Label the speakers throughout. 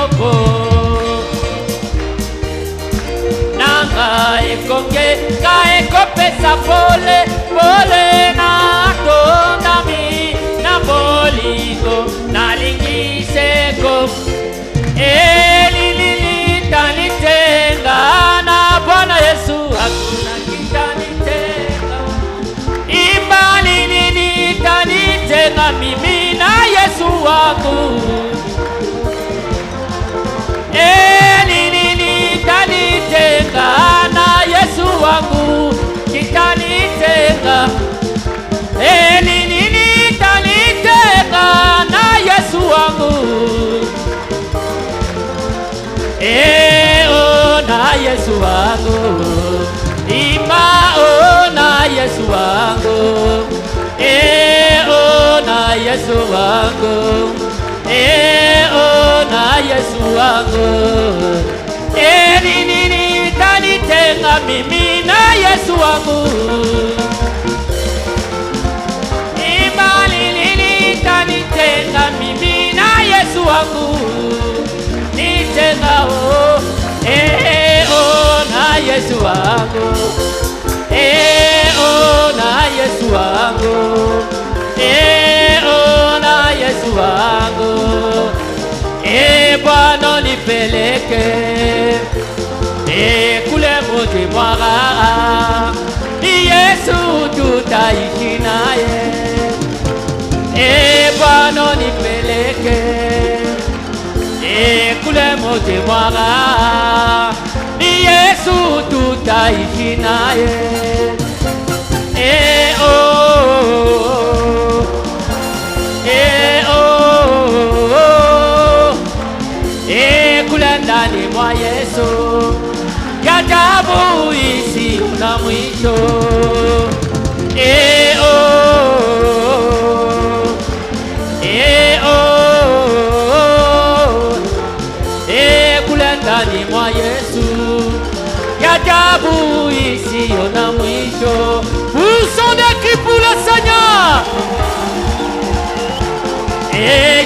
Speaker 1: kitoko nanga ekonge ka ekopesa pole pole na tondami na bolingo nalingise elilili tanitenga na Bwana Yesu hakuna kitanitenga imbalilili tanitenga mimi na Yesu wangu elilili tanitenga na Yesu wangu kitanitenga elilili tanitenga na Yesu wangu na Yesu wangu imba na Yesu wangu na Yesu wangu na Yesu wangu nini tanitenga mimi na Yesu wangu imba nini tanitenga mimi na Yesu wangu nitenga na Yesu wangu na Yesu wangu na Yesu wangu Bwana nipeleke kule mji mwanga Yesu tutaishi naye Bwana nipeleke kule mji mwanga Yesu tutaishi naye kule ndani mwa Yesu ajabu isiyo na mwisho kule ndani mwa Yesu ajabu isiyo na mwisho. Où sont des cris pour le Seigneur?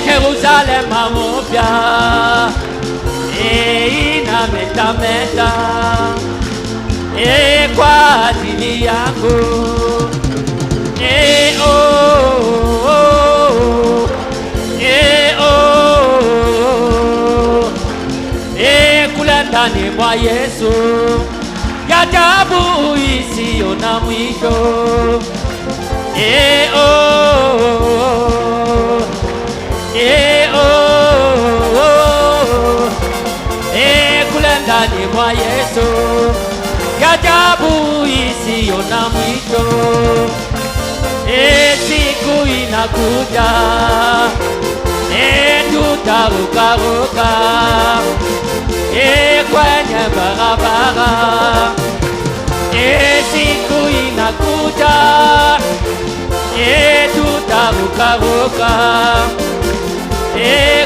Speaker 1: Jérusalem mpya inametameta kwa ajili yangu kule ndani mwa Yesu ajabu isiyo na mwisho kule ndani mwa Yesu ajabu isiyo na mwisho siku inakuja tutarukaruka kwenye barabara siku inakuja tutarukaruka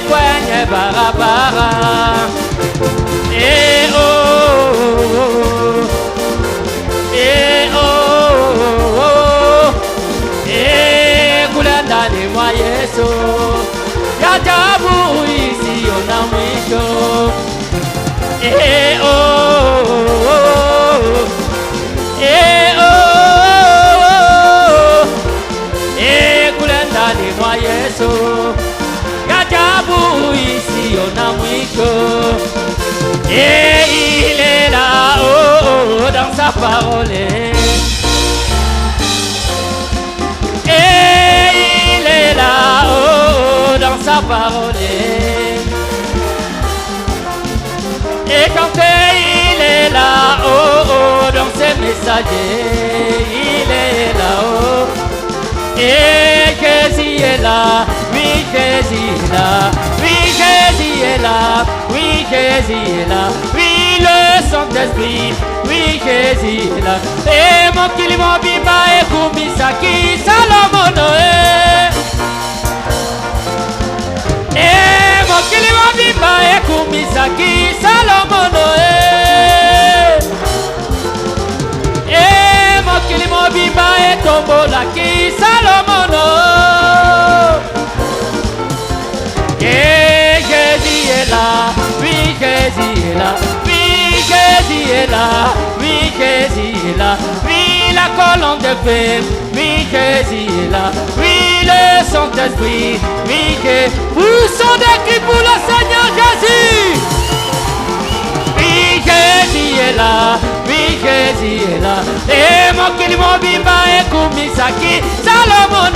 Speaker 1: kwenye barabara kule ndani mwa Yesu ajabu isiyo na mwisho kule ndani mwa Yesu ajabu isiyo na mwisho il est là-haut dans sa parole il est là-haut dans sa parole et quand il est là-haut dans ses messagers il est là-haut et Jésus est là, oui Jésus est là, oui Jésus est là, oui Jésus est là, oui le Saint-Esprit, oui Jésus est là. Et mon kilimo biba et kumisaki Salomono et mon kilimo biba et kumisaki Salomono et mon kilimo biba et tombolaki Salomono et Jésus est là. est là, oui, Jésus est là, oui, la colonne de feu, oui, Jésus est là, oui, le Saint-Esprit, oui, Jésus. Poussons des cris pour le Seigneur Jésus. Oui, Jésus est là, oui, Jésus est là. Et mon kilimo bimba et kumisaki, Salomon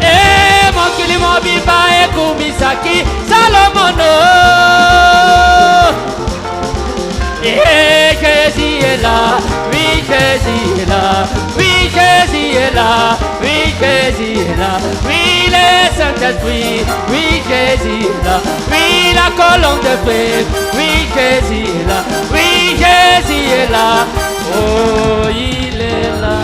Speaker 1: et mon kilimo bimba et kumisaki, Salomon. Et Jésus est là, oui, Jésus est là, oui, Jésus est là, oui, Jésus est là, oui, le Saint-Esprit, oui, Jésus est là, oui, la colonne de feu, oui, Jésus est là, oui, Jésus est là, oh, il est là.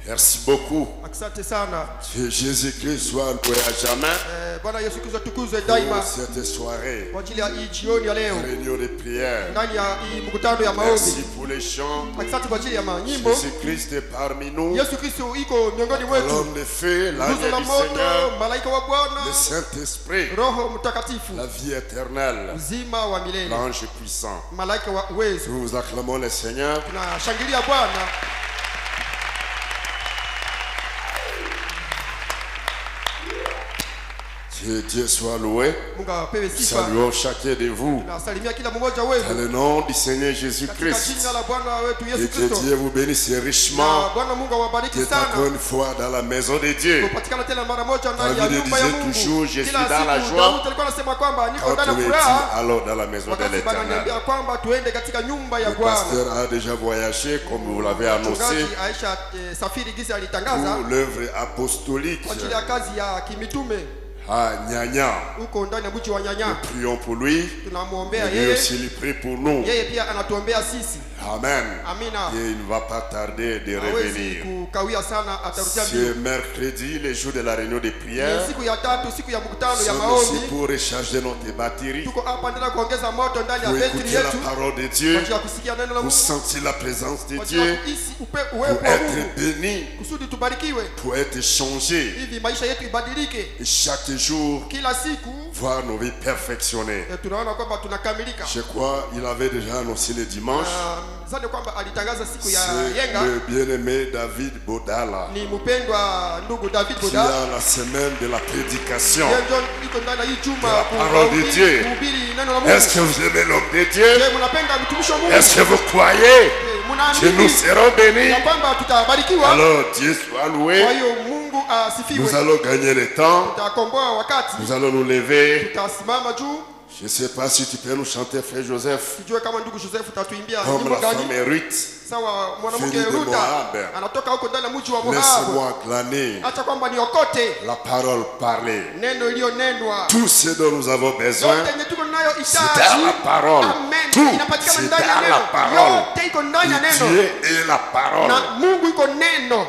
Speaker 2: Merci beaucoup.
Speaker 3: Asante sana.
Speaker 2: Que Jésus-Christ soit loué à jamais
Speaker 3: Bwana Yesu Kristo tukuzwe daima
Speaker 2: pour cette soirée,
Speaker 3: kwa ajili ya hii jioni ya leo
Speaker 2: réunion de prière.
Speaker 3: ndani ya hii mkutano ya
Speaker 2: Merci
Speaker 3: maombi.
Speaker 2: pour les chants.
Speaker 3: Asante kwa ajili ya manyimbo.
Speaker 2: Jésus-Christ est parmi nous.
Speaker 3: Yesu Kristo iko miongoni mwetu.
Speaker 2: L'homme de feu,
Speaker 3: Nguzo
Speaker 2: l'ange
Speaker 3: la
Speaker 2: du
Speaker 3: moto,
Speaker 2: Seigneur,
Speaker 3: malaika wa Bwana,
Speaker 2: le Saint-Esprit,
Speaker 3: Roho Mtakatifu,
Speaker 2: la vie éternelle,
Speaker 3: uzima wa milele,
Speaker 2: l'ange puissant.
Speaker 3: malaika wa uwezo.
Speaker 2: Nous acclamons le Seigneur.
Speaker 3: Tunashangilia Bwana.
Speaker 2: Que Dieu soit loué.
Speaker 3: Mungu apewe sifa.
Speaker 2: Saluons chacun de vous
Speaker 3: Nasalimia kila mmoja
Speaker 2: dans
Speaker 3: wetu
Speaker 2: le nom du Seigneur
Speaker 3: katika
Speaker 2: Jésus-Christ.
Speaker 3: jina la Bwana wetu
Speaker 2: Et
Speaker 3: Yesu
Speaker 2: que
Speaker 3: Kristo.
Speaker 2: Dieu vous bénisse richement.
Speaker 3: Na Bwana Mungu awabariki
Speaker 2: Qui est encore
Speaker 3: sana.
Speaker 2: une fois dans la maison de Dieu.
Speaker 3: Kupatikana tena mara moja ndani ya
Speaker 2: David
Speaker 3: nyumba ya
Speaker 2: disait
Speaker 3: Mungu.
Speaker 2: toujours, je suis
Speaker 3: Kila
Speaker 2: dans la
Speaker 3: siku
Speaker 2: joie.
Speaker 3: Daudi alikuwa anasema kwamba niko
Speaker 2: Quand
Speaker 3: ndani
Speaker 2: on
Speaker 3: ya
Speaker 2: me dit,
Speaker 3: furaha.
Speaker 2: alors dans la maison de
Speaker 3: Wakati Bwana
Speaker 2: l'Éternel.
Speaker 3: ananiambia kwamba tuende katika nyumba ya
Speaker 2: Le
Speaker 3: Bwana.
Speaker 2: pasteur a déjà voyagé, comme vous l'avez annoncé,
Speaker 3: Mchungaji Aisha safiri gizi alitangaza
Speaker 2: pour l'œuvre apostolique
Speaker 3: kwa ajili ya kazi ya kimitume
Speaker 2: à Nyanya.
Speaker 3: huko ndani ya mji wa Nyanya.
Speaker 2: Prions pour lui.
Speaker 3: Tunamwombea
Speaker 2: Et lui
Speaker 3: yeye,
Speaker 2: aussi, il prie pour nous.
Speaker 3: yeye pia anatuombea sisi.
Speaker 2: Amen.
Speaker 3: Amina.
Speaker 2: Et il ne va pas tarder de
Speaker 3: Hawezi
Speaker 2: revenir.
Speaker 3: kukawia sana, atarudia
Speaker 2: C'est
Speaker 3: mbio.
Speaker 2: mercredi, le jour de la réunion de prière.
Speaker 3: Ni siku ya tatu, siku ya mkutano
Speaker 2: Nous
Speaker 3: ya
Speaker 2: sommes aussi
Speaker 3: maombi.
Speaker 2: pour recharger notre batterie,
Speaker 3: Tuko hapa ndani kuongeza moto ndani ya
Speaker 2: pour
Speaker 3: betri
Speaker 2: écouter la
Speaker 3: yetu
Speaker 2: parole de
Speaker 3: kwa
Speaker 2: Dieu,
Speaker 3: ajili ya kusikia neno la
Speaker 2: pour
Speaker 3: Mungu,
Speaker 2: sentir la présence de
Speaker 3: kwa ajili ya
Speaker 2: Dieu,
Speaker 3: kuhisi
Speaker 2: pour
Speaker 3: uwepo wa
Speaker 2: être
Speaker 3: Mungu
Speaker 2: béni,
Speaker 3: kusudi tubarikiwe,
Speaker 2: pour être changé
Speaker 3: hivi maisha yetu ibadilike
Speaker 2: et chaque jour
Speaker 3: kila siku.
Speaker 2: voir nos vies perfectionnées.
Speaker 3: Tunaona kwamba tunakamilika.
Speaker 2: Je crois qu'il avait déjà annoncé le dimanche.
Speaker 3: Zani kwamba alitangaza siku ya
Speaker 2: C'est
Speaker 3: yenga
Speaker 2: le bien-aimé David Bodala
Speaker 3: ni mpendwa ndugu David
Speaker 2: qui
Speaker 3: Boda.
Speaker 2: a la semaine de la prédication.
Speaker 3: Yeye ndio iko ndani ya hii juma
Speaker 2: La parole de Dieu.
Speaker 3: kuhubiri neno la
Speaker 2: Est-ce que
Speaker 3: Mungu.
Speaker 2: vous aimez l'homme de Dieu?
Speaker 3: Je, mnapenda mtumishi wa Mungu?
Speaker 2: Est-ce que vous croyez que nous
Speaker 3: Mnaamini
Speaker 2: serons bénis?
Speaker 3: ya kwamba tutabarikiwa?
Speaker 2: Alors Dieu soit
Speaker 3: Kwa
Speaker 2: loué.
Speaker 3: hiyo Mungu asifiwe.
Speaker 2: Nous allons gagner le temps.
Speaker 3: Tutakomboa wakati,
Speaker 2: Nous allons nous lever.
Speaker 3: tutasimama juu.
Speaker 2: Je ne sais pas si tu peux nous chanter, frère Joseph,
Speaker 3: Sijue kama ndugu Joseph utatuimbia
Speaker 2: comme
Speaker 3: nyimbo
Speaker 2: la
Speaker 3: gani?
Speaker 2: femme Ruth.
Speaker 3: Sawa, mwanamke
Speaker 2: Fille de
Speaker 3: Ruta
Speaker 2: Moab.
Speaker 3: anatoka huko ndani ya mji wa Moab.
Speaker 2: Laisse-moi glaner
Speaker 3: Acha kwamba niokote
Speaker 2: la parole parlée.
Speaker 3: neno iliyonenwa.
Speaker 2: Tout ce dont nous avons besoin,
Speaker 3: Yote yenye tuko nayo
Speaker 2: c'est dans la parole.
Speaker 3: Amen.
Speaker 2: Tout,
Speaker 3: Inapatikana
Speaker 2: c'est
Speaker 3: ndani ya
Speaker 2: dans la
Speaker 3: neno.
Speaker 2: parole.
Speaker 3: Yote iko ndani ya
Speaker 2: Et
Speaker 3: neno.
Speaker 2: Dieu est la parole.
Speaker 3: Na Mungu iko neno.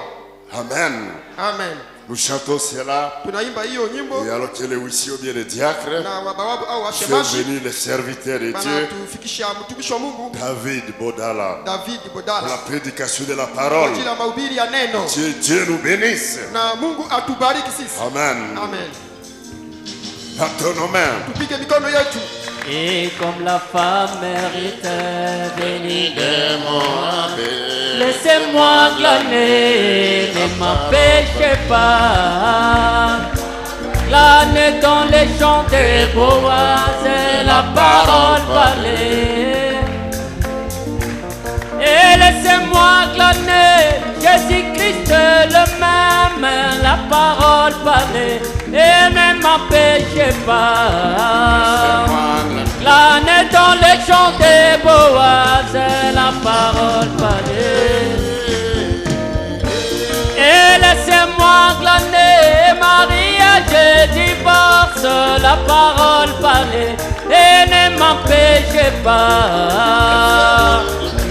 Speaker 2: Amen.
Speaker 3: Amen.
Speaker 2: Nous chantons cela.
Speaker 3: Tunaimba hiyo nyimbo
Speaker 2: Et alors que les huissiers ou bien les diacres
Speaker 3: na wabawabu au
Speaker 2: fait
Speaker 3: washemashi
Speaker 2: venir les serviteurs de Dieu,
Speaker 3: banatufikisha mtumishi wa Mungu
Speaker 2: David Bodala,
Speaker 3: David
Speaker 2: pour
Speaker 3: Bodala
Speaker 2: la prédication de la
Speaker 3: kwa
Speaker 2: parole.
Speaker 3: ajili ya mahubiri ya neno,
Speaker 2: Que Dieu nous bénisse.
Speaker 3: na Mungu atubariki sisi.
Speaker 2: Amen.
Speaker 3: Amen.
Speaker 2: Battons nos mains.
Speaker 3: Tupige mikono yetu.
Speaker 1: Et comme la femme mérite béni de mon laissez-moi glaner, ne m'empêchez pas. Glaner dans les champs des Boaz, et la parole parler. Et laissez-moi glaner, Jésus-Christ le même, la parole parler. Et ne m'empêchez pas. Glaner dans les champs des Boaz, et la parole parler. Et laissez-moi glaner, Maria, je divorce, la parole parler. Et ne m'empêchez pas.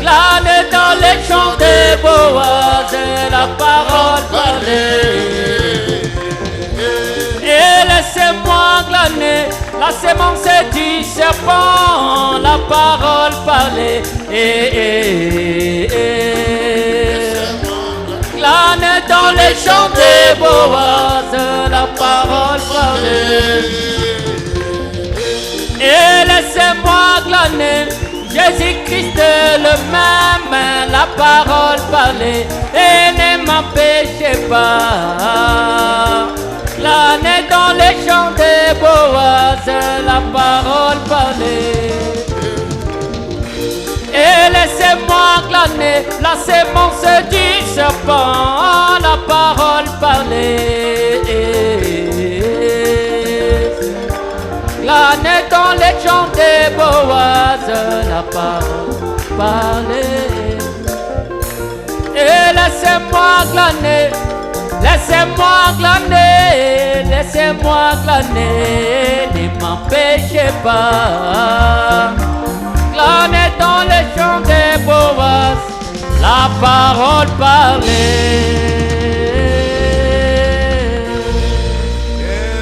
Speaker 1: Glaner dans les champs des Boaz, et la parole parler. Et laissez-moi glaner, la sémence du serpent, la parole parlée. Glane dans les champs des Boaz, la parole parlée. Et laissez-moi glaner Jésus-Christ le même, la parole parlée. Et ne m'empêchez pas. Glaner dans les champs des Boaz, la parole parlée. Et laissez-moi glaner la sémence du serpent, la parole parlée. Glaner dans les champs des Boaz, la parole parlée. Et laissez-moi glaner, laissez-moi glaner, laissez-moi glaner, ne m'empêchez pas. Glaner dans les champs des Boaz, la parole parlée.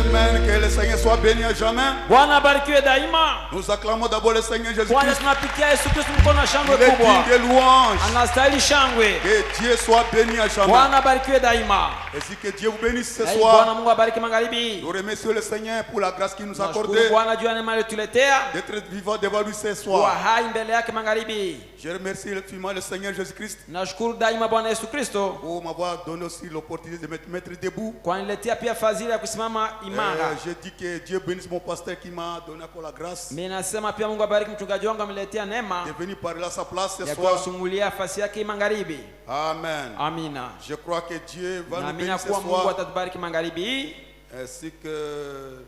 Speaker 4: Amen. Que le Seigneur soit béni à jamais.
Speaker 5: Bwana abarikiwe daima.
Speaker 4: Nous acclamons d'abord le Seigneur
Speaker 5: Bwana
Speaker 4: Jésus-Christ.
Speaker 5: tunapikia Yesu Kristo mkono wa shangwe
Speaker 4: Il est
Speaker 5: kubwa.
Speaker 4: digne de louange.
Speaker 5: Anastahili shangwe.
Speaker 4: Que Dieu soit béni à jamais.
Speaker 5: Bwana abarikiwe daima.
Speaker 4: Ainsi que Dieu vous bénisse ce
Speaker 5: Bwana
Speaker 4: soir.
Speaker 5: Mungu abariki magharibi.
Speaker 4: Nous remercions le Seigneur pour la grâce qu'il nous a
Speaker 5: Nashukuru
Speaker 4: accordée
Speaker 5: Bwana juu ya neema aliyotuletea
Speaker 4: d'être vivant devant lui ce
Speaker 5: kuwa
Speaker 4: soir.
Speaker 5: hai mbele yake magharibi.
Speaker 4: Je remercie infiniment le Seigneur Jésus-Christ
Speaker 5: Nashukuru daima Bwana Yesu Kristo
Speaker 4: pour m'avoir donné aussi l'opportunité de me mettre debout.
Speaker 5: kwa niletea pia fadhili ya kusimama imara.
Speaker 4: Je dis que Dieu bénisse mon pasteur qui m'a donné encore la grâce
Speaker 5: Mimi nasema pia Mungu abariki mchungaji wangu ameletea neema
Speaker 4: de venir parler à sa place ce
Speaker 5: ya
Speaker 4: soir.
Speaker 5: kusungulia fasi yake magharibi.
Speaker 4: Amen.
Speaker 5: Amina.
Speaker 4: Je crois que Dieu va nous
Speaker 5: Naamini
Speaker 4: bénir ce
Speaker 5: kuwa Mungu
Speaker 4: soir
Speaker 5: atatubariki magharibi
Speaker 4: ainsi que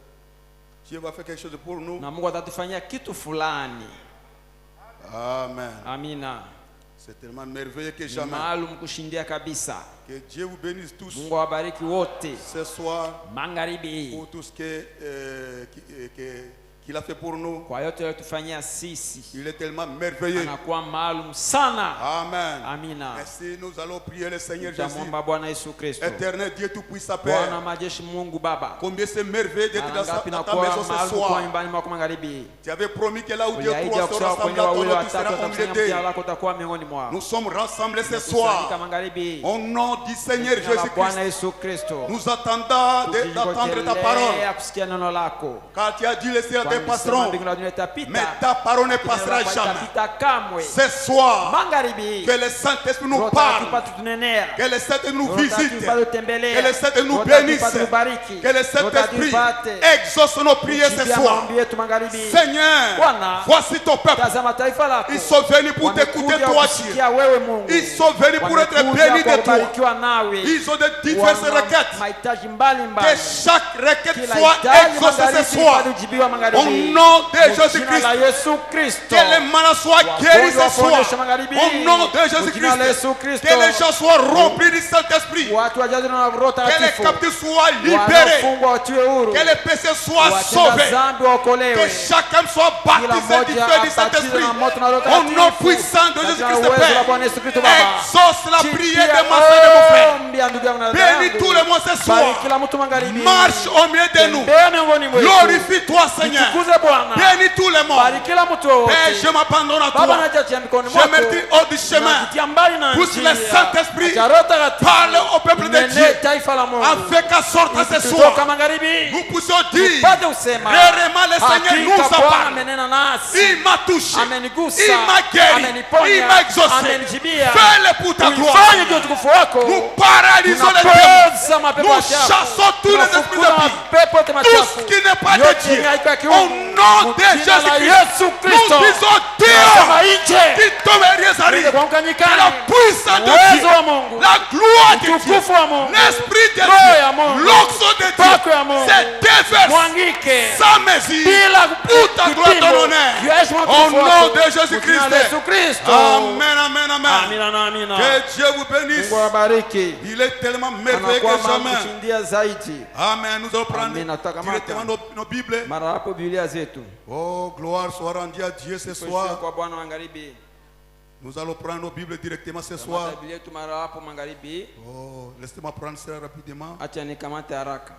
Speaker 4: Dieu va faire quelque chose pour nous.
Speaker 5: na Mungu atatufanyia kitu fulani.
Speaker 4: Amen.
Speaker 5: Amina.
Speaker 4: C'est tellement merveilleux que
Speaker 5: Ni
Speaker 4: jamais.
Speaker 5: maalum kushindia kabisa.
Speaker 4: Que Dieu vous bénisse tous
Speaker 5: Mungu awabariki wote
Speaker 4: ce soir
Speaker 5: magharibi
Speaker 4: pour tout ce qu'il a fait pour nous.
Speaker 5: kwa yote aliyotufanyia sisi.
Speaker 4: Il est tellement merveilleux.
Speaker 5: Anakuwa maalum sana.
Speaker 4: Amen.
Speaker 5: Amina.
Speaker 4: Ainsi nous allons prier le Seigneur Jésus.
Speaker 5: Tutamwomba Bwana Yesu Kristo.
Speaker 4: Éternel Dieu tout-puissant
Speaker 5: Bwana
Speaker 4: Père.
Speaker 5: majeshi Mungu Baba.
Speaker 4: Combien c'est merveilleux d'être
Speaker 5: Mara ngapi
Speaker 4: dans ta
Speaker 5: nakuwa
Speaker 4: maison ce
Speaker 5: maalum kwa
Speaker 4: soir.
Speaker 5: nyumbani mwako magharibi.
Speaker 4: Tu avais promis que là où Dieu
Speaker 5: Uliahidi
Speaker 4: trois
Speaker 5: kusema
Speaker 4: seront
Speaker 5: kwenye
Speaker 4: rassemblés,
Speaker 5: wawili
Speaker 4: toi tu
Speaker 5: watatu
Speaker 4: seras au milieu
Speaker 5: watamfanya
Speaker 4: d'eux.
Speaker 5: mtia lako utakuwa miongoni mwao.
Speaker 4: Nous sommes rassemblés ce
Speaker 5: Kusanyika
Speaker 4: soir.
Speaker 5: magharibi.
Speaker 4: Au nom du Seigneur
Speaker 5: Jina la Bwana
Speaker 4: Jésus-Christ.
Speaker 5: Yesu Kristo.
Speaker 4: Nous attendons d'attendre ta parole.
Speaker 5: Tukingojelea kusikia neno lako.
Speaker 4: Car tu as dit les cieux
Speaker 5: Kwani
Speaker 4: te
Speaker 5: ulisema
Speaker 4: passeront.
Speaker 5: mbingu na dunia itapita,
Speaker 4: Mais ta parole ne
Speaker 5: lakini neno
Speaker 4: passera
Speaker 5: lako
Speaker 4: jamais.
Speaker 5: haitapita kamwe.
Speaker 4: Ce soir,
Speaker 5: Magharibi.
Speaker 4: que le Saint-Esprit nous
Speaker 5: Roho
Speaker 4: parle.
Speaker 5: Mtakatifu atutunenea.
Speaker 4: Que le Saint-Esprit nous
Speaker 5: Roho Mtakatifu
Speaker 4: visite.
Speaker 5: atutembelea.
Speaker 4: Que le Saint-Esprit nous
Speaker 5: Roho Mtakatifu
Speaker 4: bénisse.
Speaker 5: atubariki.
Speaker 4: Que le
Speaker 5: Roho Mtakatifu
Speaker 4: Saint-Esprit
Speaker 5: apate
Speaker 4: exauce nos prières ce
Speaker 5: kujibia
Speaker 4: soir.
Speaker 5: maombi yetu magharibi.
Speaker 4: Seigneur,
Speaker 5: Bwana,
Speaker 4: voici ton peuple.
Speaker 5: tazama taifa lako.
Speaker 4: Ils sont venus pour t'écouter
Speaker 5: Wamekuja
Speaker 4: toi, Dieu.
Speaker 5: kusikia wewe Mungu.
Speaker 4: Ils sont venus pour être
Speaker 5: Wamekuja
Speaker 4: bénis
Speaker 5: kwa
Speaker 4: de toi.
Speaker 5: kubarikiwa nawe.
Speaker 4: Ils ont de diverses
Speaker 5: Wana
Speaker 4: requêtes.
Speaker 5: mahitaji mbalimbali.
Speaker 4: Que chaque requête
Speaker 5: Kila
Speaker 4: soit
Speaker 5: hitaji
Speaker 4: exaucée
Speaker 5: magharibi
Speaker 4: ce soir.
Speaker 5: lijibiwa magharibi.
Speaker 4: Au nom de
Speaker 5: Kwa jina
Speaker 4: Jésus-Christ.
Speaker 5: la Yesu Kristo.
Speaker 4: Que les malades soient guéris ce soir.
Speaker 5: Wagonjwa magharibi.
Speaker 4: Au nom de
Speaker 5: Kwa jina la
Speaker 4: Jésus-Christ.
Speaker 5: Yesu Kristo.
Speaker 4: Que les gens soient remplis du Saint-Esprit.
Speaker 5: Watu wajazwe na Roho
Speaker 4: Que les
Speaker 5: Mtakatifu.
Speaker 4: captifs soient libérés.
Speaker 5: Wanaofungwa watiwe huru.
Speaker 4: Que les péchés soient
Speaker 5: Watenda
Speaker 4: sauvés.
Speaker 5: dhambi waokolewe.
Speaker 4: Que chacun soit
Speaker 5: Kila
Speaker 4: baptisé du
Speaker 5: mmoja
Speaker 4: feu du
Speaker 5: abatizwe
Speaker 4: Saint-Esprit.
Speaker 5: na moto na Roho
Speaker 4: Au nom
Speaker 5: Mtakatifu.
Speaker 4: puissant de
Speaker 5: Katika
Speaker 4: Jésus-Christ,
Speaker 5: uwezo wa
Speaker 4: Père.
Speaker 5: Bwana Yesu Kristo Baba.
Speaker 4: Exauce la
Speaker 5: Chitia
Speaker 4: prière de ma soeur et de mon frère.
Speaker 5: ombi ya ndugu yangu na dada
Speaker 4: Bénis
Speaker 5: yangu.
Speaker 4: tout le monde ce soir.
Speaker 5: Bariki kila mtu magharibi.
Speaker 4: Marche au milieu de nous.
Speaker 5: Tembea miongoni mwetu.
Speaker 4: Glorifie-toi, Seigneur.
Speaker 5: Jitukuze Bwana.
Speaker 4: Bénis tout le monde.
Speaker 5: Bariki kila mtu wote.
Speaker 4: Père, je m'abandonne à
Speaker 5: Baba
Speaker 4: toi.
Speaker 5: najiachia mikononi
Speaker 4: Je
Speaker 5: mwako.
Speaker 4: me retire hors du chemin.
Speaker 5: Najitia mbali na
Speaker 4: Pousse
Speaker 5: njia.
Speaker 4: le Saint-Esprit.
Speaker 5: Acha Roho Mtakatifu.
Speaker 4: Parle au peuple de
Speaker 5: Inene
Speaker 4: Dieu.
Speaker 5: taifa la Mungu.
Speaker 4: Afin qu'à sortir ce
Speaker 5: Kutoka
Speaker 4: soir,
Speaker 5: magharibi.
Speaker 4: nous puissions dire
Speaker 5: Tupate usema.
Speaker 4: réellement le Seigneur nous
Speaker 5: Hakika
Speaker 4: a
Speaker 5: Bwana
Speaker 4: parlé.
Speaker 5: amenena nasi.
Speaker 4: Il m'a touché.
Speaker 5: Amenigusa.
Speaker 4: Il m'a guéri.
Speaker 5: Ameniponya.
Speaker 4: Il m'a exaucé.
Speaker 5: Amenijibia.
Speaker 4: Fais-le pour ta gloire.
Speaker 5: Uifanye juu ya utukufu wako.
Speaker 4: Nous paralysons les
Speaker 5: Tunapoza
Speaker 4: démons.
Speaker 5: mapepo
Speaker 4: Nous
Speaker 5: machafu.
Speaker 4: chassons tous les esprits
Speaker 5: Tunafukuza
Speaker 4: de vie.
Speaker 5: mapepo yote
Speaker 4: Tout
Speaker 5: machafu.
Speaker 4: ce qui n'est pas de
Speaker 5: Yote
Speaker 4: Dieu.
Speaker 5: yenye haiko ya
Speaker 4: Au
Speaker 5: kiungu.
Speaker 4: nom de
Speaker 5: Jina la
Speaker 4: Jésus-Christ,
Speaker 5: Yesu Kristo.
Speaker 4: nous disons
Speaker 5: Tunasema
Speaker 4: Dieu.
Speaker 5: nje.
Speaker 4: Qui tombe rien
Speaker 5: Nje
Speaker 4: arrive.
Speaker 5: kuamka nyikani.
Speaker 4: La puissance de
Speaker 5: Uwezo
Speaker 4: Dieu.
Speaker 5: wa Mungu.
Speaker 4: La gloire de Dieu.
Speaker 5: Utukufu wa Mungu.
Speaker 4: L'esprit de
Speaker 5: Roho ya
Speaker 4: Dieu.
Speaker 5: Mungu.
Speaker 4: L'onction de
Speaker 5: Pako ya
Speaker 4: Dieu.
Speaker 5: Mungu.
Speaker 4: C'est déverse
Speaker 5: Mwangike.
Speaker 4: sans mesure.
Speaker 5: Bila
Speaker 4: Pour ta gloire,
Speaker 5: kipimo.
Speaker 4: ton honneur.
Speaker 5: Juu ya heshima
Speaker 4: Au
Speaker 5: utukufu
Speaker 4: nom
Speaker 5: wako.
Speaker 4: de Jésus-Christ.
Speaker 5: Kwa jina la Yesu Kristo.
Speaker 4: Amen, amen, amen.
Speaker 5: Amina na amina.
Speaker 4: Que Dieu vous bénisse.
Speaker 5: Mungu awabariki.
Speaker 4: Il est tellement merveilleux
Speaker 5: Anakuwa
Speaker 4: que jamais.
Speaker 5: kushindia zaidi.
Speaker 4: Amen. Nous allons prendre
Speaker 5: Amen. Tutakamata.
Speaker 4: directement nos Bibles.
Speaker 5: Mara hapo Biblia zetu.
Speaker 4: Oh, gloire soit rendue à Dieu ce
Speaker 5: Tushukuru
Speaker 4: soir.
Speaker 5: kwa Bwana magharibi.
Speaker 4: Nous allons prendre nos Bibles directement ce soir.
Speaker 5: Kamata Biblia yetu mara hapo magharibi.
Speaker 4: Oh, laissez-moi prendre cela rapidement.
Speaker 5: Acha nikamate haraka.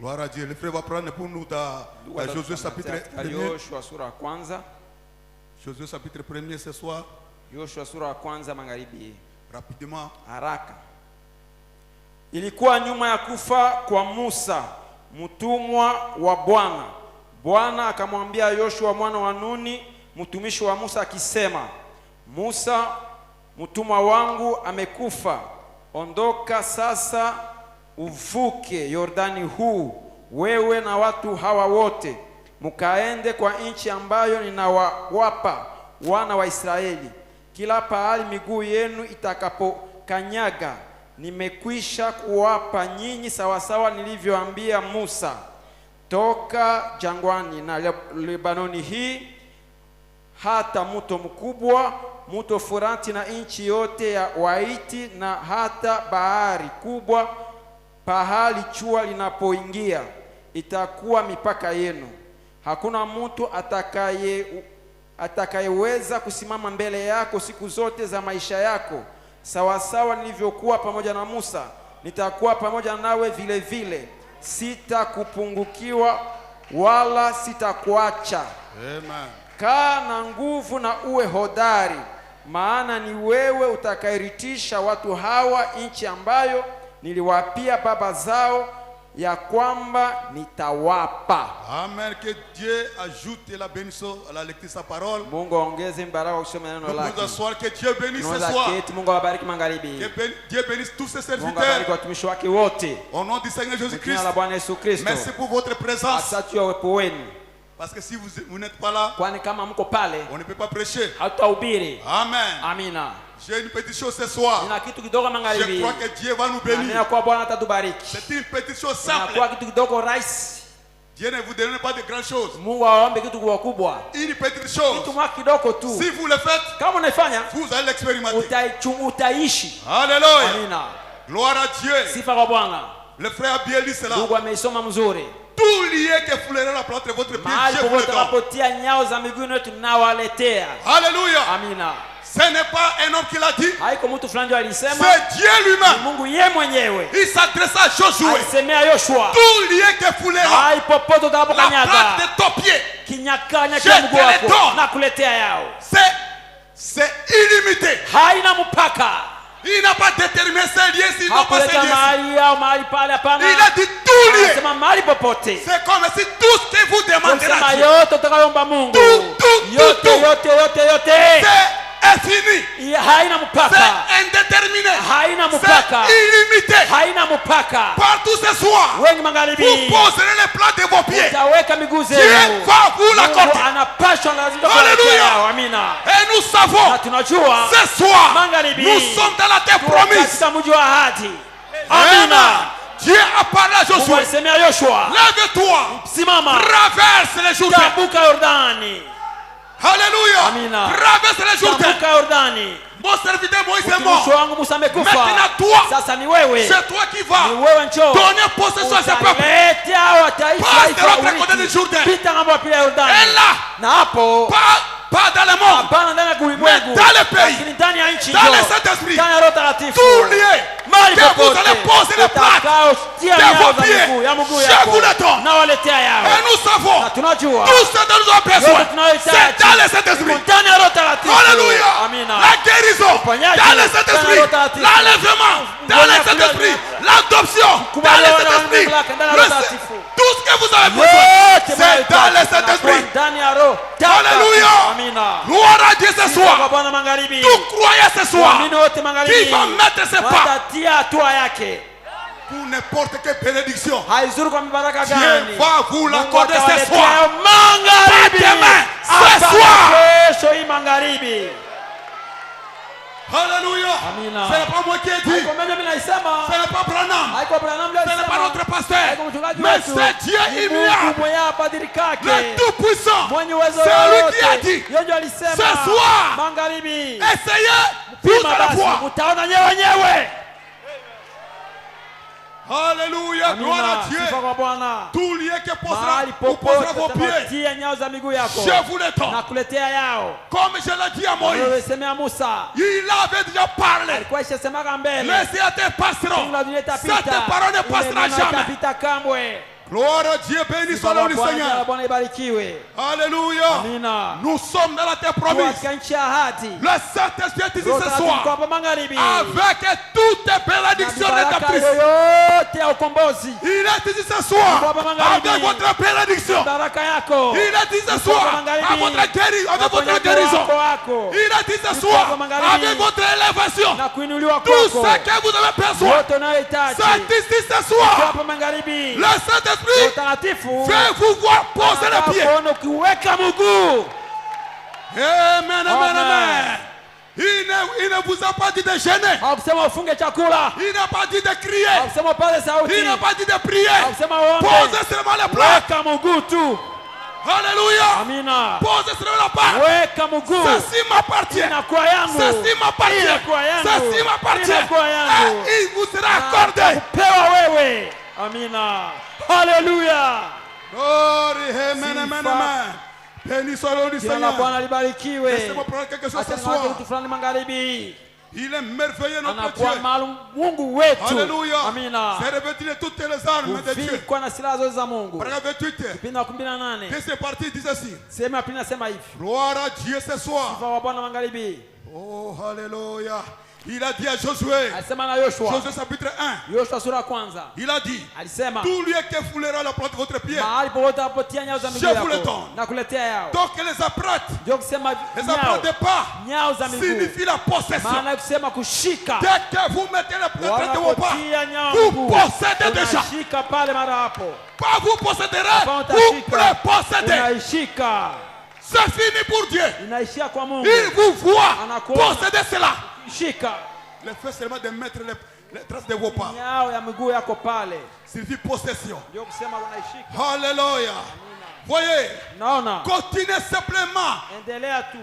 Speaker 4: Gloire à Dieu. Le frère va prendre pour nous dans Josué chapitre 1.
Speaker 5: Yoshua sura ya kwanza.
Speaker 4: Josué chapitre 1 ce soir.
Speaker 5: Yoshua sura ya kwanza magharibi.
Speaker 4: Rapidement.
Speaker 5: Haraka. Ilikuwa nyuma ya kufa kwa Musa, mtumwa wa Bwana. Bwana akamwambia Yoshua mwana wa Nuni, mtumishi wa Musa akisema, Musa, mtumwa wangu amekufa. Ondoka sasa uvuke Yordani huu, wewe na watu hawa wote, mukaende kwa nchi ambayo ninawapa wana wa Israeli. Kila pahali miguu yenu itakapokanyaga, nimekwisha kuwapa nyinyi sawasawa nilivyoambia Musa. Toka jangwani na Lebanoni hii hata mto mkubwa, mto Furati na nchi yote ya Waiti, na hata bahari kubwa, pahali jua linapoingia, itakuwa mipaka yenu. Hakuna mtu atakayeweza kusimama mbele yako siku zote za maisha yako. Sawasawa nilivyokuwa pamoja na Musa, nitakuwa pamoja nawe vile vile. Sitakupungukiwa wala sitakuacha.
Speaker 4: Amen.
Speaker 5: Kaa na nguvu na uwe hodari, maana ni wewe utakayeritisha watu hawa nchi ambayo niliwapia baba zao ya kwamba nitawapa.
Speaker 4: Amen. Que Dieu ajoute la bénédiction à la lecture de sa parole.
Speaker 5: Mungu aongeze baraka kusoma neno
Speaker 4: Nous
Speaker 5: lake.
Speaker 4: nous asseoir, que Dieu bénisse ce soir.
Speaker 5: Mungu awabariki magharibi.
Speaker 4: Que Dieu bénisse tous ses
Speaker 5: Mungu awabariki
Speaker 4: serviteurs.
Speaker 5: watumishi wake wote.
Speaker 4: Au nom du Seigneur
Speaker 5: Jina
Speaker 4: Jésus-Christ.
Speaker 5: la Bwana Yesu Kristo.
Speaker 4: Merci pour votre présence.
Speaker 5: Asante kwa uwepo wenu.
Speaker 4: Parce que si vous n'êtes pas là,
Speaker 5: Kwani kama mko pale,
Speaker 4: on ne peut pas prêcher.
Speaker 5: hatutahubiri.
Speaker 4: Amen.
Speaker 5: Amina.
Speaker 4: J'ai une petite chose ce soir.
Speaker 5: Nina kitu kidogo
Speaker 4: Je
Speaker 5: magharibi.
Speaker 4: crois que Dieu va nous bénir.
Speaker 5: Nina kwa Bwana atatubariki.
Speaker 4: C'est une petite chose simple.
Speaker 5: Nina kitu kidogo rahisi.
Speaker 4: Dieu ne vous donne pas de grandes choses.
Speaker 5: Mungu awaombe kitu kubwa.
Speaker 4: Une petite chose.
Speaker 5: Kitu mwa kidogo tu.
Speaker 4: Si vous le faites,
Speaker 5: Kama unaifanya,
Speaker 4: vous allez l'expérimenter.
Speaker 5: utaishi.
Speaker 4: Alléluia.
Speaker 5: Amina.
Speaker 4: Gloire à Dieu.
Speaker 5: Sifa kwa Bwana.
Speaker 4: Le frère a bien lu cela.
Speaker 5: Mungu ameisoma mzuri.
Speaker 4: Tout lié que foulera la plante de votre pied,
Speaker 5: Mahali
Speaker 4: je vous le
Speaker 5: popote
Speaker 4: donne.
Speaker 5: tunapotia nyao za miguu yetu tunawaletea.
Speaker 4: Alléluia.
Speaker 5: Amina.
Speaker 4: Ce n'est pas un homme qui l'a dit.
Speaker 5: Haiko mtu fulani ndio alisema.
Speaker 4: C'est Dieu lui-même.
Speaker 5: Mungu yeye mwenyewe.
Speaker 4: Il s'adressa à Josué.
Speaker 5: Alisemea Yoshua.
Speaker 4: Tout lié que foulera
Speaker 5: Mahali popote
Speaker 4: la
Speaker 5: utakapokanyaga.
Speaker 4: plante de ton pied,
Speaker 5: Kinyakanya
Speaker 4: Je
Speaker 5: cha mguu
Speaker 4: te le
Speaker 5: wako
Speaker 4: donne.
Speaker 5: na kuletea yao.
Speaker 4: c'est illimité.
Speaker 5: Haina mpaka.
Speaker 4: Il n'a pas déterminé ses liens, s'ils n'ont pas ses
Speaker 5: Hakuleta
Speaker 4: liens.
Speaker 5: mahali au mahali pale hapana.
Speaker 4: Il a dit tout lié.
Speaker 5: Anasema mahali popote.
Speaker 4: C'est comme si tout ce que vous demandez
Speaker 5: Anasema
Speaker 4: à Dieu,
Speaker 5: yote utakayoomba Mungu.
Speaker 4: Tout.
Speaker 5: Yote.
Speaker 4: c'est infini.
Speaker 5: Haina mpaka.
Speaker 4: C'est indéterminé.
Speaker 5: Haina mpaka.
Speaker 4: C'est illimité.
Speaker 5: Haina mpaka.
Speaker 4: Partout ce soir,
Speaker 5: Wengi magharibi.
Speaker 4: vous poserez les plats de vos pieds.
Speaker 5: Utaweka miguu
Speaker 4: Dieu
Speaker 5: zenu.
Speaker 4: va vous
Speaker 5: Mungu
Speaker 4: l'accorder.
Speaker 5: anapashwa lazima
Speaker 4: Alléluia.
Speaker 5: kuletea. Amina.
Speaker 4: Et nous savons,
Speaker 5: Na tunajua
Speaker 4: ce soir,
Speaker 5: magharibi.
Speaker 4: nous sommes dans la terre promise.
Speaker 5: katika mji wa ahadi.
Speaker 4: Amen.
Speaker 5: Amina.
Speaker 4: Dieu a parlé à
Speaker 5: Mungu
Speaker 4: Josué.
Speaker 5: alisemea Yoshua.
Speaker 4: Lève-toi,
Speaker 5: Simama.
Speaker 4: traverse les Jourdains.
Speaker 5: Tambuka Yordani.
Speaker 4: Alléluia.
Speaker 5: Amina.
Speaker 4: Traverse les Jourdains.
Speaker 5: Tambuka Yordani.
Speaker 4: Mon serviteur Moïse est
Speaker 5: Mtumishi
Speaker 4: mort.
Speaker 5: wangu Musa amekufa.
Speaker 4: Maintenant toi,
Speaker 5: Sasa ni wewe.
Speaker 4: c'est toi qui vas
Speaker 5: Ni wewe njoo.
Speaker 4: donner possession à ce peuple.
Speaker 5: Utalete hao wataifa
Speaker 4: Passe de
Speaker 5: taifa
Speaker 4: l'autre côté du
Speaker 5: urithi.
Speaker 4: Jourdain.
Speaker 5: Pita ng'ambo ya pili ya Yordani.
Speaker 4: Et là,
Speaker 5: Na hapo
Speaker 4: pas dans le monde,
Speaker 5: hapana ndani ya ulimwengu.
Speaker 4: Mais dans le pays.
Speaker 5: Lakini ndani ya nchi
Speaker 4: dans
Speaker 5: njoo.
Speaker 4: le Saint-Esprit,
Speaker 5: Ndani ya Roho Takatifu.
Speaker 4: tout lié,
Speaker 5: Mahali
Speaker 4: que vous
Speaker 5: popote.
Speaker 4: allez poser les plaques
Speaker 5: Utakaotia
Speaker 4: de
Speaker 5: nyao
Speaker 4: vos
Speaker 5: za
Speaker 4: pieds.
Speaker 5: miguu ya mguu
Speaker 4: Je
Speaker 5: yako.
Speaker 4: vous le donne.
Speaker 5: Na waletea yao.
Speaker 4: Et nous savons,
Speaker 5: Na tunajua.
Speaker 4: tout ce dont nous avons besoin,
Speaker 5: Yote tunayohitaji.
Speaker 4: c'est dans le Saint-Esprit.
Speaker 5: Ndani ya Roho Takatifu.
Speaker 4: Alléluia.
Speaker 5: Amina.
Speaker 4: La guérison,
Speaker 5: Uponyaji,
Speaker 4: dans le
Speaker 5: ndani ya
Speaker 4: Saint-Esprit.
Speaker 5: Roho Takatifu.
Speaker 4: L'enlèvement, dans le Saint-Esprit. L'adoption, dans le Saint-Esprit. Tout ce que vous avez besoin, c'est dans le Saint-Esprit.
Speaker 5: Ndani ya Roho
Speaker 4: Alléluia.
Speaker 5: Amina.
Speaker 4: Gloire à Dieu ce
Speaker 5: Kwa
Speaker 4: soir.
Speaker 5: Bwana magharibi.
Speaker 4: Tout croyez ce soir.
Speaker 5: Waamini wote magharibi.
Speaker 4: Qui va mettre ses pas
Speaker 5: Watatia hatua yake.
Speaker 4: pour n'importe quelle bénédiction.
Speaker 5: Haizuru kwa mibaraka
Speaker 4: Dieu
Speaker 5: gani.
Speaker 4: va vous l'accorder ce
Speaker 5: Atawaletea
Speaker 4: soir.
Speaker 5: magharibi.
Speaker 4: Pas demain, ce
Speaker 5: Hapa
Speaker 4: soir.
Speaker 5: kesho hii magharibi.
Speaker 4: Alléluia.
Speaker 5: Amina.
Speaker 4: Ce n'est pas moi qui ai dit.
Speaker 5: Haiko mimi
Speaker 4: Ce
Speaker 5: naisema.
Speaker 4: n'est pas Branham.
Speaker 5: Haiko Branham ndio
Speaker 4: Ce n'est pas
Speaker 5: alisema.
Speaker 4: notre pasteur.
Speaker 5: Haiko mchungaji
Speaker 4: Mais
Speaker 5: wetu.
Speaker 4: c'est Dieu
Speaker 5: Ni
Speaker 4: immuable.
Speaker 5: Mungu mwenye abadilika
Speaker 4: Le Tout-Puissant.
Speaker 5: mwenye uwezo
Speaker 4: C'est lui
Speaker 5: wote.
Speaker 4: qui a dit.
Speaker 5: Yeye ndio alisema.
Speaker 4: Ce soir.
Speaker 5: Magharibi.
Speaker 4: Essayez. Vous
Speaker 5: Pima
Speaker 4: allez
Speaker 5: basi
Speaker 4: voir.
Speaker 5: utaona nyewe wenyewe.
Speaker 4: Alléluia. Gloire
Speaker 5: Amina.
Speaker 4: à Dieu.
Speaker 5: Sifa kwa Bwana.
Speaker 4: Tout lié que
Speaker 5: Mahali
Speaker 4: vous poserez vos
Speaker 5: popote
Speaker 4: pieds.
Speaker 5: utatia nyao za miguu yako.
Speaker 4: Je vous le donne.
Speaker 5: Na kuletea yao.
Speaker 4: Comme je l'ai dit à Moïse.
Speaker 5: Wewe semea Musa.
Speaker 4: Il avait déjà parlé.
Speaker 5: Alikuwa ishasemaka mbele.
Speaker 4: Les étés passeront.
Speaker 5: Mungu la dunia itapita.
Speaker 4: Cette parole ne
Speaker 5: Ile
Speaker 4: passera
Speaker 5: neno
Speaker 4: jamais.
Speaker 5: itapita kamwe.
Speaker 4: Gloire à Dieu, béni soit le nom du Seigneur.
Speaker 5: Bwana ibarikiwe.
Speaker 4: Alléluia.
Speaker 5: Amina.
Speaker 4: Nous sommes dans la terre promise.
Speaker 5: Katika nchi ya ahadi.
Speaker 4: Le Saint-Esprit est ici
Speaker 5: Roho
Speaker 4: ce
Speaker 5: Mtakatifu
Speaker 4: soir.
Speaker 5: hapa magharibi.
Speaker 4: Avec toutes les bénédictions
Speaker 5: Baraka
Speaker 4: rédemptrices.
Speaker 5: yoyote ya ukombozi.
Speaker 4: Il est ici ce soir. Avec votre bénédiction.
Speaker 5: Baraka yako.
Speaker 4: Il est ici ce soir. Avec votre guérison. Il est ici ce soir. Avec votre élévation.
Speaker 5: Na kuinuliwa
Speaker 4: Tout
Speaker 5: kwako.
Speaker 4: ce que vous avez besoin.
Speaker 5: Yote unayohitaji.
Speaker 4: C'est ici ce soir.
Speaker 5: Hapa magharibi.
Speaker 4: Le Saint-Esprit
Speaker 5: Mtakatifu.
Speaker 4: fait vous voir poser les pieds.
Speaker 5: Kuona ukiweka mguu.
Speaker 4: Amen, amen, amen. Il ne vous a pas dit de gêner.
Speaker 5: Hakusema ufunge chakula.
Speaker 4: Il n'a pas dit de crier.
Speaker 5: Hakusema upaze sauti.
Speaker 4: Il n'a pas dit de prier.
Speaker 5: Hakusema uombe.
Speaker 4: Posez seulement les bras.
Speaker 5: Weka mguu tu.
Speaker 4: Alléluia.
Speaker 5: Amina.
Speaker 4: Posez seulement la part.
Speaker 5: Weka mguu.
Speaker 4: Ceci m'appartient.
Speaker 5: Inakuwa yangu.
Speaker 4: Ceci m'appartient.
Speaker 5: Inakuwa yangu.
Speaker 4: Ceci m'appartient.
Speaker 5: Inakuwa yangu.
Speaker 4: Et il vous sera accordé.
Speaker 5: Pewa wewe. Amina. Haleluya.
Speaker 4: Glory, amen,
Speaker 5: Sifa.
Speaker 4: amen, amen. Béni soit le nom du
Speaker 5: Jina la
Speaker 4: Seigneur.
Speaker 5: Bwana libarikiwe.
Speaker 4: Laissez-moi prendre quelque chose ce
Speaker 5: Acha niwaambie
Speaker 4: soir.
Speaker 5: kitu fulani magharibi.
Speaker 4: Il est merveilleux notre
Speaker 5: Anakuwa
Speaker 4: Dieu.
Speaker 5: maalum Mungu wetu.
Speaker 4: Alléluia.
Speaker 5: Amina.
Speaker 4: C'est revêtu de toutes les armes de Dieu.
Speaker 5: Kuvikwa na silaha zote za Mungu.
Speaker 4: Paragraphe 28.
Speaker 5: Kipindi wa 18.
Speaker 4: Deuxième partie dit ceci.
Speaker 5: Sehemu ya pili nasema hivi.
Speaker 4: Gloire à Dieu ce soir.
Speaker 5: Sifa wa Bwana magharibi.
Speaker 4: Oh, alléluia. Il a dit à Josué.
Speaker 5: Alisema na Yoshua.
Speaker 4: Josué chapitre 1.
Speaker 5: Yoshua sura ya kwanza.
Speaker 4: Il a dit.
Speaker 5: Alisema
Speaker 4: Tout lieu que foulera la plante de votre pied.
Speaker 5: mahali popote apotia nyao za miguu
Speaker 4: Je vous le
Speaker 5: yako
Speaker 4: donne.
Speaker 5: na kuletea yao.
Speaker 4: Donc les apprêtes.
Speaker 5: Ndio kusema
Speaker 4: Les
Speaker 5: nyao.
Speaker 4: apprêtes de pas.
Speaker 5: Nyao za miguu.
Speaker 4: Signifie la possession.
Speaker 5: Maana kusema kushika.
Speaker 4: Dès que vous mettez la plante de vos pas.
Speaker 5: Wanapotia nyao
Speaker 4: Vous
Speaker 5: mguu.
Speaker 4: possédez déjà.
Speaker 5: Unashika pale mara hapo.
Speaker 4: Pas vous posséderez.
Speaker 5: Hapa
Speaker 4: Vous
Speaker 5: utashika.
Speaker 4: possédez.
Speaker 5: Unaishika.
Speaker 4: C'est fini pour Dieu.
Speaker 5: Inaishia kwa Mungu.
Speaker 4: Il vous voit
Speaker 5: Anakuona.
Speaker 4: posséder cela.
Speaker 5: Shika.
Speaker 4: Le fait seulement de mettre les traces de vos pas.
Speaker 5: Nyao ya miguu yako pale.
Speaker 4: Signifie possession.
Speaker 5: Ndio kusema unaishika.
Speaker 4: Alléluia. Voyez.
Speaker 5: Naona.
Speaker 4: Continuez simplement.
Speaker 5: Endelea tu.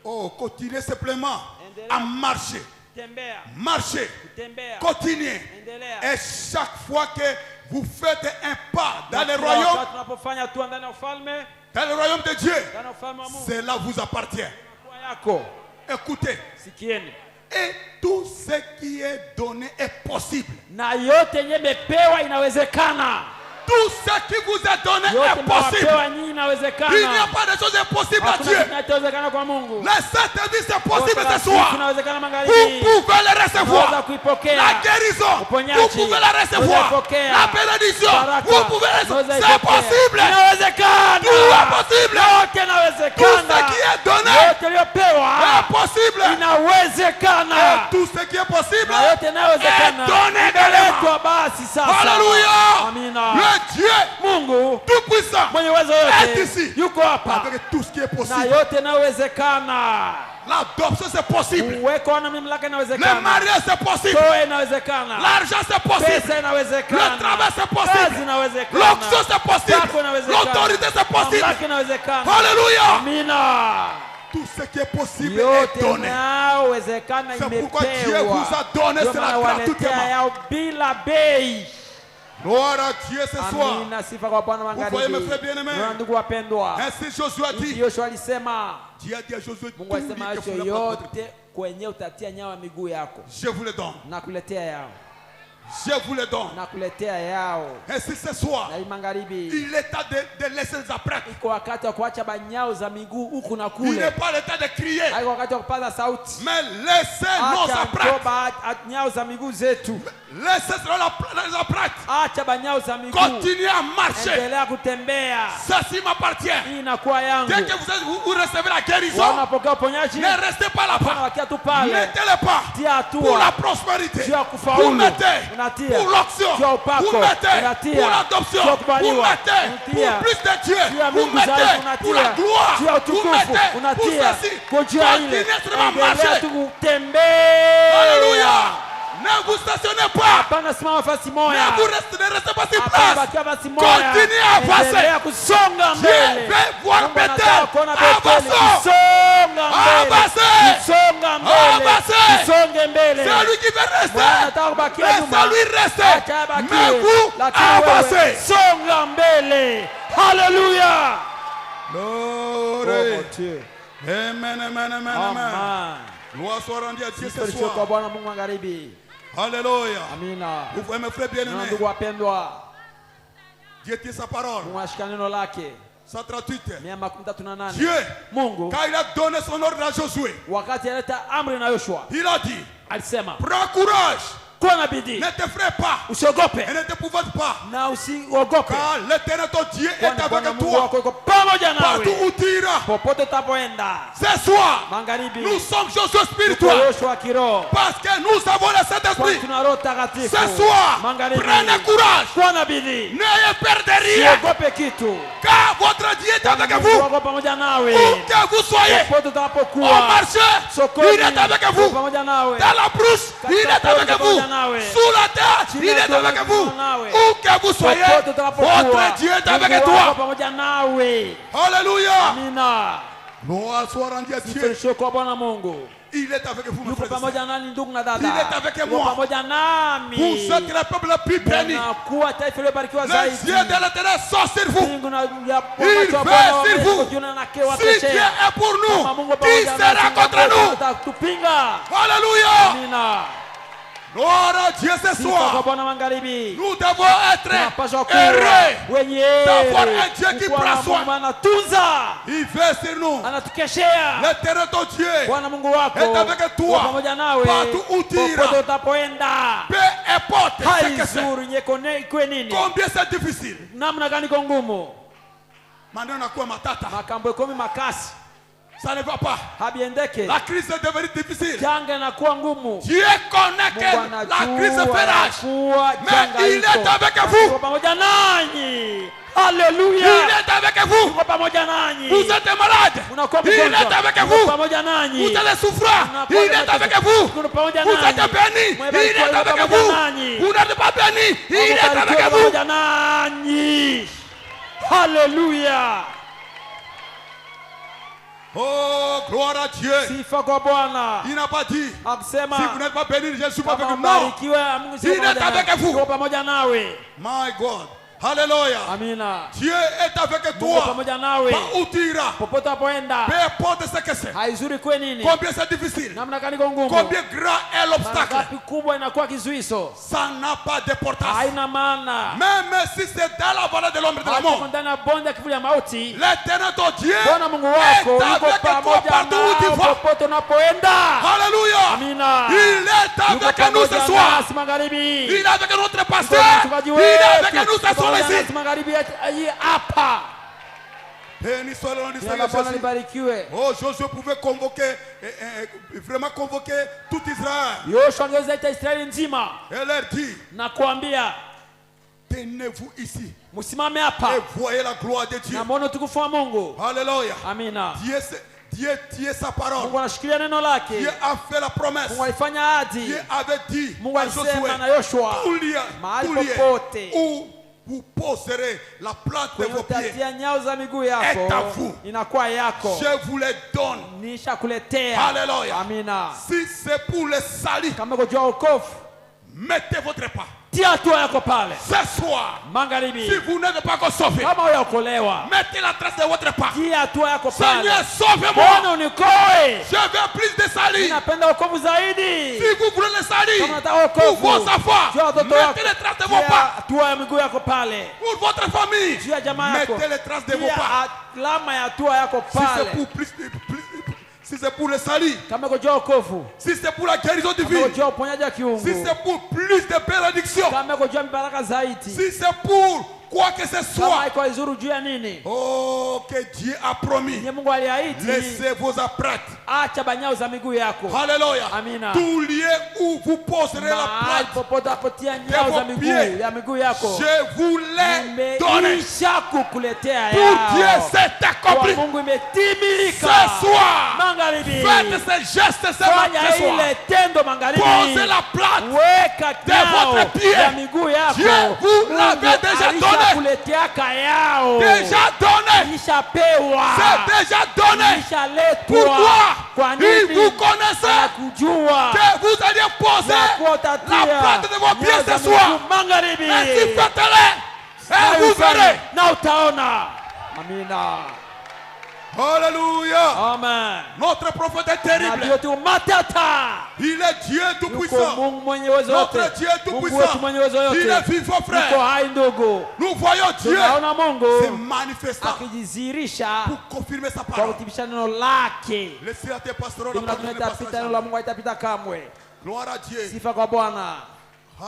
Speaker 4: Oh, continuez simplement
Speaker 5: Endelea.
Speaker 4: à marcher.
Speaker 5: Tembea.
Speaker 4: Marchez.
Speaker 5: Tembea.
Speaker 4: Continuez.
Speaker 5: Endelea.
Speaker 4: Et chaque fois que vous faites un pas dans le
Speaker 5: Na kila
Speaker 4: royaume,
Speaker 5: wakati tunapofanya hatua ndani ya ufalme,
Speaker 4: dans le royaume de Dieu,
Speaker 5: ndani ya ufalme wa Mungu,
Speaker 4: cela vous appartient.
Speaker 5: kwa yako.
Speaker 4: Écoutez.
Speaker 5: Sikieni.
Speaker 4: Et tout ce qui est donné est possible.
Speaker 5: Na yote yenye mepewa inawezekana.
Speaker 4: Tout ce qui vous est donné
Speaker 5: Yote
Speaker 4: est possible.
Speaker 5: mnapewa nyinyi inawezekana.
Speaker 4: Il n'y a pas de choses impossibles à
Speaker 5: Hakuna
Speaker 4: Dieu.
Speaker 5: kitu kinachowezekana kwa Mungu.
Speaker 4: Le Saint-Esprit, c'est possible
Speaker 5: Yote
Speaker 4: ce soir.
Speaker 5: kinawezekana
Speaker 4: Vous
Speaker 5: magharibi.
Speaker 4: pouvez le
Speaker 5: Unaweza
Speaker 4: recevoir.
Speaker 5: kuipokea.
Speaker 4: La guérison,
Speaker 5: Uponyaji.
Speaker 4: vous pouvez la recevoir.
Speaker 5: Unaweza
Speaker 4: La bénédiction,
Speaker 5: Baraka.
Speaker 4: vous pouvez la recevoir.
Speaker 5: Unaweza
Speaker 4: C'est
Speaker 5: ipokea.
Speaker 4: possible.
Speaker 5: Inawezekana.
Speaker 4: Tout est possible.
Speaker 5: Yote
Speaker 4: Tout
Speaker 5: inawezekana.
Speaker 4: ce qui est donné
Speaker 5: Yote iliyopewa
Speaker 4: est possible.
Speaker 5: inawezekana.
Speaker 4: Et tout ce qui est possible
Speaker 5: Na yote inawezekana.
Speaker 4: est donné également.
Speaker 5: Imeletwa basi sasa.
Speaker 4: Alléluia.
Speaker 5: Amina.
Speaker 4: Le Dieu
Speaker 5: Mungu
Speaker 4: Tout-Puissant
Speaker 5: mwenye uwezo
Speaker 4: est
Speaker 5: yote
Speaker 4: ici.
Speaker 5: yuko hapa.
Speaker 4: Avec tout ce qui est
Speaker 5: Na
Speaker 4: possible.
Speaker 5: yote inawezekana.
Speaker 4: L'adoption, c'est possible.
Speaker 5: Uweko wa mamlaka
Speaker 4: Le
Speaker 5: inawezekana.
Speaker 4: mariage, c'est possible.
Speaker 5: Toa inawezekana.
Speaker 4: L'argent, c'est possible.
Speaker 5: Pesa inawezekana.
Speaker 4: Le travail, c'est
Speaker 5: Kazi
Speaker 4: possible.
Speaker 5: inawezekana.
Speaker 4: L'onction, c'est possible.
Speaker 5: Chako inawezekana.
Speaker 4: L'autorité, c'est possible.
Speaker 5: Mamlaka inawezekana.
Speaker 4: Alléluia.
Speaker 5: Amina.
Speaker 4: Tout ce qui est possible est
Speaker 5: Yote
Speaker 4: donné.
Speaker 5: inawezekana
Speaker 4: C'est pourquoi Dieu
Speaker 5: imepewa.
Speaker 4: vous a donné
Speaker 5: Ndio
Speaker 4: cela
Speaker 5: maana waletea
Speaker 4: gratuitement.
Speaker 5: yao bila bei.
Speaker 4: Gloire à Dieu ce soir.
Speaker 5: Amina, sifa kwa Bwana
Speaker 4: Vous voyez mes
Speaker 5: magharibi.
Speaker 4: frères bien-aimés.
Speaker 5: Na ndugu wapendwa.
Speaker 4: Ainsi Josué a dit.
Speaker 5: Yoshua alisema,
Speaker 4: Dieu a dit à Josué, tout
Speaker 5: Mungu alisema
Speaker 4: lieu que
Speaker 5: hayo
Speaker 4: vous la portez,
Speaker 5: yote kwenye utatia nyao ya miguu yako.
Speaker 4: je vous le donne.
Speaker 5: Nakuletea yao.
Speaker 4: Je vous le donne.
Speaker 5: Nakuletea yao.
Speaker 4: Ainsi ce soir,
Speaker 5: Na hii magharibi.
Speaker 4: il est temps de laisser les apprêts.
Speaker 5: Iko wakati wa kuacha banyao za miguu huku na
Speaker 4: Il n'est
Speaker 5: kule.
Speaker 4: pas le temps de crier.
Speaker 5: Haiko wakati wa kupaza sauti.
Speaker 4: Mais laissez nos
Speaker 5: Acha
Speaker 4: apprêts.
Speaker 5: mkoba nyao za miguu zetu.
Speaker 4: Laissez les apprêts.
Speaker 5: Acha banyao za miguu.
Speaker 4: Continuez à marcher.
Speaker 5: Endelea kutembea.
Speaker 4: Ceci m'appartient.
Speaker 5: Hii inakuwa yangu.
Speaker 4: Dès que vous recevez la guérison,
Speaker 5: Wanapokea uponyaji.
Speaker 4: ne restez pas là-bas.
Speaker 5: Wanawakia tu pale.
Speaker 4: Mettez les pas
Speaker 5: Tia hatua.
Speaker 4: pour la prospérité.
Speaker 5: Juu ya kufaulu.
Speaker 4: Vous mettez
Speaker 5: Unatia.
Speaker 4: pour l'onction.
Speaker 5: Juu ya upako.
Speaker 4: Vous mettez
Speaker 5: Unatia.
Speaker 4: pour l'adoption.
Speaker 5: Juu ya
Speaker 4: Vous
Speaker 5: kubaliwa.
Speaker 4: mettez
Speaker 5: Unatia.
Speaker 4: pour plus de Dieu.
Speaker 5: Juu ya
Speaker 4: Vous
Speaker 5: Mungu zaidi
Speaker 4: mettez
Speaker 5: unatia.
Speaker 4: pour la gloire.
Speaker 5: Juu ya
Speaker 4: Vous
Speaker 5: utukufu
Speaker 4: mettez pour
Speaker 5: unatia.
Speaker 4: ceci.
Speaker 5: Kwa juu ya ile.
Speaker 4: Continuez seulement à
Speaker 5: Endelea
Speaker 4: marcher.
Speaker 5: tu kutembea.
Speaker 4: Alléluia. Ne vous stationnez pas.
Speaker 5: Hapana simama nafasi
Speaker 4: Ne
Speaker 5: moja.
Speaker 4: ne restez pas sur
Speaker 5: Hapana
Speaker 4: place.
Speaker 5: bakia nafasi moja.
Speaker 4: Continuez à avancer.
Speaker 5: Endelea kusonga
Speaker 4: Dieu
Speaker 5: mbele.
Speaker 4: veut voir
Speaker 5: Mungu
Speaker 4: Bethel.
Speaker 5: anataka kuona Bethel
Speaker 4: Avançons.
Speaker 5: ikisonga mbele.
Speaker 4: Avancez.
Speaker 5: Ikisonga mbele.
Speaker 4: Avancez.
Speaker 5: Isonge mbele.
Speaker 4: C'est lui qui veut rester.
Speaker 5: Bwana anataka kubakia nyuma.
Speaker 4: Laissez-lui rester.
Speaker 5: Acha abakie.
Speaker 4: Mais vous,
Speaker 5: Lakini wewe,
Speaker 4: avancez.
Speaker 5: songa mbele. Haleluya.
Speaker 4: Glory. Amen, amen, amen, amen.
Speaker 5: Amen.
Speaker 4: Gloire soit rendue à Dieu ce
Speaker 5: Kristo kwa
Speaker 4: soir.
Speaker 5: Bwana Mungu magharibi.
Speaker 4: Alléluia.
Speaker 5: Amina.
Speaker 4: Vous voyez mes frères
Speaker 5: Na
Speaker 4: bien-aimés.
Speaker 5: ndugu wapendwa.
Speaker 4: Dieu tient sa parole.
Speaker 5: Mungu anashika neno lake.
Speaker 4: 138.
Speaker 5: 138.
Speaker 4: Dieu,
Speaker 5: Mungu
Speaker 4: quand il a donné son ordre à Josué,
Speaker 5: wakati alileta amri na Yoshua
Speaker 4: il a dit,
Speaker 5: alisema,
Speaker 4: prends courage,
Speaker 5: kuwa na bidii,
Speaker 4: ne t'effraie pas
Speaker 5: usiogope
Speaker 4: et ne t'épouvante pas,
Speaker 5: na usiogope,
Speaker 4: car l'Éternel ton Dieu est
Speaker 5: kwani Bwana
Speaker 4: avec
Speaker 5: Mungu
Speaker 4: toi
Speaker 5: wako yuko pamoja
Speaker 4: partout
Speaker 5: nawe
Speaker 4: où tu iras.
Speaker 5: popote utapoenda.
Speaker 4: Ce soir,
Speaker 5: Magharibi
Speaker 4: nous sommes Josué
Speaker 5: tuko
Speaker 4: spirituel
Speaker 5: Yoshua kiroho,
Speaker 4: parce que nous avons le
Speaker 5: kwani
Speaker 4: Saint-Esprit.
Speaker 5: tuna Roho Takatifu.
Speaker 4: Ce soir,
Speaker 5: Magharibi
Speaker 4: prenez courage,
Speaker 5: kuwa na bidii,
Speaker 4: n'ayez peur de rien,
Speaker 5: usiogope kitu,
Speaker 4: car votre Dieu est avec
Speaker 5: Mungu
Speaker 4: vous.
Speaker 5: wako pamoja nawe
Speaker 4: Où que vous soyez,
Speaker 5: popote
Speaker 4: au
Speaker 5: utakapokuwa,
Speaker 4: marché,
Speaker 5: sokoni
Speaker 4: il est avec
Speaker 5: yuko
Speaker 4: vous.
Speaker 5: pamoja nawe,
Speaker 4: Dans la brousse, il est avec vous. Sous la terre, il est avec vous. Où que vous soyez,
Speaker 5: popote utakapokuwa,
Speaker 4: votre Dieu est avec
Speaker 5: Mungu wako
Speaker 4: toi.
Speaker 5: pamoja nawe.
Speaker 4: Alléluia.
Speaker 5: Amina.
Speaker 4: Gloire soit rendue à Dieu.
Speaker 5: Sifa kwa Bwana Mungu.
Speaker 4: Il est avec vous, mon
Speaker 5: Yuko
Speaker 4: frère.
Speaker 5: pamoja nani ndugu na dada?
Speaker 4: Il est avec
Speaker 5: Yuko
Speaker 4: moi.
Speaker 5: pamoja nami.
Speaker 4: Vous êtes le peuple le plus béni.
Speaker 5: Munakuwa taifa lililobarikiwa
Speaker 4: Les
Speaker 5: zaidi.
Speaker 4: yeux de l'Éternel sont sur vous.
Speaker 5: Mbingu na ya
Speaker 4: Il
Speaker 5: macho ya
Speaker 4: veut
Speaker 5: Bwana
Speaker 4: sur vous.
Speaker 5: wamejiona na kewa
Speaker 4: Si Dieu
Speaker 5: pekee.
Speaker 4: est pour
Speaker 5: Kama
Speaker 4: nous,
Speaker 5: Mungu
Speaker 4: qui
Speaker 5: pamoja
Speaker 4: sera
Speaker 5: nasi,
Speaker 4: contre nous?
Speaker 5: atatupinga.
Speaker 4: Alléluia.
Speaker 5: Amina.
Speaker 4: Gloire à Dieu ce
Speaker 5: Sifa kwa
Speaker 4: soir.
Speaker 5: Bwana magharibi.
Speaker 4: Nous devons être
Speaker 5: Tunapaswa kuwa
Speaker 4: heureux
Speaker 5: wenye
Speaker 4: d'avoir un Dieu qui
Speaker 5: kuwa
Speaker 4: prend
Speaker 5: na
Speaker 4: soin.
Speaker 5: Mungu anatunza,
Speaker 4: Il veut sur nous.
Speaker 5: anatukeshea.
Speaker 4: L'Éternel ton Dieu,
Speaker 5: Bwana Mungu wako
Speaker 4: est avec toi.
Speaker 5: yuko pamoja nawe
Speaker 4: Partout où tu iras.
Speaker 5: popote utapoenda.
Speaker 4: peu importe ce que c'est,
Speaker 5: Haizuri nyekone ikwe nini,
Speaker 4: combien c'est difficile.
Speaker 5: namna gani iko ngumu,
Speaker 4: Maneno nakuwa matata.
Speaker 5: makambo ikomi makasi,
Speaker 4: Ça ne va pas.
Speaker 5: habiendeke,
Speaker 4: La crise est devenue difficile.
Speaker 5: janga inakuwa ngumu.
Speaker 4: Dieu connaît
Speaker 5: Mungu
Speaker 4: que la
Speaker 5: anajua
Speaker 4: crise fait rage.
Speaker 5: kuwa
Speaker 4: Mais
Speaker 5: janga
Speaker 4: il
Speaker 5: iko.
Speaker 4: est avec vous.
Speaker 5: Yuko pamoja nanyi.
Speaker 4: Il
Speaker 5: Haleluya.
Speaker 4: est avec vous.
Speaker 5: Yuko pamoja nanyi.
Speaker 4: Vous êtes malade.
Speaker 5: Unakuwa
Speaker 4: Il est
Speaker 5: mgonjwa.
Speaker 4: avec
Speaker 5: Yuko
Speaker 4: vous.
Speaker 5: pamoja nanyi.
Speaker 4: Vous êtes souffrant.
Speaker 5: Unakuwa
Speaker 4: Il
Speaker 5: na
Speaker 4: est avec
Speaker 5: mateso.
Speaker 4: vous.
Speaker 5: Yuko pamoja
Speaker 4: Vous
Speaker 5: nanyi.
Speaker 4: êtes béni. Il
Speaker 5: Umebarikiwa,
Speaker 4: est
Speaker 5: yuko
Speaker 4: avec
Speaker 5: pamoja
Speaker 4: vous.
Speaker 5: nanyi.
Speaker 4: Vous n'êtes pas béni. Il est
Speaker 5: Umebarikiwa,
Speaker 4: avec
Speaker 5: yuko
Speaker 4: vous.
Speaker 5: pamoja nanyi. Haleluya.
Speaker 4: Oh, gloire à Dieu.
Speaker 5: Sifa kwa Bwana.
Speaker 4: Il n'a pas dit,
Speaker 5: Akusema
Speaker 4: si vous n'êtes pas béni, je ne suis pas avec
Speaker 5: kama
Speaker 4: vous. Non.
Speaker 5: mbarikiwe, Mungu si
Speaker 4: Il est
Speaker 5: pamoja
Speaker 4: avec
Speaker 5: nawe.
Speaker 4: vous.
Speaker 5: Yuko pamoja nawe.
Speaker 4: My God. Alléluia.
Speaker 5: Amina.
Speaker 4: Dieu est avec
Speaker 5: Mungu
Speaker 4: toi.
Speaker 5: pamoja nawe.
Speaker 4: Pas où tu iras.
Speaker 5: Popote unapoenda.
Speaker 4: Peu importe ce que c'est.
Speaker 5: Haizuri kwe nini?
Speaker 4: Combien c'est difficile.
Speaker 5: Namna gani iko ngumu?
Speaker 4: Combien grand est l'obstacle.
Speaker 5: Ngapi kubwa inakuwa kizuizo?
Speaker 4: Ça n'a pas d'importance.
Speaker 5: Haina maana.
Speaker 4: Même si c'est dans la vallée de l'ombre de la
Speaker 5: Hata
Speaker 4: mort.
Speaker 5: ndani ya bonde ya kivuli ya mauti,
Speaker 4: L'éternel ton Dieu
Speaker 5: Bwana Mungu
Speaker 4: est
Speaker 5: wako yuko
Speaker 4: avec toi
Speaker 5: pamoja
Speaker 4: partout où tu
Speaker 5: nawe
Speaker 4: vas.
Speaker 5: popote unapoenda.
Speaker 4: Alléluia.
Speaker 5: Amina.
Speaker 4: Il est
Speaker 5: Yuko
Speaker 4: avec nous ce
Speaker 5: pamoja
Speaker 4: soir.
Speaker 5: nasi magharibi.
Speaker 4: Il est avec notre pasteur.
Speaker 5: Mchungaji
Speaker 4: Il est avec
Speaker 5: wetu.
Speaker 4: nous ce
Speaker 5: Yuko
Speaker 4: soir
Speaker 5: pamoja
Speaker 4: ici.
Speaker 5: nasi magharibi hapa.
Speaker 4: Béni soit le nom du
Speaker 5: Jina
Speaker 4: Seigneur
Speaker 5: la Bwana
Speaker 4: Jésus.
Speaker 5: libarikiwe.
Speaker 4: Oh, Josué pouvait convoquer, vraiment convoquer tout Israël.
Speaker 5: Yoshua angeweza ita Israeli nzima
Speaker 4: Et leur dit,
Speaker 5: na kuambia
Speaker 4: tenez-vous ici
Speaker 5: msimame hapa
Speaker 4: et voyez la gloire de Dieu.
Speaker 5: na muone utukufu wa Mungu.
Speaker 4: Alléluia.
Speaker 5: Amina.
Speaker 4: Dieu tient sa parole.
Speaker 5: Mungu anashikilia neno lake.
Speaker 4: Dieu a fait la promesse.
Speaker 5: Mungu alifanya ahadi.
Speaker 4: Dieu avait dit
Speaker 5: Mungu
Speaker 4: à Josué,
Speaker 5: alisema na Yoshua, mahali popote
Speaker 4: où vous poserez la plante de
Speaker 5: kwenye
Speaker 4: vos pieds,
Speaker 5: utatia nyao za miguu
Speaker 4: est à
Speaker 5: yako
Speaker 4: vous.
Speaker 5: inakuwa yako.
Speaker 4: Je vous les donne.
Speaker 5: Nishakuletea.
Speaker 4: Alléluia.
Speaker 5: Amina.
Speaker 4: Si c'est pour le salut,
Speaker 5: Kama kujua wokovu,
Speaker 4: mettez votre pas.
Speaker 5: tia hatua yako pale.
Speaker 4: Ce soir,
Speaker 5: Magharibi,
Speaker 4: si vous n'êtes pas encore sauvé,
Speaker 5: kama hujaokolewa,
Speaker 4: mettez la trace de votre pas.
Speaker 5: tia hatua yako pale.
Speaker 4: Seigneur, sauvez-moi.
Speaker 5: Bwana unikoe.
Speaker 4: Je veux plus de salut.
Speaker 5: Ninapenda wokovu zaidi.
Speaker 4: Si vous voulez le salut,
Speaker 5: Kama unataka
Speaker 4: pour
Speaker 5: wokovu,
Speaker 4: vos enfants,
Speaker 5: juu ya watoto wako,
Speaker 4: mettez les traces de
Speaker 5: tia
Speaker 4: vos pas.
Speaker 5: hatua ya miguu yako pale.
Speaker 4: Pour votre famille,
Speaker 5: Juu ya jamaa yako,
Speaker 4: mettez les traces de vos
Speaker 5: tia
Speaker 4: pas.
Speaker 5: alama ya hatua yako
Speaker 4: Si c'est
Speaker 5: pale.
Speaker 4: pour si c'est pour le salut,
Speaker 5: Kama kujua wokovu,
Speaker 4: si c'est pour la guérison
Speaker 5: kama
Speaker 4: divine,
Speaker 5: kujua uponyaji wa kiungu,
Speaker 4: si c'est pour plus de bénédictions,
Speaker 5: kama kujua mibaraka zaidi,
Speaker 4: si c'est pour quoi que ce soit,
Speaker 5: kama iko izuru juu ya nini,
Speaker 4: oh, que Dieu a promis,
Speaker 5: nye Mungu aliahidi,
Speaker 4: laissez vos apprêtres.
Speaker 5: acha banyao za miguu yako.
Speaker 4: Alléluia.
Speaker 5: Amina.
Speaker 4: Tout lieu où vous poserez la
Speaker 5: Mahali
Speaker 4: plante,
Speaker 5: popote apotia nyao za miguu
Speaker 4: pieds.
Speaker 5: ya miguu yako,
Speaker 4: je vous l'ai donné.
Speaker 5: nimeisha kukuletea
Speaker 4: Pour Dieu,
Speaker 5: yao.
Speaker 4: c'est
Speaker 5: Kwa
Speaker 4: accompli.
Speaker 5: Mungu imetimilika.
Speaker 4: Ce soir,
Speaker 5: Magharibi,
Speaker 4: faites ce geste ce
Speaker 5: fanya
Speaker 4: soir.
Speaker 5: ile tendo magharibi.
Speaker 4: Posez la plante.
Speaker 5: Weka
Speaker 4: de
Speaker 5: nyao
Speaker 4: votre pied.
Speaker 5: ya miguu yako.
Speaker 4: Dieu vous l'avait déjà donné.
Speaker 5: Alishakuleteaka yao.
Speaker 4: Déjà donné.
Speaker 5: Ishapewa.
Speaker 4: C'est déjà donné.
Speaker 5: Ishaletwa.
Speaker 4: Pourquoi?
Speaker 5: Kwa
Speaker 4: Il
Speaker 5: nini?
Speaker 4: vous connaissait.
Speaker 5: Anakujua.
Speaker 4: Que vous alliez poser la plante de vos pieds ce soir.
Speaker 5: Magharibi.
Speaker 4: Ainsi faites-le. Et vous verrez.
Speaker 5: Na utaona. Amina.
Speaker 4: Alléluia.
Speaker 5: Amen.
Speaker 4: Notre prophète est
Speaker 5: Nabii
Speaker 4: terrible.
Speaker 5: wetu matata.
Speaker 4: Il est Dieu
Speaker 5: Yuko
Speaker 4: tout-puissant.
Speaker 5: Mungu mwenye uwezo wote.
Speaker 4: Notre Dieu
Speaker 5: Mungu wetu
Speaker 4: tout-puissant.
Speaker 5: mwenye uwezo
Speaker 4: Il
Speaker 5: wote.
Speaker 4: est vivant,
Speaker 5: Yuko
Speaker 4: frère.
Speaker 5: hai ndugu.
Speaker 4: Nous voyons Dieu
Speaker 5: Tunaona
Speaker 4: se
Speaker 5: Mungu
Speaker 4: manifestant
Speaker 5: akijidhihirisha
Speaker 4: pour confirmer sa
Speaker 5: kwa
Speaker 4: parole.
Speaker 5: kuthibitisha neno lake.
Speaker 4: Le ciel pastoral
Speaker 5: Ndio tunapita neno la Mungu haitapita kamwe.
Speaker 4: Gloire à Dieu.
Speaker 5: Sifa kwa Bwana.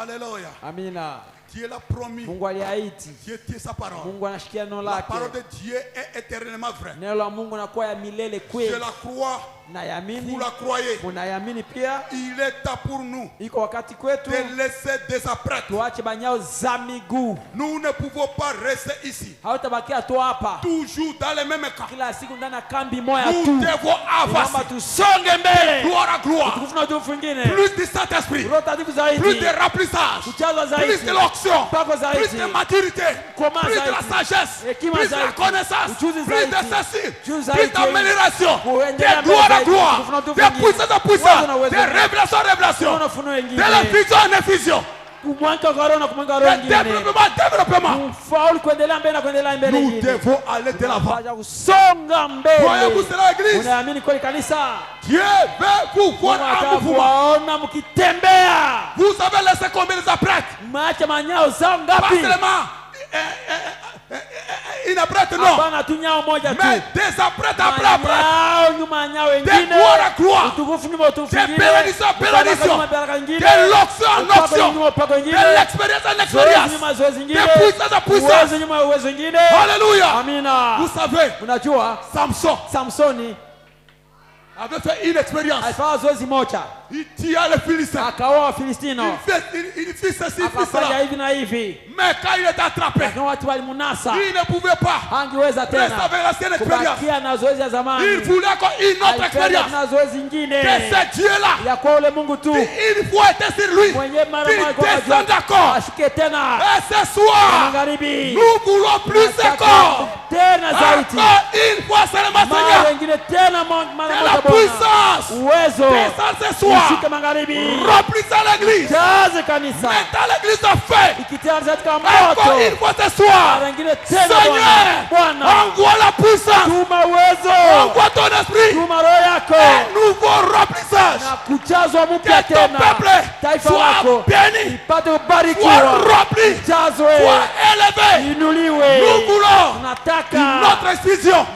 Speaker 4: Alléluia.
Speaker 5: Amina.
Speaker 4: Dieu l'a promis.
Speaker 5: Mungu aliahidi.
Speaker 4: Dieu tient sa parole.
Speaker 5: Mungu anashikia neno
Speaker 4: La
Speaker 5: lake.
Speaker 4: parole de Dieu est éternellement vraie.
Speaker 5: Neno la Mungu nakuwa ya milele
Speaker 4: Je
Speaker 5: kweli.
Speaker 4: la crois.
Speaker 5: Nayamini.
Speaker 4: Vous la croyez.
Speaker 5: Munayamini pia.
Speaker 4: Il est temps pour nous
Speaker 5: Iko wakati kwetu
Speaker 4: de laisser des apprêtres.
Speaker 5: tuache banyao za miguu.
Speaker 4: Nous ne pouvons pas rester ici.
Speaker 5: Hautabakia tu hapa
Speaker 4: Toujours dans les mêmes cas.
Speaker 5: kila siku ndani ya kambi moja
Speaker 4: Nous
Speaker 5: tu.
Speaker 4: devons
Speaker 5: Naomba
Speaker 4: avancer.
Speaker 5: tusonge mbele.
Speaker 4: Gloire à gloire.
Speaker 5: Utukufu na utukufu mwingine.
Speaker 4: Plus du Saint-Esprit.
Speaker 5: Roho Takatifu zaidi.
Speaker 4: Plus de remplissage.
Speaker 5: Kujazwa
Speaker 4: Plus
Speaker 5: zaidi.
Speaker 4: de l'onction.
Speaker 5: Pako
Speaker 4: Plus
Speaker 5: zaidi.
Speaker 4: de maturité.
Speaker 5: Koma
Speaker 4: Plus de la
Speaker 5: zaidi.
Speaker 4: sagesse.
Speaker 5: Hekima
Speaker 4: Plus de la
Speaker 5: zaidi.
Speaker 4: connaissance.
Speaker 5: Ujuzi
Speaker 4: Plus de
Speaker 5: zaidi.
Speaker 4: ceci.
Speaker 5: Ujuzi
Speaker 4: Plus
Speaker 5: zaidi.
Speaker 4: d'amélioration.
Speaker 5: Kuendelea
Speaker 4: De
Speaker 5: mbele
Speaker 4: gloire à
Speaker 5: zaidi.
Speaker 4: gloire.
Speaker 5: Utukufu na utukufu
Speaker 4: De
Speaker 5: mwingine.
Speaker 4: puissance à
Speaker 5: Uwezo
Speaker 4: puissance.
Speaker 5: na uwezo
Speaker 4: De
Speaker 5: mwingine.
Speaker 4: révélation à révélation.
Speaker 5: Ufunuo na ufunuo
Speaker 4: De
Speaker 5: wengine.
Speaker 4: l'infusion en infusion.
Speaker 5: Kumwanka kwa roho na kumwanka roho
Speaker 4: De
Speaker 5: wengine.
Speaker 4: développement, développement.
Speaker 5: Kufaulu kuendelea mbele na kuendelea mbele
Speaker 4: Nous
Speaker 5: wengine.
Speaker 4: devons aller de l'avant.
Speaker 5: Tunapaswa kusonga mbele.
Speaker 4: Croyez-vous cela, l'église?
Speaker 5: Unaamini kweli kanisa?
Speaker 4: Dieu veut vous voir
Speaker 5: Mungu
Speaker 4: en
Speaker 5: anataka
Speaker 4: mouvement.
Speaker 5: kuwaona mkitembea.
Speaker 4: Vous avez laissé combien de apprêtres?
Speaker 5: Maacha manyao zao
Speaker 4: Pas
Speaker 5: ngapi?
Speaker 4: seulement une apprête, non.
Speaker 5: Hapana tu nyao moja tu.
Speaker 4: Mais des apprêtres après apprêtres.
Speaker 5: Manyao nyuma ya nyao
Speaker 4: De
Speaker 5: wengine.
Speaker 4: gloire à gloire.
Speaker 5: Utukufu nyuma ya utukufu
Speaker 4: De
Speaker 5: wengine.
Speaker 4: bénédiction à bénédiction.
Speaker 5: Upako nyuma ya baraka nyingine.
Speaker 4: De l'onction en
Speaker 5: Upako
Speaker 4: onction.
Speaker 5: nyuma ya upako
Speaker 4: De
Speaker 5: nyingine.
Speaker 4: l'expérience en
Speaker 5: Zoezi
Speaker 4: expérience.
Speaker 5: nyuma ya zoezi nyingine.
Speaker 4: De puissance à puissance.
Speaker 5: Uwezo nyuma ya uwezo wengine.
Speaker 4: Alléluia.
Speaker 5: Amina.
Speaker 4: Vous savez,
Speaker 5: Unajua
Speaker 4: Samson
Speaker 5: Samsoni
Speaker 4: avait fait une expérience.
Speaker 5: alifanya zoezi moja.
Speaker 4: Il tia les Philistins.
Speaker 5: Akaoa Wafilistino.
Speaker 4: Il fit ceci, il fit
Speaker 5: Akafanya
Speaker 4: cela.
Speaker 5: hivi na hivi.
Speaker 4: Mais quand il était attrapé,
Speaker 5: Lakini watu walimunasa.
Speaker 4: il ne pouvait pas
Speaker 5: Hangeweza
Speaker 4: rester
Speaker 5: tena
Speaker 4: avec l'ancienne expérience.
Speaker 5: kubakia na zoezi ya zamani.
Speaker 4: Il voulait encore une autre
Speaker 5: Alipenda
Speaker 4: expérience.
Speaker 5: na zoezi ingine
Speaker 4: Que c'est Dieu-là.
Speaker 5: ya kwa ule Mungu tu
Speaker 4: Il faut être sur lui.
Speaker 5: mwenye mara
Speaker 4: Qu'il
Speaker 5: moja kwa
Speaker 4: descende
Speaker 5: moja
Speaker 4: d'accord.
Speaker 5: ashuke tena
Speaker 4: Et ce soir,
Speaker 5: magharibi.
Speaker 4: nous voulons plus
Speaker 5: Nataka
Speaker 4: encore.
Speaker 5: tena zaidi
Speaker 4: Encore une fois seulement,
Speaker 5: mara
Speaker 4: Seigneur.
Speaker 5: wengine tena mara
Speaker 4: Que
Speaker 5: moja
Speaker 4: la
Speaker 5: Bwana.
Speaker 4: puissance
Speaker 5: Uwezo
Speaker 4: descende ce soir.
Speaker 5: ushuke magharibi.
Speaker 4: Remplissez l'église.
Speaker 5: Jaze kanisa
Speaker 4: Mettez l'église en feu.
Speaker 5: ikitaanza katika
Speaker 4: Encore
Speaker 5: moto.
Speaker 4: une fois ce soir.
Speaker 5: Mara wengine tena Bwana.
Speaker 4: Seigneur,
Speaker 5: Bwana
Speaker 4: envoie la puissance.
Speaker 5: tuma uwezo,
Speaker 4: Envoie ton esprit.
Speaker 5: tuma roho yako
Speaker 4: Un nouveau remplissage.
Speaker 5: na kujazwa mpya
Speaker 4: Que ton
Speaker 5: tena.
Speaker 4: peuple
Speaker 5: Taifa
Speaker 4: soit
Speaker 5: lako
Speaker 4: béni,
Speaker 5: ipate
Speaker 4: soit
Speaker 5: kubarikiwa,
Speaker 4: rempli,
Speaker 5: jazwe,
Speaker 4: soit élevé.
Speaker 5: inuliwe.
Speaker 4: Nous voulons une
Speaker 5: Tunataka
Speaker 4: autre excision,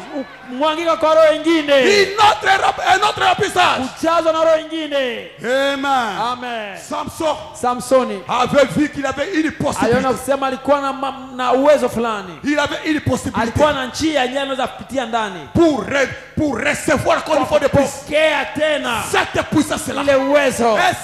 Speaker 5: mwangika kwa roho ingine,
Speaker 4: un autre remplissage.
Speaker 5: kujazwa na roho ingine.
Speaker 4: Amen.
Speaker 5: Amen.
Speaker 4: Samson
Speaker 5: Samsoni
Speaker 4: avait vu qu'il avait une possibilité.
Speaker 5: aliona kusema alikuwa na uwezo fulani,
Speaker 4: Il avait une possibilité
Speaker 5: alikuwa na njia yenyewe anaweza kupitia ndani
Speaker 4: pour recevoir encore une fois de plus.
Speaker 5: pokea tena
Speaker 4: Cette puissance-là.
Speaker 5: ile uwezo,
Speaker 4: Et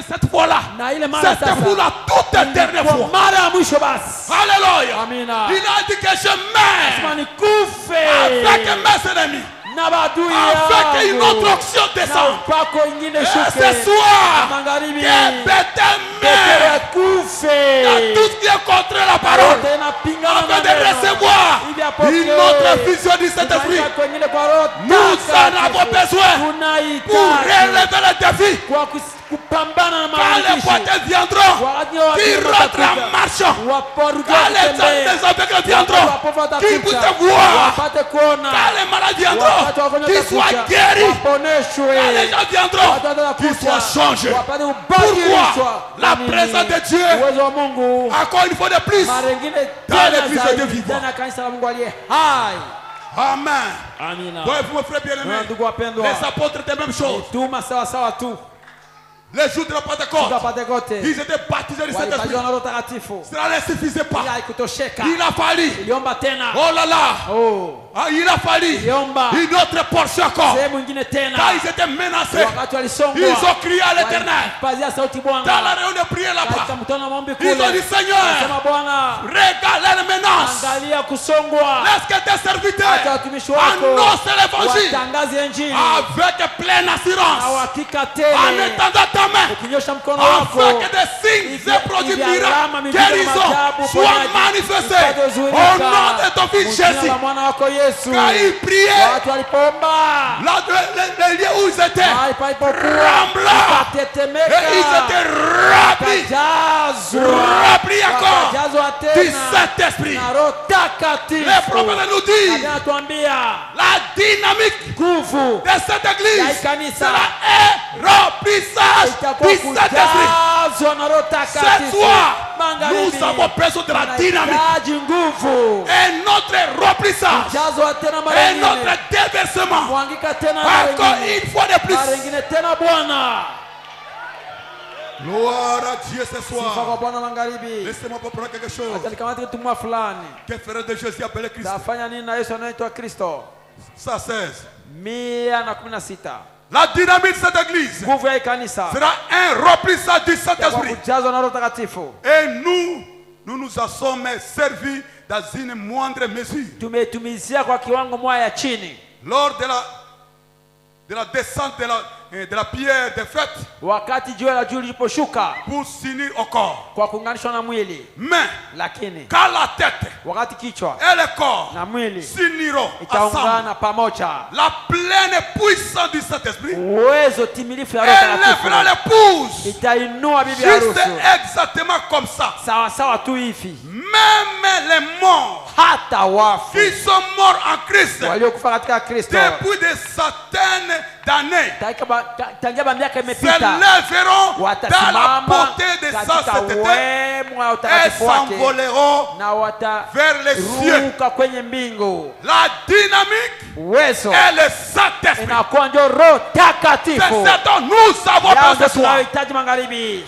Speaker 4: cette fois-là,
Speaker 5: na ile mara
Speaker 4: c'était
Speaker 5: sasa
Speaker 4: pour la toute dernière
Speaker 5: kwa
Speaker 4: fois.
Speaker 5: mara ya mwisho basi.
Speaker 4: Alléluia.
Speaker 5: Amina.
Speaker 4: Il a dit que je meurs
Speaker 5: Sema nikufe
Speaker 4: avec mes ennemis.
Speaker 5: na badui
Speaker 4: Avec une autre
Speaker 5: yangu
Speaker 4: option
Speaker 5: na
Speaker 4: descend.
Speaker 5: upako ingine
Speaker 4: Et
Speaker 5: shuke
Speaker 4: ce soir,
Speaker 5: magharibi,
Speaker 4: que Bethel
Speaker 5: Petero
Speaker 4: meurt.
Speaker 5: akufe
Speaker 4: Tout ce qui est contre la parole.
Speaker 5: yote inapingana
Speaker 4: Afin
Speaker 5: na
Speaker 4: de
Speaker 5: neno.
Speaker 4: recevoir
Speaker 5: Ili apokee
Speaker 4: une autre vision du Saint-Esprit.
Speaker 5: kufanyika kwengine kwa Roho
Speaker 4: Nous en
Speaker 5: Takatifu.
Speaker 4: avons besoin pour
Speaker 5: Tunahitaji
Speaker 4: relever le défi.
Speaker 5: kwa kupambana na
Speaker 4: Quand les
Speaker 5: maandikisho.
Speaker 4: pointeurs viendront,
Speaker 5: Wakati
Speaker 4: qui
Speaker 5: watu
Speaker 4: rentrent en
Speaker 5: watakuja,
Speaker 4: marchant.
Speaker 5: waporudi
Speaker 4: Quand les
Speaker 5: wakitembea,
Speaker 4: aveugles viendront,
Speaker 5: wapofu
Speaker 4: qui puissent
Speaker 5: watakuja,
Speaker 4: voir.
Speaker 5: wapate kuona,
Speaker 4: Quand les malades
Speaker 5: wakati
Speaker 4: viendront,
Speaker 5: wagonjwa
Speaker 4: qu'ils soient
Speaker 5: watakuja,
Speaker 4: guéris.
Speaker 5: waponeshwe,
Speaker 4: Quand les gens viendront,
Speaker 5: watu
Speaker 4: qu'ils
Speaker 5: watakuja,
Speaker 4: soient changés.
Speaker 5: wapate kubadilishwa.
Speaker 4: Pourquoi? La
Speaker 5: Kwa nini?
Speaker 4: présence de Dieu,
Speaker 5: Uwezo wa Mungu
Speaker 4: encore une fois de plus.
Speaker 5: mara nyingine
Speaker 4: Dans
Speaker 5: tena
Speaker 4: l'église de
Speaker 5: zaidi
Speaker 4: vivant.
Speaker 5: ndani ya kanisa la Mungu aliye hai.
Speaker 4: Amen.
Speaker 5: Amina.
Speaker 4: Donc, mon frère bien-aimé,
Speaker 5: Na ndugu wapendwa,
Speaker 4: les apôtres étaient la même chose.
Speaker 5: tuma sawa sawa tu
Speaker 4: Les jours de la Pentecôte,
Speaker 5: tukapate kote,
Speaker 4: ils étaient baptisés du Saint-Esprit.
Speaker 5: walibatizwa na Roho Takatifu.
Speaker 4: Cela ne suffisait pas.
Speaker 5: Ila haikutosheka,
Speaker 4: Il a fallu,
Speaker 5: iliomba tena,
Speaker 4: oh là là, il a fallu
Speaker 5: iliomba
Speaker 4: une autre portion encore.
Speaker 5: sehemu ingine tena.
Speaker 4: Quand ils étaient menacés,
Speaker 5: Wakati walisongwa,
Speaker 4: ils ont crié à l'Éternel.
Speaker 5: walipazia sauti
Speaker 4: Dans la
Speaker 5: Bwana
Speaker 4: réunion de prière
Speaker 5: katika
Speaker 4: là-bas,
Speaker 5: mkutano wa maombi
Speaker 4: ils ont
Speaker 5: kule,
Speaker 4: dit Seigneur,
Speaker 5: sema Bwana,
Speaker 4: regarde les menaces.
Speaker 5: angalia kusongwa,
Speaker 4: Laisse que tes
Speaker 5: acha
Speaker 4: serviteurs
Speaker 5: watumishi wako
Speaker 4: annoncent l'évangile
Speaker 5: watangaze Injili
Speaker 4: avec pleine
Speaker 5: na
Speaker 4: assurance.
Speaker 5: uhakika
Speaker 4: En
Speaker 5: tele,
Speaker 4: étendant ta main,
Speaker 5: ukinyosha mkono
Speaker 4: afin
Speaker 5: wako
Speaker 4: que des signes et produits
Speaker 5: hivi alama,
Speaker 4: miracles,
Speaker 5: miujiza na
Speaker 4: guérison
Speaker 5: maajabu,
Speaker 4: soient
Speaker 5: uponyaji
Speaker 4: manifestés
Speaker 5: vipate
Speaker 4: au
Speaker 5: uzurika.
Speaker 4: nom de ton fils
Speaker 5: Kwa jina
Speaker 4: Jésus.
Speaker 5: la mwana wako Yesu. Yesu.
Speaker 4: Quand ils priaient,
Speaker 5: Watu walipoomba,
Speaker 4: les lieux où ils étaient
Speaker 5: mahali palipokuwa
Speaker 4: tremblaient.
Speaker 5: ikatetemeka,
Speaker 4: Et ils étaient remplis. Remplis encore
Speaker 5: wakajazwa
Speaker 4: du
Speaker 5: tena
Speaker 4: Saint-Esprit.
Speaker 5: na Roho Takatifu.
Speaker 4: Les prophètes nous disent
Speaker 5: Anatuambia
Speaker 4: la dynamique
Speaker 5: nguvu
Speaker 4: de cette
Speaker 5: ya
Speaker 4: église
Speaker 5: kanisa
Speaker 4: sera un remplissage
Speaker 5: itakuwa
Speaker 4: du Saint-Esprit.
Speaker 5: kujazwa na Roho
Speaker 4: Ce
Speaker 5: Takatifu.
Speaker 4: soir,
Speaker 5: Magharibi,
Speaker 4: nous avons besoin de la dynamique.
Speaker 5: tunahitaji nguvu,
Speaker 4: Un autre remplissage.
Speaker 5: jazwa tena mara
Speaker 4: Un
Speaker 5: nyingine,
Speaker 4: autre déversement.
Speaker 5: mwangika tena mara
Speaker 4: Encore
Speaker 5: nyingine,
Speaker 4: une fois de plus.
Speaker 5: mara nyingine tena Bwana.
Speaker 4: Gloire à Dieu ce
Speaker 5: Sifa kwa
Speaker 4: soir.
Speaker 5: Bwana magharibi.
Speaker 4: Laissez-moi comprendre quelque chose.
Speaker 5: Acha nikamate kitu mmoja fulani.
Speaker 4: Que ferait de Jésus appelé Christ?
Speaker 5: Tafanya nini na Yesu anaitwa Kristo?
Speaker 4: 116.
Speaker 5: 116.
Speaker 4: La dynamique de cette église
Speaker 5: Nguvu ya kanisa
Speaker 4: sera un remplissage du
Speaker 5: kwa
Speaker 4: Saint-Esprit.
Speaker 5: kujazwa na Roho Takatifu.
Speaker 4: Et nous nous en sommes servis dans une moindre mesure.
Speaker 5: Tumetumizia kwa kiwango moja ya chini.
Speaker 4: Lors de la descente de la pierre de fête
Speaker 5: Wakati jiwe la juu liliposhuka
Speaker 4: pour s'unir au corps.
Speaker 5: kwa kuunganishwa na mwili,
Speaker 4: Mais
Speaker 5: lakini
Speaker 4: quand la tête
Speaker 5: wakati kichwa
Speaker 4: et le corps
Speaker 5: na mwili
Speaker 4: s'uniront ensemble,
Speaker 5: itaungana pamoja,
Speaker 4: la pleine puissance du Saint-Esprit
Speaker 5: uwezo timilifu ya Roho
Speaker 4: élèvera
Speaker 5: Takatifu
Speaker 4: l'épouse
Speaker 5: itainua bibi
Speaker 4: juste
Speaker 5: harusi
Speaker 4: exactement comme ça.
Speaker 5: sawa sawa tu hivi.
Speaker 4: Même les morts
Speaker 5: Hata wafu
Speaker 4: qui sont morts en Christ
Speaker 5: waliokufa katika Kristo
Speaker 4: depuis des centaines d'années
Speaker 5: tangia miaka imepita
Speaker 4: s'élèveront dans la
Speaker 5: watasimama
Speaker 4: beauté de sa
Speaker 5: katika
Speaker 4: sainteté
Speaker 5: wema ya
Speaker 4: et
Speaker 5: utakatifu wake
Speaker 4: s'envoleront
Speaker 5: na
Speaker 4: vers les cieux.
Speaker 5: wataruka kwenye mbingu.
Speaker 4: La dynamique
Speaker 5: Uwezo
Speaker 4: est le Saint-Esprit.
Speaker 5: inakuwa ndio Roho
Speaker 4: C'est
Speaker 5: Takatifu.
Speaker 4: ce dont nous avons
Speaker 5: Yao
Speaker 4: besoin
Speaker 5: ndio
Speaker 4: ce soir.
Speaker 5: tunayohitaji magharibi.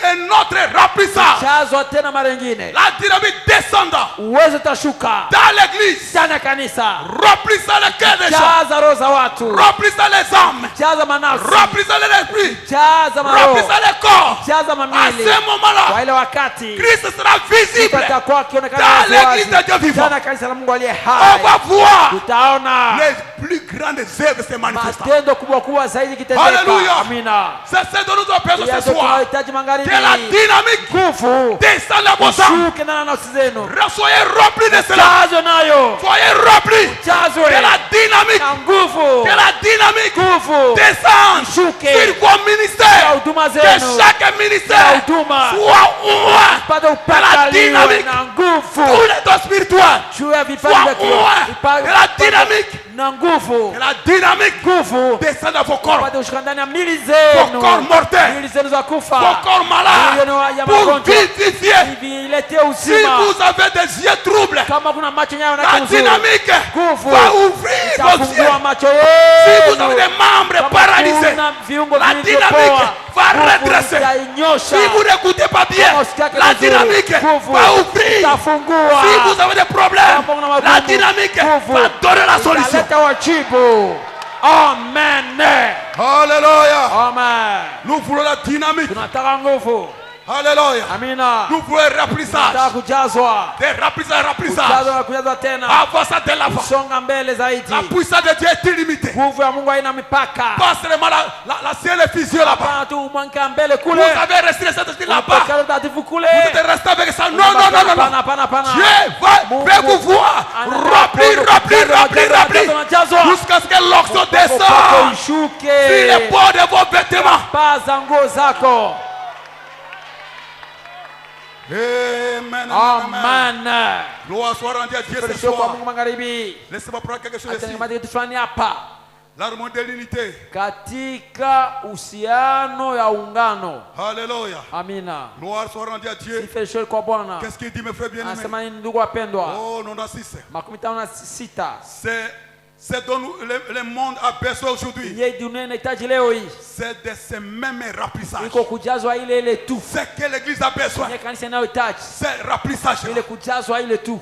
Speaker 4: Un autre remplissage.
Speaker 5: Jazwa tena mara nyingine,
Speaker 4: La dynamique descendant
Speaker 5: uwezo utashuka
Speaker 4: dans l'église.
Speaker 5: ndani ya kanisa.
Speaker 4: Remplissant le cœur des gens.
Speaker 5: Jaza roho za watu,
Speaker 4: Remplissant les âmes.
Speaker 5: jaza manafsi,
Speaker 4: Remplissant l'esprit.
Speaker 5: jaza maroho,
Speaker 4: Remplissant le corps.
Speaker 5: jaza
Speaker 4: À
Speaker 5: mamili.
Speaker 4: ce moment-là,
Speaker 5: Kwa ile wakati
Speaker 4: Christ sera visible.
Speaker 5: atakuwa akionekana
Speaker 4: Dans l'église
Speaker 5: wazi
Speaker 4: de Dieu vivant.
Speaker 5: ndani ya kanisa la Mungu aliye
Speaker 4: On
Speaker 5: hai.
Speaker 4: va voir
Speaker 5: Tutaona
Speaker 4: les plus grandes œuvres se manifestant.
Speaker 5: matendo kubwa kubwa zaidi kitendeka.
Speaker 4: Hallelujah.
Speaker 5: Amina.
Speaker 4: C'est ce dont nous avons besoin
Speaker 5: Ndio
Speaker 4: ce soir.
Speaker 5: tunayohitaji magharibi.
Speaker 4: Que la dynamique
Speaker 5: Nguvu
Speaker 4: descende dans vos âmes.
Speaker 5: shuke ndani ya nafsi zenu,
Speaker 4: Soyez remplis de cela.
Speaker 5: jazwe nayo,
Speaker 4: Soyez remplis.
Speaker 5: jazwe
Speaker 4: Que la dynamique,
Speaker 5: na nguvu,
Speaker 4: que la dynamique
Speaker 5: nguvu
Speaker 4: descende
Speaker 5: ishuke
Speaker 4: sur vos
Speaker 5: ya
Speaker 4: ministères.
Speaker 5: huduma
Speaker 4: Que
Speaker 5: zenu,
Speaker 4: chaque
Speaker 5: ya
Speaker 4: ministère
Speaker 5: huduma
Speaker 4: soit ouvert.
Speaker 5: pate
Speaker 4: la
Speaker 5: upakaliwe
Speaker 4: dynamique,
Speaker 5: na
Speaker 4: Tous
Speaker 5: nguvu
Speaker 4: les dons spirituels
Speaker 5: juu ya vipaji
Speaker 4: soient
Speaker 5: vya kiroho.
Speaker 4: ouverts. Que la dynamique,
Speaker 5: na nguvu,
Speaker 4: que la dynamique
Speaker 5: nguvu
Speaker 4: descende dans vos corps.
Speaker 5: pate ushuka ndani ya mili
Speaker 4: Vos
Speaker 5: zenu,
Speaker 4: corps mortels.
Speaker 5: mili zenu za kufa,
Speaker 4: Vos corps malades.
Speaker 5: mili ya
Speaker 4: Pour
Speaker 5: magonjwa
Speaker 4: vivifier.
Speaker 5: viletee
Speaker 4: Si
Speaker 5: uzima.
Speaker 4: vous avez des yeux troubles,
Speaker 5: Kama kuna macho nyayo na
Speaker 4: la
Speaker 5: kuzuri,
Speaker 4: dynamique
Speaker 5: nguvu
Speaker 4: va ouvrir vos yeux.
Speaker 5: itafungua macho
Speaker 4: Si vous avez
Speaker 5: yenu.
Speaker 4: des membres
Speaker 5: Kama
Speaker 4: paralysés,
Speaker 5: kuna viungo
Speaker 4: la
Speaker 5: vilivyopoa,
Speaker 4: dynamique va
Speaker 5: nguvu
Speaker 4: redresser.
Speaker 5: itainyosha.
Speaker 4: Si vous n'écoutez pas bien,
Speaker 5: Kama usikiake
Speaker 4: la
Speaker 5: vizuri,
Speaker 4: dynamique
Speaker 5: nguvu
Speaker 4: va ouvrir.
Speaker 5: itafungua.
Speaker 4: Si vous avez des problèmes,
Speaker 5: Kama kuna
Speaker 4: la
Speaker 5: magumu,
Speaker 4: dynamique
Speaker 5: nguvu
Speaker 4: va donner la solution.
Speaker 5: italeta wajibu. Amen.
Speaker 4: Alléluia.
Speaker 5: Amen.
Speaker 4: Nous voulons la dynamique.
Speaker 5: Tunataka nguvu.
Speaker 4: Alléluia.
Speaker 5: Amina.
Speaker 4: Nous voulons un remplissage.
Speaker 5: Tunataka kujazwa.
Speaker 4: Des remplissage, remplissage.
Speaker 5: Kujazwa na kujazwa tena.
Speaker 4: Avant ça, de l'avant.
Speaker 5: Songa mbele zaidi.
Speaker 4: La puissance de Dieu est illimitée.
Speaker 5: Nguvu ya Mungu haina mipaka.
Speaker 4: Pas seulement la ciel et fusion là-bas.
Speaker 5: Hapana tu mwanga mbele
Speaker 4: Vous
Speaker 5: kule.
Speaker 4: avez resté cet esprit là-bas.
Speaker 5: Unapokea Roho Mtakatifu kule.
Speaker 4: Vous êtes resté avec ça. Non, non, non, non, non.
Speaker 5: Hapana, hapana.
Speaker 4: Dieu va vous voir remplir jusqu'à ce que l'onction descende sur les bords de vos vêtements.
Speaker 5: Paza nguo zako.
Speaker 4: Amen.
Speaker 5: Amen.
Speaker 4: Gloire soit rendue à Dieu ce
Speaker 5: Sio kwa
Speaker 4: soir.
Speaker 5: Mungu magharibi.
Speaker 4: Laissez-moi prendre quelque chose ici.
Speaker 5: Atanimati kitu fulani hapa.
Speaker 4: L'harmonie de l'unité.
Speaker 5: Katika uhusiano ya ungano.
Speaker 4: Alléluia.
Speaker 5: Amina.
Speaker 4: Gloire soit rendue à Dieu.
Speaker 5: Sifa ishwe kwa Bwana.
Speaker 4: Qu'est-ce qu'il dit, mes frères bien-aimés?
Speaker 5: Anasema nini ndugu wapendwa?
Speaker 4: Oh, non, non, 6.
Speaker 5: 56.
Speaker 4: C'est dont le monde a besoin aujourd'hui.
Speaker 5: Yeye dunia inahitaji leo hii.
Speaker 4: C'est de ce même remplissage.
Speaker 5: Iko kujazwa ile ile tu.
Speaker 4: C'est que l'église a besoin.
Speaker 5: Kwenye kanisa inayohitaji.
Speaker 4: C'est remplissage.
Speaker 5: Ile kujazwa ile tu.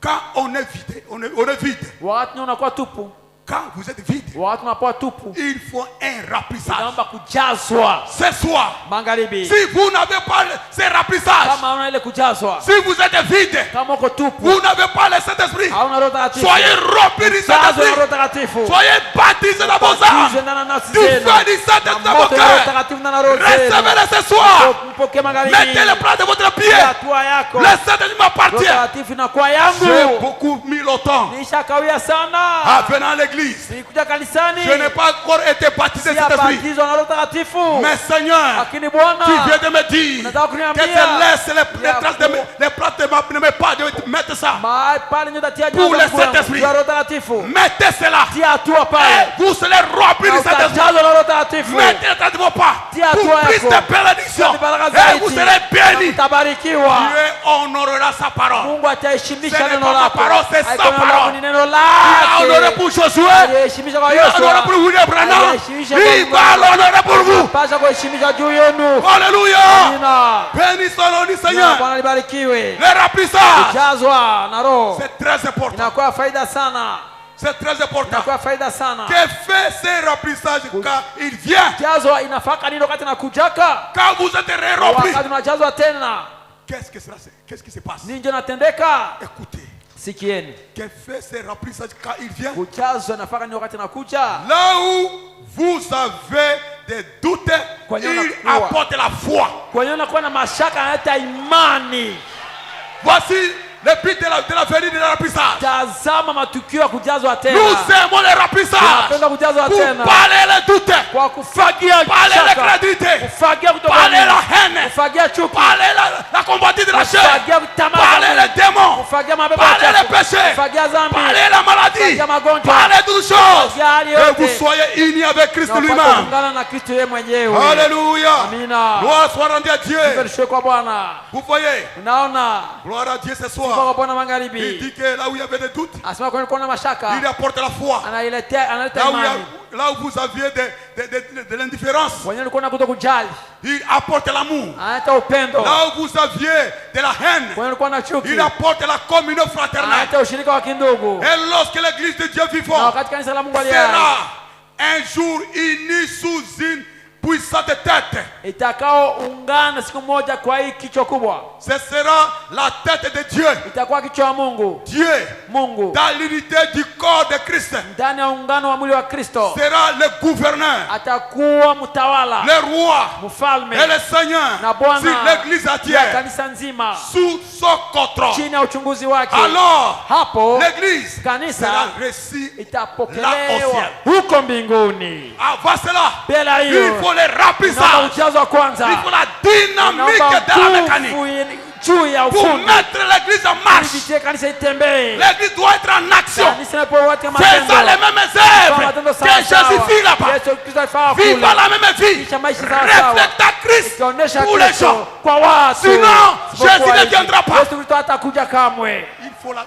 Speaker 4: Quand on est vide, on est vide.
Speaker 5: Wakati unakuwa tupu.
Speaker 4: quand vous êtes vide,
Speaker 5: wakati unapoa tupu
Speaker 4: il faut un remplissage.
Speaker 5: inaomba kujazwa
Speaker 4: Ce soir,
Speaker 5: magharibi.
Speaker 4: si vous n'avez pas ce remplissage,
Speaker 5: Kama una ile kujazwa,
Speaker 4: si vous êtes vide,
Speaker 5: kama uko tupu,
Speaker 4: vous n'avez pas le Saint-Esprit,
Speaker 5: hauna Roho Mtakatifu,
Speaker 4: soyez remplis du
Speaker 5: jazwa na Roho
Speaker 4: Saint-Esprit.
Speaker 5: Mtakatifu,
Speaker 4: Soyez baptisés dans vos
Speaker 5: batizwe
Speaker 4: âmes.
Speaker 5: ndani ya nafsi
Speaker 4: Du
Speaker 5: zenu,
Speaker 4: feu du Saint-Esprit
Speaker 5: na
Speaker 4: dans vos
Speaker 5: moto ya Roho
Speaker 4: cœurs.
Speaker 5: Mtakatifu ndani ya roho zenu.
Speaker 4: Recevez-le ce soir.
Speaker 5: Mpokee magharibi,
Speaker 4: Mettez le plat de votre pied.
Speaker 5: hatua yako.
Speaker 4: Le Saint-Esprit
Speaker 5: Roho
Speaker 4: m'appartient.
Speaker 5: Mtakatifu inakuwa
Speaker 4: J'ai
Speaker 5: yangu.
Speaker 4: beaucoup mis le temps
Speaker 5: Nishakawia
Speaker 4: à
Speaker 5: sana,
Speaker 4: venir à l'église.
Speaker 5: nilikuja kanisani,
Speaker 4: Je n'ai pas encore été baptisé de Saint-Esprit.
Speaker 5: sijabatizwa na Roho Mtakatifu.
Speaker 4: Mais Seigneur,
Speaker 5: Lakini Bwana,
Speaker 4: tu viens de me dire
Speaker 5: unataka
Speaker 4: que
Speaker 5: kuniambia
Speaker 4: je laisse les
Speaker 5: ya
Speaker 4: traces de les plats de mes pas de mettre ça.
Speaker 5: mahali pale ndio tatia
Speaker 4: Pour
Speaker 5: jazo
Speaker 4: le
Speaker 5: mkuu yangu.
Speaker 4: Saint-Esprit.
Speaker 5: Ya Roho Mtakatifu,
Speaker 4: Mettez cela.
Speaker 5: tia hatua
Speaker 4: Et
Speaker 5: pale,
Speaker 4: vous serez remplis
Speaker 5: na
Speaker 4: du Saint-Esprit.
Speaker 5: utajazwa na Roho Mtakatifu.
Speaker 4: Mettez les traces de vos pas.
Speaker 5: Tia
Speaker 4: Pour
Speaker 5: hatua
Speaker 4: plus
Speaker 5: yako.
Speaker 4: de bénédictions.
Speaker 5: Ni baraka
Speaker 4: Et vous
Speaker 5: zaidi.
Speaker 4: serez bénis.
Speaker 5: Utabarikiwa.
Speaker 4: Dieu honorera sa parole.
Speaker 5: Mungu ataheshimisha
Speaker 4: Ce n'est
Speaker 5: neno
Speaker 4: pas ma
Speaker 5: lako.
Speaker 4: parole, c'est
Speaker 5: Haiko
Speaker 4: sa
Speaker 5: neno lako,
Speaker 4: parole.
Speaker 5: ni neno
Speaker 4: Il a honoré
Speaker 5: lake.
Speaker 4: pour Josué.
Speaker 5: Aliheshimisha kwa
Speaker 4: Il a honoré
Speaker 5: Yoshua.
Speaker 4: pour William Branham.
Speaker 5: Aliheshimisha kwa
Speaker 4: Il va l'honorer pour vous.
Speaker 5: Pasha kuheshimisha juu yenu.
Speaker 4: Alléluia.
Speaker 5: Amina.
Speaker 4: Béni soit le nom du
Speaker 5: Jina la
Speaker 4: Seigneur.
Speaker 5: Bwana libarikiwe.
Speaker 4: Le remplissage,
Speaker 5: Jazwa na Roho
Speaker 4: c'est très important.
Speaker 5: inakuwa faida sana,
Speaker 4: C'est très important.
Speaker 5: inakuwa faida sana.
Speaker 4: Que fait ce remplissage quand il vient?
Speaker 5: Jazwa inafaka nini wakati nakujaka?
Speaker 4: Quand vous êtes remplis,
Speaker 5: Wakati unajazwa tena,
Speaker 4: qu'est-ce qui se passe?
Speaker 5: nini ndio natendeka?
Speaker 4: Écoutez,
Speaker 5: Sikieni,
Speaker 4: que fait ce remplissage quand il vient?
Speaker 5: kujazwa inafaka nini wakati nakuja?
Speaker 4: Là où vous avez des doutes,
Speaker 5: Kwenye
Speaker 4: il
Speaker 5: unakuwa.
Speaker 4: apporte la foi.
Speaker 5: Kwa hiyo unakuwa na mashaka, analeta imani.
Speaker 4: Voici le but de la venue de la remplissage.
Speaker 5: Tazama matukio ya kujazwa tena.
Speaker 4: Nous aimons les remplissages
Speaker 5: Tunapenda kujazwa
Speaker 4: pour
Speaker 5: tena
Speaker 4: parler les doutes,
Speaker 5: kwa kufagia
Speaker 4: parler
Speaker 5: shaka,
Speaker 4: l'incrédulité,
Speaker 5: kufagia
Speaker 4: parler la
Speaker 5: kutoka,
Speaker 4: haine,
Speaker 5: kufagia chuki,
Speaker 4: parler la combattue de la chair,
Speaker 5: kufagia tamaa,
Speaker 4: parler les démons,
Speaker 5: kufagia mapepo
Speaker 4: parler
Speaker 5: ya
Speaker 4: les
Speaker 5: chafu,
Speaker 4: péchés,
Speaker 5: kufagia dhambi,
Speaker 4: parler la maladie,
Speaker 5: kufagia magonjwa,
Speaker 4: parler de toutes choses.
Speaker 5: kufagia hali
Speaker 4: Et vous
Speaker 5: yote.
Speaker 4: soyez unis avec Christ
Speaker 5: Na upate
Speaker 4: lui-même.
Speaker 5: kuungana na Kristo yeye mwenyewe.
Speaker 4: Alléluia.
Speaker 5: Amina.
Speaker 4: Gloire soit rendue à Dieu.
Speaker 5: Sifa kwa Bwana.
Speaker 4: Vous voyez,
Speaker 5: Unaona?
Speaker 4: gloire à Dieu ce
Speaker 5: Sifa
Speaker 4: soir.
Speaker 5: kwa Bwana
Speaker 4: Il
Speaker 5: magharibi.
Speaker 4: dit que là où il y avait des doutes,
Speaker 5: Asema kwa kuna mashaka,
Speaker 4: il apporte la foi.
Speaker 5: analeta
Speaker 4: Là où,
Speaker 5: imani.
Speaker 4: là où vous aviez de l'indifférence,
Speaker 5: Wenyewe ulikuwa unakuta kujali,
Speaker 4: il apporte l'amour.
Speaker 5: analeta upendo.
Speaker 4: Là où vous aviez de la haine,
Speaker 5: Wenyewe ulikuwa na chuki,
Speaker 4: il apporte la communion fraternelle.
Speaker 5: analeta ushirika wa kindugu.
Speaker 4: Et lorsque l'église de Dieu
Speaker 5: Na
Speaker 4: vivant
Speaker 5: wakati kanisa la Mungu aliye
Speaker 4: sera un jour unie sous une puissante tête,
Speaker 5: itakao ungana siku moja kwa hii kichwa kubwa,
Speaker 4: ce sera la tête de Dieu.
Speaker 5: itakuwa kichwa wa Mungu.
Speaker 4: Dieu,
Speaker 5: Mungu
Speaker 4: dans l'unité du corps de Christ,
Speaker 5: ndani ya ungano wa mwili wa Kristo
Speaker 4: sera le gouverneur,
Speaker 5: atakuwa mtawala,
Speaker 4: le roi
Speaker 5: mfalme
Speaker 4: et le Seigneur
Speaker 5: na Bwana
Speaker 4: sur l'église
Speaker 5: ya
Speaker 4: entière,
Speaker 5: kanisa nzima
Speaker 4: sous son contrôle.
Speaker 5: chini ya uchunguzi wake.
Speaker 4: Alors,
Speaker 5: Hapo
Speaker 4: l'église
Speaker 5: kanisa
Speaker 4: sera reçue là au
Speaker 5: itapokelewa
Speaker 4: ciel.
Speaker 5: huko mbinguni.
Speaker 4: Avant cela,
Speaker 5: Bila
Speaker 4: il
Speaker 5: hiyo
Speaker 4: faut les
Speaker 5: naomba
Speaker 4: remplissage.
Speaker 5: ujazwa kwanza,
Speaker 4: Il faut la dynamique
Speaker 5: naomba
Speaker 4: de la mécanique
Speaker 5: nguvu juu ya
Speaker 4: pour
Speaker 5: ufundi
Speaker 4: mettre l'église en
Speaker 5: ili
Speaker 4: marche.
Speaker 5: vitie kanisa itembee.
Speaker 4: L'église doit être en action.
Speaker 5: Kanisa inapewa watu
Speaker 4: Faisant les mêmes œuvres que Jésus fit là-bas.
Speaker 5: Yesu Kristo alifanya
Speaker 4: Vivant
Speaker 5: kule,
Speaker 4: la même vie.
Speaker 5: kisha maisha sawa sawa,
Speaker 4: Reflectant Christ
Speaker 5: ikionyesha
Speaker 4: pour les gens.
Speaker 5: Kristo kwa watu.
Speaker 4: Sinon,
Speaker 5: Isipokuwa
Speaker 4: Jésus ne
Speaker 5: hivi,
Speaker 4: viendra pas.
Speaker 5: Yesu Kristo hatakuja kamwe.
Speaker 4: Il faut la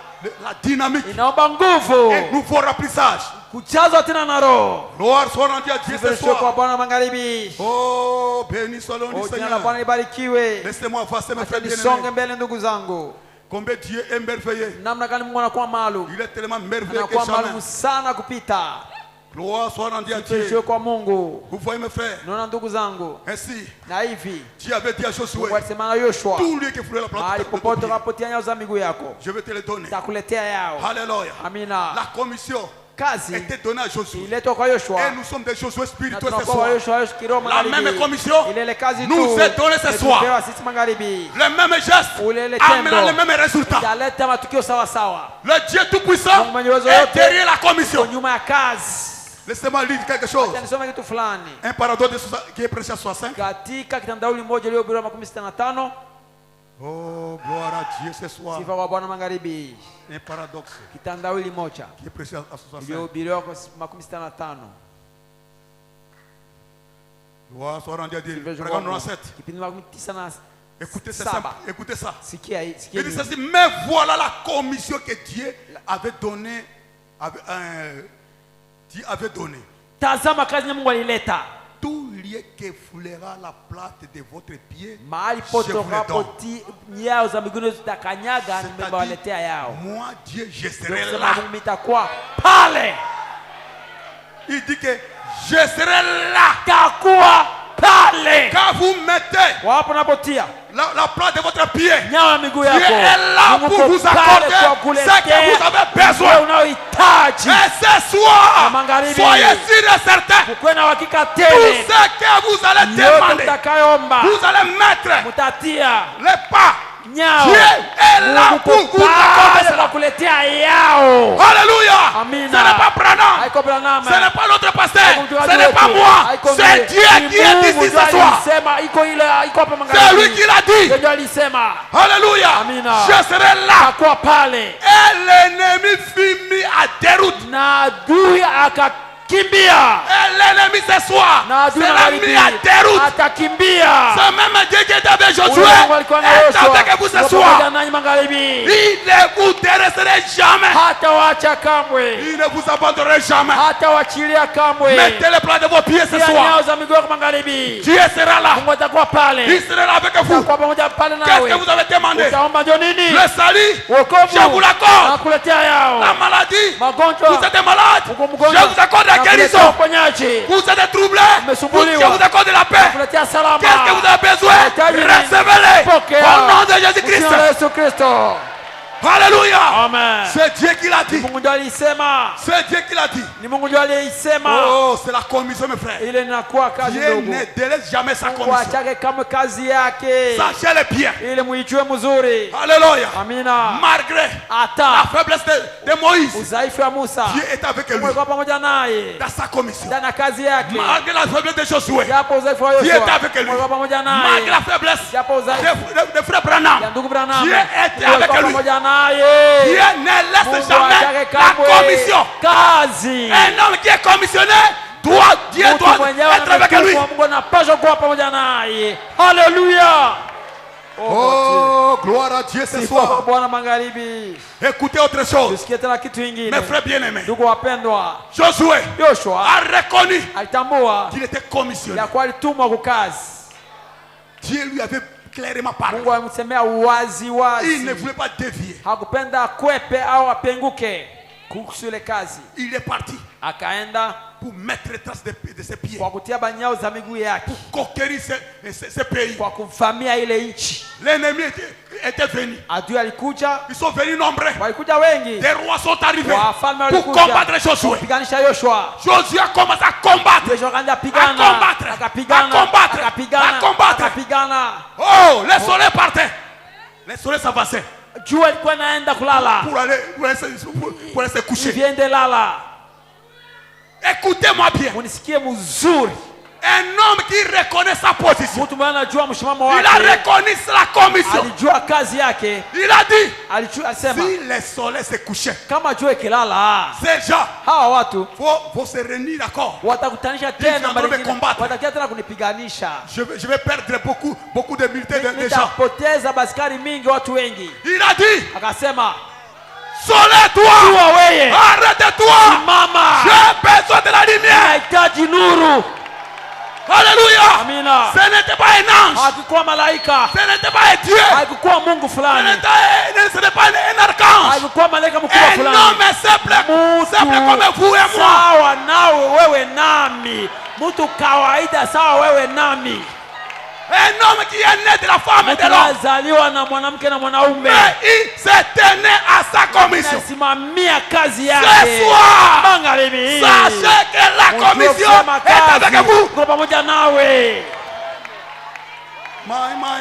Speaker 4: dynamique.
Speaker 5: Inaomba nguvu,
Speaker 4: Et nouveau remplissage.
Speaker 5: kujazwa tena na Roho.
Speaker 4: Gloire soit rendue à Dieu ce
Speaker 5: Sifa kwa
Speaker 4: soir.
Speaker 5: Bwana magharibi.
Speaker 4: Oh, béni soit le nom du
Speaker 5: Jina la Bwana
Speaker 4: Seigneur.
Speaker 5: libarikiwe.
Speaker 4: Laissez-moi avancer mes
Speaker 5: Acha
Speaker 4: frères
Speaker 5: nisonge
Speaker 4: bien-aimés.
Speaker 5: mbele ndugu zangu.
Speaker 4: Combien Dieu est merveilleux.
Speaker 5: Namna gani Mungu anakuwa maalum,
Speaker 4: Il est tellement merveilleux que
Speaker 5: anakuwa
Speaker 4: jamais.
Speaker 5: maalum sana kupita.
Speaker 4: Gloire soit rendue à Dieu.
Speaker 5: Sifa kwa Mungu.
Speaker 4: Vous voyez mes frères.
Speaker 5: Naona ndugu zangu,
Speaker 4: Ainsi,
Speaker 5: na hivi
Speaker 4: Dieu avait dit à Josué,
Speaker 5: Mungu alisema na Yoshua,
Speaker 4: tout lieu qui foulait la
Speaker 5: mahali
Speaker 4: plate,
Speaker 5: popote unapotia nyayo za miguu yako
Speaker 4: je vais te le donner.
Speaker 5: takuletea yao.
Speaker 4: Alléluia.
Speaker 5: Amina.
Speaker 4: La commission
Speaker 5: Kazi
Speaker 4: était donnée à Josué.
Speaker 5: iletwa kwa Yoshua,
Speaker 4: Et nous sommes des Josué
Speaker 5: na
Speaker 4: spirituels ce
Speaker 5: tunakuwa wa
Speaker 4: soir.
Speaker 5: Yoshua kiroho
Speaker 4: La
Speaker 5: magharibi.
Speaker 4: même commission
Speaker 5: Ile ile kazi
Speaker 4: nous
Speaker 5: tu
Speaker 4: est donnée ce soir.
Speaker 5: tumepewa sisi magharibi,
Speaker 4: Le même geste
Speaker 5: Ulele
Speaker 4: amenant
Speaker 5: tendo.
Speaker 4: le même résultat.
Speaker 5: italeta matukio sawa sawa.
Speaker 4: Le Dieu Tout-Puissant
Speaker 5: Mungu mwenye uwezo
Speaker 4: est
Speaker 5: yote
Speaker 4: derrière la
Speaker 5: kwa
Speaker 4: commission.
Speaker 5: nyuma ya kazi.
Speaker 4: Laissez-moi lire quelque chose.
Speaker 5: Acha nisome kitu fulani
Speaker 4: Un paradoxe qui est prêché à 65.
Speaker 5: katika kitandauli moja iliyohubiriwa 65.
Speaker 4: Oh, gloire à Dieu ce soir.
Speaker 5: Sifa kwa Bwana magharibi.
Speaker 4: Un paradoxe
Speaker 5: Kitandauli moja
Speaker 4: qui est prêché à 65.
Speaker 5: iliyohubiriwa kwa 65.
Speaker 4: Gloire soit rendue à Dieu.
Speaker 5: Sifa kwa
Speaker 4: Paragraphe
Speaker 5: Mungu.
Speaker 4: 97.
Speaker 5: Kipindi 97.
Speaker 4: Écoutez ça.
Speaker 5: Saba.
Speaker 4: Écoutez ça.
Speaker 5: Sikia hii, sikia
Speaker 4: Il dit
Speaker 5: hii.
Speaker 4: ceci, mais voilà la commission que Dieu avait donnée. Dieu avait donné.
Speaker 5: Tazama kazi ya Mungu alileta.
Speaker 4: Tout lieu que foulera la plate de votre pied,
Speaker 5: Mahali
Speaker 4: je
Speaker 5: pote
Speaker 4: vous le donne.
Speaker 5: unapoti nyao za miguu zitakanyaga, nimewaletea
Speaker 4: C'est-à-dire,
Speaker 5: yao.
Speaker 4: moi Dieu, je
Speaker 5: Ndio
Speaker 4: serai
Speaker 5: kusema
Speaker 4: là.
Speaker 5: Mungu nitakuwa pale.
Speaker 4: Il dit que je serai là
Speaker 5: takuwa pale
Speaker 4: quand vous mettez
Speaker 5: wapo napotia
Speaker 4: la plante de votre pied.
Speaker 5: nyawa ya miguu
Speaker 4: Dieu
Speaker 5: yako.
Speaker 4: est là
Speaker 5: Mungu
Speaker 4: pour vous
Speaker 5: uko pale
Speaker 4: accorder
Speaker 5: kwa
Speaker 4: ce que vous
Speaker 5: kuletea
Speaker 4: avez besoin.
Speaker 5: wewe unaohitaji.
Speaker 4: Et ce soir,
Speaker 5: Na magharibi.
Speaker 4: soyez sûr et certain,
Speaker 5: Ukuwe na uhakika
Speaker 4: tout
Speaker 5: tele
Speaker 4: ce que vous allez
Speaker 5: yote
Speaker 4: demander,
Speaker 5: mtakayoomba
Speaker 4: vous allez mettre
Speaker 5: mutatia
Speaker 4: les pas.
Speaker 5: nyao.
Speaker 4: Dieu est là
Speaker 5: Mungu
Speaker 4: pour
Speaker 5: uko
Speaker 4: vous accorder
Speaker 5: pale
Speaker 4: cela.
Speaker 5: kwa kuletea yao.
Speaker 4: Alléluia.
Speaker 5: Amina.
Speaker 4: Ce n'est pas Branham.
Speaker 5: Haiko Branham.
Speaker 4: Ce n'est pas notre pasteur.
Speaker 5: Haiko mchungaji
Speaker 4: Ce n'est pas
Speaker 5: wetu.
Speaker 4: moi.
Speaker 5: Haiko
Speaker 4: C'est
Speaker 5: mimi.
Speaker 4: Dieu
Speaker 5: Ni
Speaker 4: qui est
Speaker 5: Mungu
Speaker 4: ici
Speaker 5: ndio
Speaker 4: ce soir.
Speaker 5: alisema, iko hapa
Speaker 4: C'est
Speaker 5: magharibi.
Speaker 4: lui qui l'a dit.
Speaker 5: Ndio alisema
Speaker 4: Alléluia.
Speaker 5: Amina.
Speaker 4: Je serai là.
Speaker 5: takuwa pale
Speaker 4: Et l'ennemi fut mis à déroute.
Speaker 5: na adui akakimbia.
Speaker 4: Et l'ennemi ce soir,
Speaker 5: Na
Speaker 4: c'est
Speaker 5: adui
Speaker 4: l'ennemi
Speaker 5: magharibi
Speaker 4: à déroute.
Speaker 5: atakimbia.
Speaker 4: Ce même Dieu qui est avec Josué
Speaker 5: Ule Mungu alikuwa na
Speaker 4: est
Speaker 5: Yoshua,
Speaker 4: avec vous ce
Speaker 5: yuko
Speaker 4: soir.
Speaker 5: pamoja nanyi magharibi.
Speaker 4: Il ne vous délaisserait jamais.
Speaker 5: Hata waacha kamwe,
Speaker 4: Il ne vous abandonnerait jamais.
Speaker 5: hata waachilia kamwe.
Speaker 4: Mettez les plans de vos pieds ce
Speaker 5: Tia
Speaker 4: soir.
Speaker 5: nyao za miguu yako magharibi.
Speaker 4: Dieu sera là.
Speaker 5: Mungu atakuwa
Speaker 4: Il
Speaker 5: pale,
Speaker 4: sera là avec vous.
Speaker 5: atakuwa pamoja pale
Speaker 4: Qu'est-ce que
Speaker 5: nawe.
Speaker 4: vous avez demandé?
Speaker 5: Utaomba ndio nini?
Speaker 4: Le salut,
Speaker 5: Wokovu
Speaker 4: je vous l'accorde.
Speaker 5: nakuletea yao.
Speaker 4: La maladie,
Speaker 5: Magonjwa
Speaker 4: vous êtes malade,
Speaker 5: uko
Speaker 4: je
Speaker 5: mgonjwa
Speaker 4: vous accorde la
Speaker 5: nakuletea
Speaker 4: guérison.
Speaker 5: uponyaji.
Speaker 4: Vous êtes troublé,
Speaker 5: Umesumbuliwa.
Speaker 4: je vous accorde la paix.
Speaker 5: Nakuletea salama.
Speaker 4: Qu'est-ce que vous avez besoin?
Speaker 5: Unahitaji nini?
Speaker 4: Recevez-les
Speaker 5: Pokea.
Speaker 4: au nom de
Speaker 5: Jina la
Speaker 4: Jésus-Christ.
Speaker 5: Yesu Kristo.
Speaker 4: Alléluia.
Speaker 5: Amen.
Speaker 4: C'est Dieu qui l'a dit.
Speaker 5: Mungu ndio alisema,
Speaker 4: C'est Dieu qui l'a dit.
Speaker 5: ni Mungu ndio aliisema.
Speaker 4: Oh, c'est la commission, mes frères.
Speaker 5: Ile inakuwa kazi
Speaker 4: Dieu
Speaker 5: ndogo.
Speaker 4: ne délaisse jamais sa
Speaker 5: Mungu
Speaker 4: commission.
Speaker 5: achake kama kazi yake,
Speaker 4: Sachez-le bien.
Speaker 5: ili muijue mzuri.
Speaker 4: Alléluia.
Speaker 5: Amina.
Speaker 4: Malgré la
Speaker 5: Hata
Speaker 4: faiblesse de Moïse,
Speaker 5: udhaifu wa Musa,
Speaker 4: Dieu est avec lui
Speaker 5: Mungu alikuwa pamoja naye
Speaker 4: dans sa commission.
Speaker 5: ndani ya kazi yake.
Speaker 4: Malgré la faiblesse de Josué,
Speaker 5: Japo udhaifu wa
Speaker 4: Dieu
Speaker 5: Yoshua,
Speaker 4: était avec lui.
Speaker 5: Mungu alikuwa pamoja
Speaker 4: Malgré
Speaker 5: naye.
Speaker 4: la faiblesse
Speaker 5: Japo udhaifu
Speaker 4: de frère Branham,
Speaker 5: ya ndugu Branham,
Speaker 4: Dieu était
Speaker 5: Mungu alikuwa
Speaker 4: avec lui.
Speaker 5: pamoja naye.
Speaker 4: Dieu ne laisse
Speaker 5: Mungu
Speaker 4: jamais
Speaker 5: achake
Speaker 4: la
Speaker 5: kamwe
Speaker 4: commission.
Speaker 5: kazi.
Speaker 4: Un homme qui est commissionné Dieu
Speaker 5: Mtu
Speaker 4: doit
Speaker 5: mwenyewe
Speaker 4: être avec lui.
Speaker 5: ametumwa, Mungu anapaswa kuwa pamoja naye. Haleluya.
Speaker 4: Oh, gloire à Dieu ce
Speaker 5: Sifa kwa
Speaker 4: soir.
Speaker 5: Bwana magharibi.
Speaker 4: Écoutez autre chose.
Speaker 5: Tusikie tena kitu kingine.
Speaker 4: Mes frères bien-aimés,
Speaker 5: Ndugu wapendwa,
Speaker 4: Josué
Speaker 5: Yoshua
Speaker 4: a reconnu
Speaker 5: alitambua
Speaker 4: qu'il était commissionné.
Speaker 5: ya kuwa alitumwa kwa kazi.
Speaker 4: Dieu lui avait clairement parlé.
Speaker 5: Mungu alimsemea wazi
Speaker 4: Il ne
Speaker 5: wazi,
Speaker 4: voulait pas dévier.
Speaker 5: hakupenda akwepe au apenguke kuhusu ile kazi.
Speaker 4: Il est parti
Speaker 5: Akaenda
Speaker 4: pour mettre trace de ses pieds,
Speaker 5: kwa kutia banyao za miguu yake,
Speaker 4: conquérir ce pays.
Speaker 5: kwa kuvamia ile nchi.
Speaker 4: L'ennemi était venu.
Speaker 5: Adui alikuja,
Speaker 4: Ils sont venus nombreux.
Speaker 5: walikuja wengi,
Speaker 4: Des rois sont arrivés
Speaker 5: wafalme
Speaker 4: pour
Speaker 5: walikuja
Speaker 4: combattre Josué.
Speaker 5: kupiganisha Yoshua.
Speaker 4: Josué a commencé à combattre.
Speaker 5: Yoshua akaanza
Speaker 4: À
Speaker 5: pigana,
Speaker 4: combattre.
Speaker 5: akapigana,
Speaker 4: À combattre.
Speaker 5: akapigana,
Speaker 4: À combattre.
Speaker 5: akapigana.
Speaker 4: Oh, les soleils partaient. Les soleils s'avançaient
Speaker 5: Jua ilikuwa inaenda kulala,
Speaker 4: pour aller se coucher.
Speaker 5: iviende lala.
Speaker 4: Écoutez-moi bien.
Speaker 5: Munisikie mzuri,
Speaker 4: Un homme qui reconnaît sa position.
Speaker 5: mtu mwenye anajua msimamo
Speaker 4: Il a
Speaker 5: wake,
Speaker 4: reconnu la commission.
Speaker 5: alijua kazi yake,
Speaker 4: Il a dit,
Speaker 5: alisema
Speaker 4: si les soleils se couchaient,
Speaker 5: kama jua ikilala,
Speaker 4: ces gens
Speaker 5: hawa watu
Speaker 4: vont se réunir, d'accord.
Speaker 5: watakutanisha
Speaker 4: Ils
Speaker 5: tena,
Speaker 4: viendront me
Speaker 5: mara
Speaker 4: combattre.
Speaker 5: watakia tena kunipiganisha.
Speaker 4: Je vais perdre beaucoup de militaires, de gens.
Speaker 5: Nitapoteza baskari mingi, watu wengi.
Speaker 4: Il a dit,
Speaker 5: Akasema,
Speaker 4: soleil, toi,
Speaker 5: jua weye,
Speaker 4: arrête-toi.
Speaker 5: simama,
Speaker 4: J'ai besoin de la lumière.
Speaker 5: nahitaji nuru.
Speaker 4: Alléluia.
Speaker 5: Amina.
Speaker 4: Ce n'était pas un ange.
Speaker 5: Hakikuwa malaika,
Speaker 4: Ce n'était pas un Dieu.
Speaker 5: hakikuwa Mungu
Speaker 4: Ce
Speaker 5: fulani,
Speaker 4: n'était pas un archange.
Speaker 5: hakikuwa malaika mkubwa
Speaker 4: Un
Speaker 5: fulani.
Speaker 4: homme simple comme vous et moi.
Speaker 5: Sawa nawe, wewe nami, mtu kawaida sawa wewe nami,
Speaker 4: Un homme qui est né de la femme et de l'homme.
Speaker 5: azaliwa na mwanamke na mwanaume,
Speaker 4: Mais il s'est tenu à sa commission.
Speaker 5: nasimamia kazi
Speaker 4: Ce
Speaker 5: yake.
Speaker 4: soir,
Speaker 5: Magharibi,
Speaker 4: sachez que la
Speaker 5: Ujue
Speaker 4: commission
Speaker 5: kusema
Speaker 4: est avec
Speaker 5: kazi,
Speaker 4: vous.
Speaker 5: uko pamoja nawe.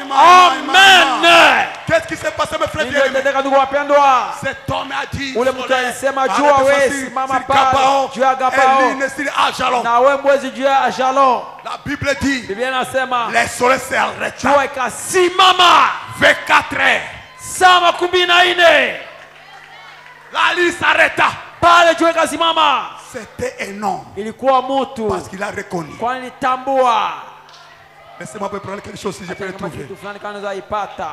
Speaker 5: Amen.
Speaker 4: Qu'est-ce qui s'est passé, mes frères bien-aimés?
Speaker 5: Niliyotendeka ndugu wapendwa,
Speaker 4: Cet homme a dit,
Speaker 5: ule mtu
Speaker 4: soleil,
Speaker 5: alisema jua
Speaker 4: arrête-toi
Speaker 5: wewe
Speaker 4: sur
Speaker 5: simama
Speaker 4: Gabao,
Speaker 5: pale juu ya Gabao,
Speaker 4: et l'une sur Ajalon.
Speaker 5: na we mwezi juu ya Ajalon.
Speaker 4: La Bible dit,
Speaker 5: Biblia inasema
Speaker 4: les soleils s'arrêtent.
Speaker 5: jua ikasimama
Speaker 4: 24 heures.
Speaker 5: saa 14,
Speaker 4: La lune s'arrêta.
Speaker 5: pale jua ikasimama.
Speaker 4: C'était un homme.
Speaker 5: Ilikuwa mtu,
Speaker 4: Parce qu'il a reconnu.
Speaker 5: kwani nitambua
Speaker 4: Laissez-moi prendre quelque chose si je peux le
Speaker 5: kama
Speaker 4: trouver.
Speaker 5: kitu fulani kama naweza ipata.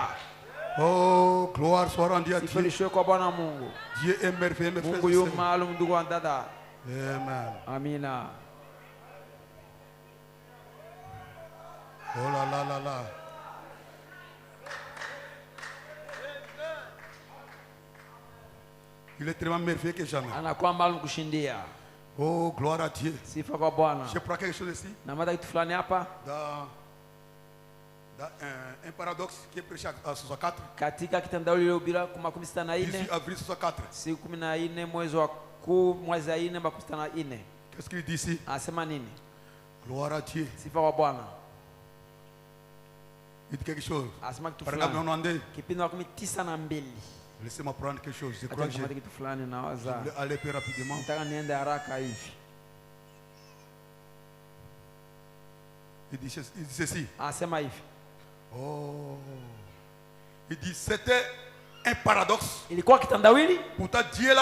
Speaker 4: Oh, gloire soit rendue à Dieu.
Speaker 5: Sifa kwa Bwana Mungu.
Speaker 4: Dieu est merveilleux, mes frères
Speaker 5: Mungu
Speaker 4: et
Speaker 5: yu
Speaker 4: sœurs.
Speaker 5: maalum, ndugu wa dada.
Speaker 4: Amen.
Speaker 5: Amina.
Speaker 4: Oh là là là là. Il est tellement merveilleux que jamais.
Speaker 5: Anakuwa maalum kushindia.
Speaker 4: Oh, gloire à Dieu.
Speaker 5: Sifa kwa Bwana.
Speaker 4: Je prends quelque chose ici.
Speaker 5: Na mada kitu fulani hapa
Speaker 4: Dans un paradoxe qui est prêché à 64.
Speaker 5: katika kitendawili iliyobira 64
Speaker 4: 18 avril 64.
Speaker 5: siku 14 mwezi wa 4 64.
Speaker 4: Qu'est-ce qu'il dit ici?
Speaker 5: Anasema nini?
Speaker 4: Gloire à Dieu.
Speaker 5: Sifa kwa Bwana.
Speaker 4: Il dit quelque chose.
Speaker 5: Anasema kitu
Speaker 4: Paragraphe
Speaker 5: fulani.
Speaker 4: 92.
Speaker 5: Kipindi wa 92.
Speaker 4: Laissez-moi prendre quelque chose. Je crois
Speaker 5: Acha
Speaker 4: que je
Speaker 5: nikamate kitu fulani na waza.
Speaker 4: voulais aller plus rapidement.
Speaker 5: Nataka niende haraka hivi.
Speaker 4: Il dit ceci.
Speaker 5: Anasema hivi.
Speaker 4: Oh. Il dit c'était un paradoxe.
Speaker 5: Ilikuwa kitendawili,
Speaker 4: Pourtant Dieu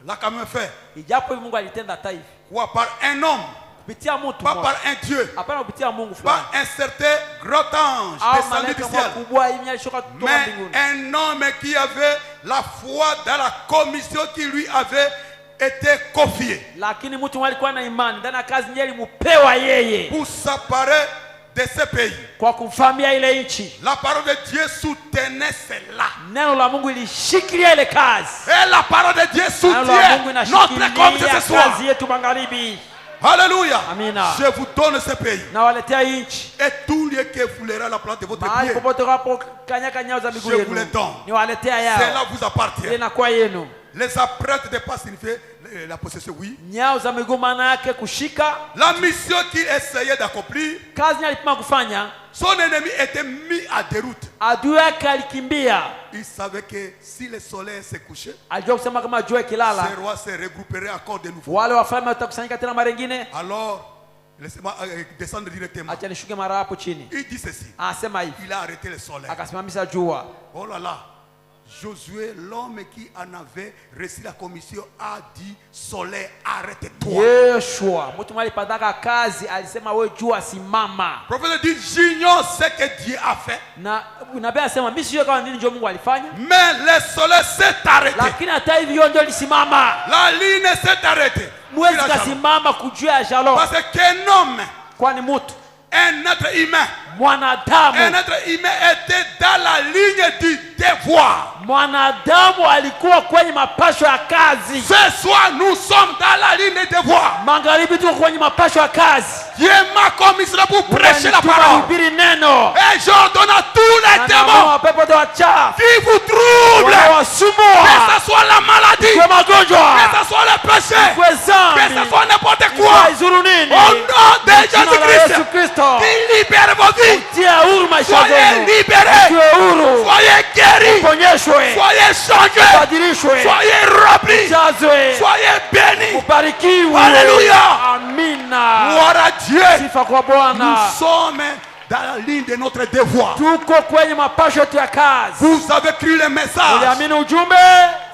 Speaker 4: l'a quand même fait.
Speaker 5: ijapo Mungu alitenda hata hivi.
Speaker 4: Quoi? Par un homme.
Speaker 5: Kupitia mtu
Speaker 4: Pas
Speaker 5: mmoja.
Speaker 4: par un Dieu.
Speaker 5: Hapana kupitia Mungu fulani.
Speaker 4: Pas un certain grand ange
Speaker 5: Au
Speaker 4: descendu
Speaker 5: malaika
Speaker 4: du ciel.
Speaker 5: makubwa hivi alishuka kutoka
Speaker 4: Mais
Speaker 5: mbinguni.
Speaker 4: un homme qui avait la foi dans la commission qui lui avait été confiée.
Speaker 5: Lakini mtu mmoja alikuwa na imani ndani ya kazi ndiye alimupewa yeye
Speaker 4: Pour s'emparer de ce pays.
Speaker 5: kwa kufahamia ile nchi.
Speaker 4: La parole de Dieu soutenait cela.
Speaker 5: Neno la Mungu ilishikilia ile kazi.
Speaker 4: Et la parole de Dieu
Speaker 5: Neno la Mungu
Speaker 4: soutient notre commission
Speaker 5: inashikilia
Speaker 4: ce soir.
Speaker 5: kazi yetu magharibi.
Speaker 4: Alléluia.
Speaker 5: Amina.
Speaker 4: Je vous donne ce pays.
Speaker 5: Na waletea nchi.
Speaker 4: Et tout lieu que foulera la plante de votre
Speaker 5: Mahali
Speaker 4: pied,
Speaker 5: popote hapo kanyaka nyao za miguu
Speaker 4: Je vous le
Speaker 5: yenu.
Speaker 4: donne.
Speaker 5: Ni waletea yao.
Speaker 4: cela vous
Speaker 5: Ile
Speaker 4: appartient.
Speaker 5: inakuwa yenu.
Speaker 4: Les apprêtres de pas signifier la possession, oui.
Speaker 5: Nyao za miguu maana yake kushika.
Speaker 4: La mission qu'il essayait d'accomplir,
Speaker 5: Kazi alipima kufanya,
Speaker 4: son ennemi était mis à déroute.
Speaker 5: adui yake alikimbia.
Speaker 4: Il savait que si le soleil se couchait,
Speaker 5: Alijua kusema kama jua ikilala,
Speaker 4: ces rois se regrouperaient encore de nouveau.
Speaker 5: wale wafalme watakusanyika tena mara nyingine.
Speaker 4: Alors, laissez-moi descendre directement.
Speaker 5: Acha nishuke mara hapo chini.
Speaker 4: Il dit ceci.
Speaker 5: Anasema hivi,
Speaker 4: Il a arrêté le soleil.
Speaker 5: akasimamisha jua.
Speaker 4: Oh là là. Josué, l'homme qui en avait reçu la commission, a dit soleil, arrête-toi.
Speaker 5: Yeshua, mtu mmoja alipataka kazi, alisema wewe jua simama.
Speaker 4: Le prophète dit, j'ignore ce que Dieu a fait.
Speaker 5: Na nabii anasema mimi sijui kama nini ndio Mungu alifanya,
Speaker 4: Mais le soleil s'est arrêté.
Speaker 5: lakini hata hivi hiyo ndio lisimama.
Speaker 4: La ligne s'est arrêtée.
Speaker 5: Mwezi
Speaker 4: Bila shalom.
Speaker 5: kasimama kujua ya Shalom.
Speaker 4: Parce qu'un homme,
Speaker 5: Kwani mtu
Speaker 4: un être humain,
Speaker 5: mwanadamu
Speaker 4: était dans la ligne du devoir.
Speaker 5: mwanadamu alikuwa kwenye mapasho ya kazi.
Speaker 4: Ce soir, nous sommes dans la ligne du devoir.
Speaker 5: Magharibi tuko kwenye mapasho ya kazi.
Speaker 4: Dieu m'a commissionné pour prêcher la
Speaker 5: Unanituma
Speaker 4: parole.
Speaker 5: kuhubiri neno.
Speaker 4: Et j'ordonne à tous les
Speaker 5: Na
Speaker 4: démons
Speaker 5: mapepo wote wachafu
Speaker 4: qui vous troublent, que
Speaker 5: wasumbua
Speaker 4: ce soit la maladie,
Speaker 5: kwa magonjwa,
Speaker 4: que ce soit le péché,
Speaker 5: kwa
Speaker 4: que
Speaker 5: dhambi,
Speaker 4: ce soit n'importe
Speaker 5: kwa
Speaker 4: quoi,
Speaker 5: izuru nini,
Speaker 4: au nom de
Speaker 5: jina la Yesu
Speaker 4: Jésus-Christ,
Speaker 5: Kristo,
Speaker 4: qui libère vos vies.
Speaker 5: tia huru maisha
Speaker 4: Soyez
Speaker 5: yenu,
Speaker 4: libérés,
Speaker 5: tiwe huru,
Speaker 4: soyez guéris,
Speaker 5: ponyeshwe,
Speaker 4: soyez changés,
Speaker 5: badilishwe,
Speaker 4: soyez remplis,
Speaker 5: jazwe,
Speaker 4: soyez bénis.
Speaker 5: ubarikiwe.
Speaker 4: Alléluia.
Speaker 5: Amina.
Speaker 4: Gloire à Dieu.
Speaker 5: Sifa kwa
Speaker 4: Nous
Speaker 5: Bwana.
Speaker 4: sommes dans la ligne de notre devoir.
Speaker 5: Tuko kwenye mapasho yetu ya kazi.
Speaker 4: Vous avez cru le message.
Speaker 5: Uliamini ujumbe,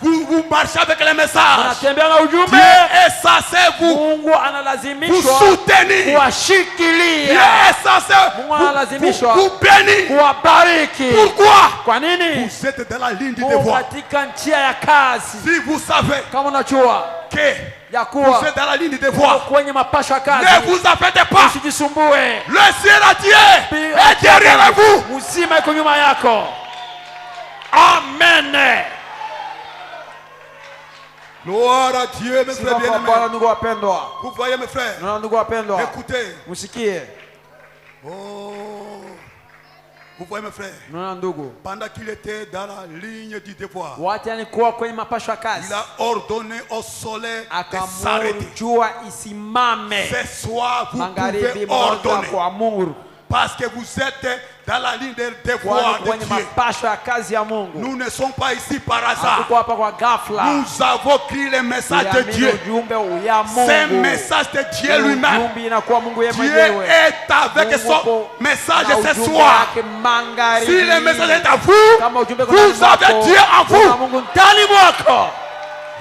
Speaker 4: Vous marchez avec le message.
Speaker 5: unatembea na ujumbe.
Speaker 4: Dieu est censé vous
Speaker 5: Mungu analazimishwa
Speaker 4: soutenir. Dieu
Speaker 5: kuwashikilia,
Speaker 4: est censé
Speaker 5: Mungu analazimishwa
Speaker 4: vous bénir.
Speaker 5: kuwabariki.
Speaker 4: Pourquoi?
Speaker 5: Kwa nini?
Speaker 4: Vous êtes dans la ligne du
Speaker 5: Mungu
Speaker 4: devoir.
Speaker 5: katika njia ya kazi.
Speaker 4: Si vous savez
Speaker 5: Kama unajua
Speaker 4: que
Speaker 5: ya
Speaker 4: vous
Speaker 5: kuwa
Speaker 4: êtes dans la ligne du
Speaker 5: uko
Speaker 4: devoir,
Speaker 5: kwenye mapasho ya
Speaker 4: ne
Speaker 5: kazi,
Speaker 4: vous affectez pas.
Speaker 5: usijisumbue.
Speaker 4: Le ciel à Dieu est derrière vous.
Speaker 5: Uzima iko nyuma yako. Amen.
Speaker 4: Gloire à Dieu, mes
Speaker 5: Sifa
Speaker 4: frères
Speaker 5: kwa Bwana,
Speaker 4: bien-aimés.
Speaker 5: ndugu wapendwa.
Speaker 4: Vous voyez, mes frères,
Speaker 5: Naona ndugu wapendwa,
Speaker 4: écoutez.
Speaker 5: msikie.
Speaker 4: Oh, vous voyez, mes frères,
Speaker 5: Naona ndugu,
Speaker 4: pendant qu'il était dans la ligne du devoir,
Speaker 5: wakati alikuwa kwenye mapasho ya kazi,
Speaker 4: il a ordonné au soleil de
Speaker 5: akamuru
Speaker 4: s'arrêter.
Speaker 5: jua isimame.
Speaker 4: Ce soir, vous
Speaker 5: Magharibi
Speaker 4: pouvez
Speaker 5: mmoja
Speaker 4: ordonner.
Speaker 5: kuamuru,
Speaker 4: Parce que vous êtes dans la ligne de devoir
Speaker 5: kwani
Speaker 4: de
Speaker 5: kwenye
Speaker 4: Dieu.
Speaker 5: mapasho ya kazi ya Mungu.
Speaker 4: Nous ne sommes pas ici par hasard.
Speaker 5: Hatuko hapa kwa ghafla.
Speaker 4: Nous avons pris le message de
Speaker 5: Tuliamini
Speaker 4: Dieu.
Speaker 5: ujumbe ya
Speaker 4: C'est
Speaker 5: Mungu.
Speaker 4: un message de Dieu lui-même.
Speaker 5: Ujumbe inakuwa Mungu yeye
Speaker 4: Dieu
Speaker 5: mwenyewe.
Speaker 4: est avec
Speaker 5: Mungu
Speaker 4: son
Speaker 5: uko
Speaker 4: message
Speaker 5: na
Speaker 4: ce
Speaker 5: ujumbe
Speaker 4: soir.
Speaker 5: wake magharibi.
Speaker 4: Si le message est à vous,
Speaker 5: Kama ujumbe uko ndani
Speaker 4: vous avez
Speaker 5: mwako,
Speaker 4: Dieu en
Speaker 5: kuna
Speaker 4: vous.
Speaker 5: Mungu ndani mwako.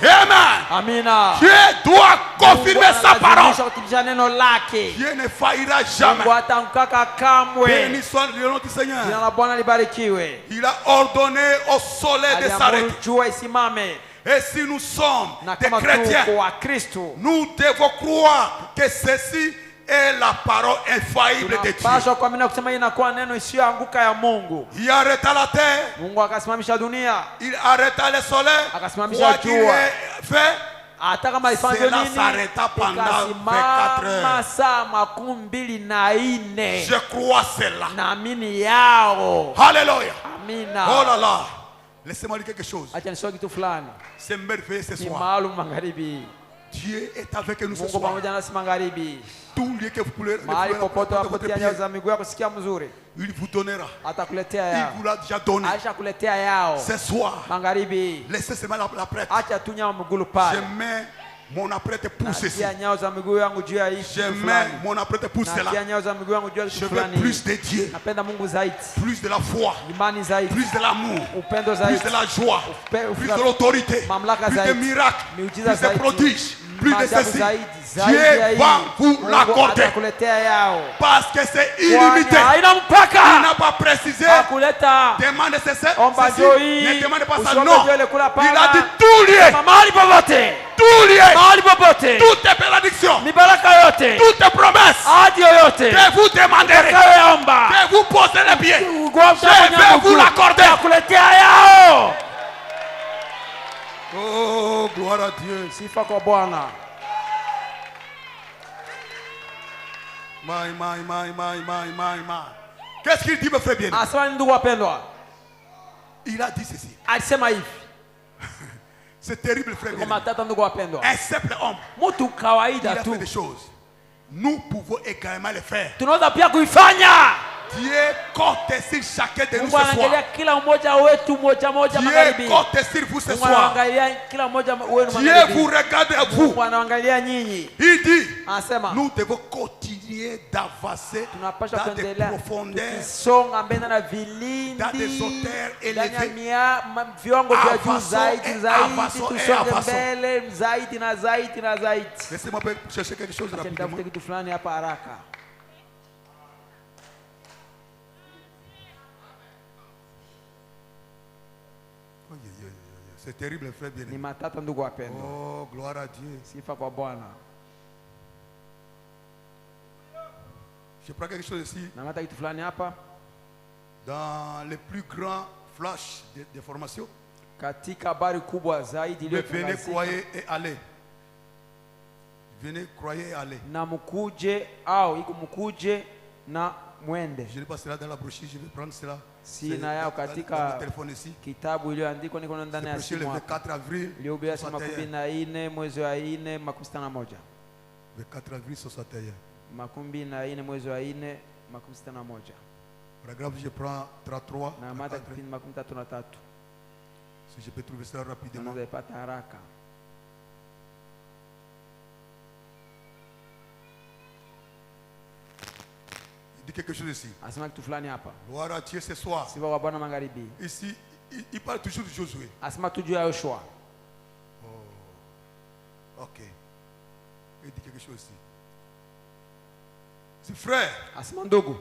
Speaker 4: Amen.
Speaker 5: Amina.
Speaker 4: Dieu doit confirmer
Speaker 5: Mungu
Speaker 4: sa parole.
Speaker 5: analazimisha kutimiza neno lake.
Speaker 4: Dieu ne faillira jamais.
Speaker 5: Mungu hatamkaka kamwe.
Speaker 4: Béni soit le nom du Seigneur.
Speaker 5: Jina la Bwana libarikiwe.
Speaker 4: Il a ordonné au soleil de
Speaker 5: Aliamuru
Speaker 4: s'arrêter.
Speaker 5: jua isimame.
Speaker 4: Et si nous sommes
Speaker 5: Na
Speaker 4: des
Speaker 5: kama
Speaker 4: chrétiens,
Speaker 5: tuko wa Kristo,
Speaker 4: nous devons croire que ceci est la parole infaillible de Dieu.
Speaker 5: tunapaswa kuamini kusema hii inakuwa neno isiyoanguka ya Mungu.
Speaker 4: Il arrêta la terre,
Speaker 5: Mungu akasimamisha dunia,
Speaker 4: il arrêta le soleil.
Speaker 5: akasimamisha
Speaker 4: Quoi qu'il
Speaker 5: jua.
Speaker 4: ait fait,
Speaker 5: hata kama ifanywe
Speaker 4: Cela
Speaker 5: nini,
Speaker 4: s'arrêta pendant 24
Speaker 5: ikasimama
Speaker 4: heures.
Speaker 5: saa 24.
Speaker 4: Je crois cela.
Speaker 5: Naamini yao.
Speaker 4: Alléluia.
Speaker 5: Amina.
Speaker 4: Oh là là. Laissez-moi dire quelque chose.
Speaker 5: Acha nisome kitu fulani.
Speaker 4: C'est merveilleux ce
Speaker 5: Ni
Speaker 4: soir.
Speaker 5: maalum magharibi.
Speaker 4: Dieu est avec nous ce
Speaker 5: Mungu
Speaker 4: soir.
Speaker 5: pamoja nasi magharibi.
Speaker 4: Tout lieu que vous pouvez
Speaker 5: Mahali popote wapotia nyayo za miguu yako sikia mzuri.
Speaker 4: il vous donnera.
Speaker 5: Atakuletea
Speaker 4: Il
Speaker 5: yao.
Speaker 4: vous l'a déjà donné.
Speaker 5: Aisha kuletea yao.
Speaker 4: Ce soir,
Speaker 5: Magharibi.
Speaker 4: laissez seulement la prête.
Speaker 5: Acha tu nyao mgulu
Speaker 4: Je
Speaker 5: pale.
Speaker 4: mets mon apprête pour ceci.
Speaker 5: Natia nyao za miguu yangu juu ya hii
Speaker 4: Je
Speaker 5: kitu
Speaker 4: mets
Speaker 5: fulani.
Speaker 4: mon apprête pour cela.
Speaker 5: Natia nyao za miguu yangu juu ya
Speaker 4: Je
Speaker 5: kitu
Speaker 4: veux
Speaker 5: fulani.
Speaker 4: plus de Dieu,
Speaker 5: Napenda Mungu zaidi.
Speaker 4: plus de la foi,
Speaker 5: Imani zaidi.
Speaker 4: plus de l'amour,
Speaker 5: Upendo
Speaker 4: plus
Speaker 5: zaidi.
Speaker 4: de la joie,
Speaker 5: Upe-
Speaker 4: plus de l'autorité,
Speaker 5: Mamlaka
Speaker 4: plus de
Speaker 5: zaidi.
Speaker 4: miracles,
Speaker 5: Miujiza
Speaker 4: plus de
Speaker 5: zaidi.
Speaker 4: prodiges, plus de
Speaker 5: Maajabu
Speaker 4: ceci.
Speaker 5: zaidi.
Speaker 4: Dieu
Speaker 5: Zaidi ya hii.
Speaker 4: va vous
Speaker 5: Mungu
Speaker 4: l'accorder
Speaker 5: atakuletea yao.
Speaker 4: parce que c'est
Speaker 5: Kwani
Speaker 4: illimité.
Speaker 5: haina
Speaker 4: Il
Speaker 5: mpaka.
Speaker 4: n'a pas précisé.
Speaker 5: Hakuleta
Speaker 4: Demande ceci,
Speaker 5: omba
Speaker 4: ceci.
Speaker 5: njoo hii.
Speaker 4: Ne demande pas ça,
Speaker 5: Usiombe
Speaker 4: non.
Speaker 5: njoo ile kula
Speaker 4: Il a
Speaker 5: pana.
Speaker 4: dit tout lié,
Speaker 5: Mahali popote.
Speaker 4: tout lié,
Speaker 5: Mahali popote.
Speaker 4: toutes tes bénédictions,
Speaker 5: Mibaraka yote.
Speaker 4: toutes tes promesses
Speaker 5: Ahadi yoyote.
Speaker 4: que vous demanderez,
Speaker 5: Utakayoomba.
Speaker 4: que vous posez les pieds.
Speaker 5: Je
Speaker 4: Je vais vous l'accorder.
Speaker 5: Nakuletea yao.
Speaker 4: Oh, gloire à Dieu.
Speaker 5: Sifa kwa Bwana.
Speaker 4: My. Qu'est-ce qu'il dit, me frère bien?
Speaker 5: Asema ndugu wapendwa.
Speaker 4: Il a dit ceci.
Speaker 5: Alisema hivi.
Speaker 4: C'est terrible, frère
Speaker 5: Kwa
Speaker 4: bien.
Speaker 5: matata ndugu wapendwa.
Speaker 4: Un simple homme,
Speaker 5: Mtu
Speaker 4: il
Speaker 5: kawaida
Speaker 4: a fait
Speaker 5: tu.
Speaker 4: des choses. Nous pouvons également les faire.
Speaker 5: Tunaweza pia kuifanya.
Speaker 4: Dieu compte sur chacun de nous
Speaker 5: Mungu
Speaker 4: ce
Speaker 5: anaangalia
Speaker 4: soir.
Speaker 5: kila mmoja wetu moja magharibi.
Speaker 4: Dieu compte sur vous ce
Speaker 5: Mungu
Speaker 4: soir.
Speaker 5: anaangalia kila mmoja wenu
Speaker 4: Dieu
Speaker 5: magharibi.
Speaker 4: vous regarde à vous.
Speaker 5: Mungu anaangalia nyinyi.
Speaker 4: Il dit,
Speaker 5: Anasema
Speaker 4: nous devons continuer d'avancer
Speaker 5: tunapaswa
Speaker 4: dans des
Speaker 5: kuendelea
Speaker 4: profondeurs,
Speaker 5: tukisonga mbele na vilindi
Speaker 4: dans des hauteurs
Speaker 5: ndani ya
Speaker 4: élevées.
Speaker 5: viwango vya juu
Speaker 4: Avançons
Speaker 5: zaidi
Speaker 4: et
Speaker 5: zaidi,
Speaker 4: avançons et
Speaker 5: tusonge
Speaker 4: avançons.
Speaker 5: mbele zaidi na zaidi na zaidi.
Speaker 4: Laissez-moi chercher quelque chose
Speaker 5: Acha
Speaker 4: rapidement.
Speaker 5: nitafute kitu fulani hapa haraka.
Speaker 4: C'est terrible, frère
Speaker 5: Ni
Speaker 4: bien.
Speaker 5: matata ndugu wapendwa.
Speaker 4: Oh, gloire à Dieu.
Speaker 5: Sifa kwa Bwana.
Speaker 4: Je prends quelque chose ici.
Speaker 5: Na mata kitu fulani hapa
Speaker 4: Dans les plus grands flashs de formation,
Speaker 5: katika habari kubwa zaidi
Speaker 4: venez,
Speaker 5: iliyotangazika.
Speaker 4: croyez et allez. Venez, croyez et allez.
Speaker 5: Na mkuje au iko mkuje na mwende.
Speaker 4: Je n'ai pas cela dans la brochure, je vais prendre cela.
Speaker 5: Sina yao
Speaker 4: dans
Speaker 5: katika
Speaker 4: mon téléphone ici.
Speaker 5: kitabu iliyoandikwa niko ndani
Speaker 4: C'est
Speaker 5: ya
Speaker 4: prêché le
Speaker 5: simu hapa.
Speaker 4: 24 avril
Speaker 5: Ilihubiriwa siku
Speaker 4: 61.
Speaker 5: 14 mwezi wa 4 makumi sita na moja.
Speaker 4: 24 avril 61.
Speaker 5: Makumi na 4 mwezi wa 4 makumi sita na moja.
Speaker 4: Paragraphe, je prends 33.
Speaker 5: Na mata
Speaker 4: 34.
Speaker 5: kipindi makumi tatu na tatu.
Speaker 4: Si je peux trouver ça rapidement.
Speaker 5: Unaweza ipata haraka.
Speaker 4: Il dit quelque chose ici.
Speaker 5: Asema kitu fulani hapa.
Speaker 4: Gloire à Dieu ce soir.
Speaker 5: Sifa kwa Bwana magharibi.
Speaker 4: Ici, il parle toujours de Josué.
Speaker 5: Asema tu juu ya Yoshua.
Speaker 4: Ok. Il dit quelque chose ici. Si frère,
Speaker 5: Asema ndugu,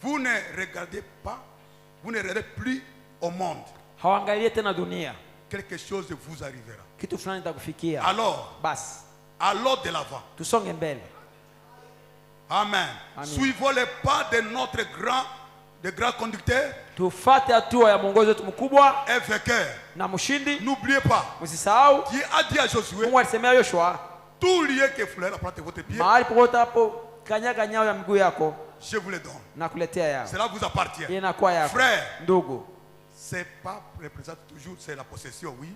Speaker 4: vous ne regardez pas, vous ne regardez plus au monde.
Speaker 5: hawaangalie tena dunia.
Speaker 4: Quelque chose vous arrivera.
Speaker 5: Kitu fulani takufikia.
Speaker 4: Alors,
Speaker 5: Basi
Speaker 4: allons de l'avant.
Speaker 5: tusonge mbele.
Speaker 4: Amen.
Speaker 5: Amen.
Speaker 4: Suivons les pas de notre grand conducteur
Speaker 5: Tufate hatua ya mwongozi wetu mkubwa
Speaker 4: et vainqueur.
Speaker 5: na mshindi.
Speaker 4: N'oubliez pas,
Speaker 5: Msisahau
Speaker 4: Dieu a dit à Josué,
Speaker 5: Mungu alisemea Yoshua,
Speaker 4: tout lieu que fleur apporte votre pied,
Speaker 5: mahali popote hapo kanyaga nyao ya miguu yako
Speaker 4: je vous le donne.
Speaker 5: na kuletea yao.
Speaker 4: Cela vous appartient.
Speaker 5: Hii inakuwa yako.
Speaker 4: Frère,
Speaker 5: Ndugu,
Speaker 4: c'est pas représente toujours, c'est la possession, oui.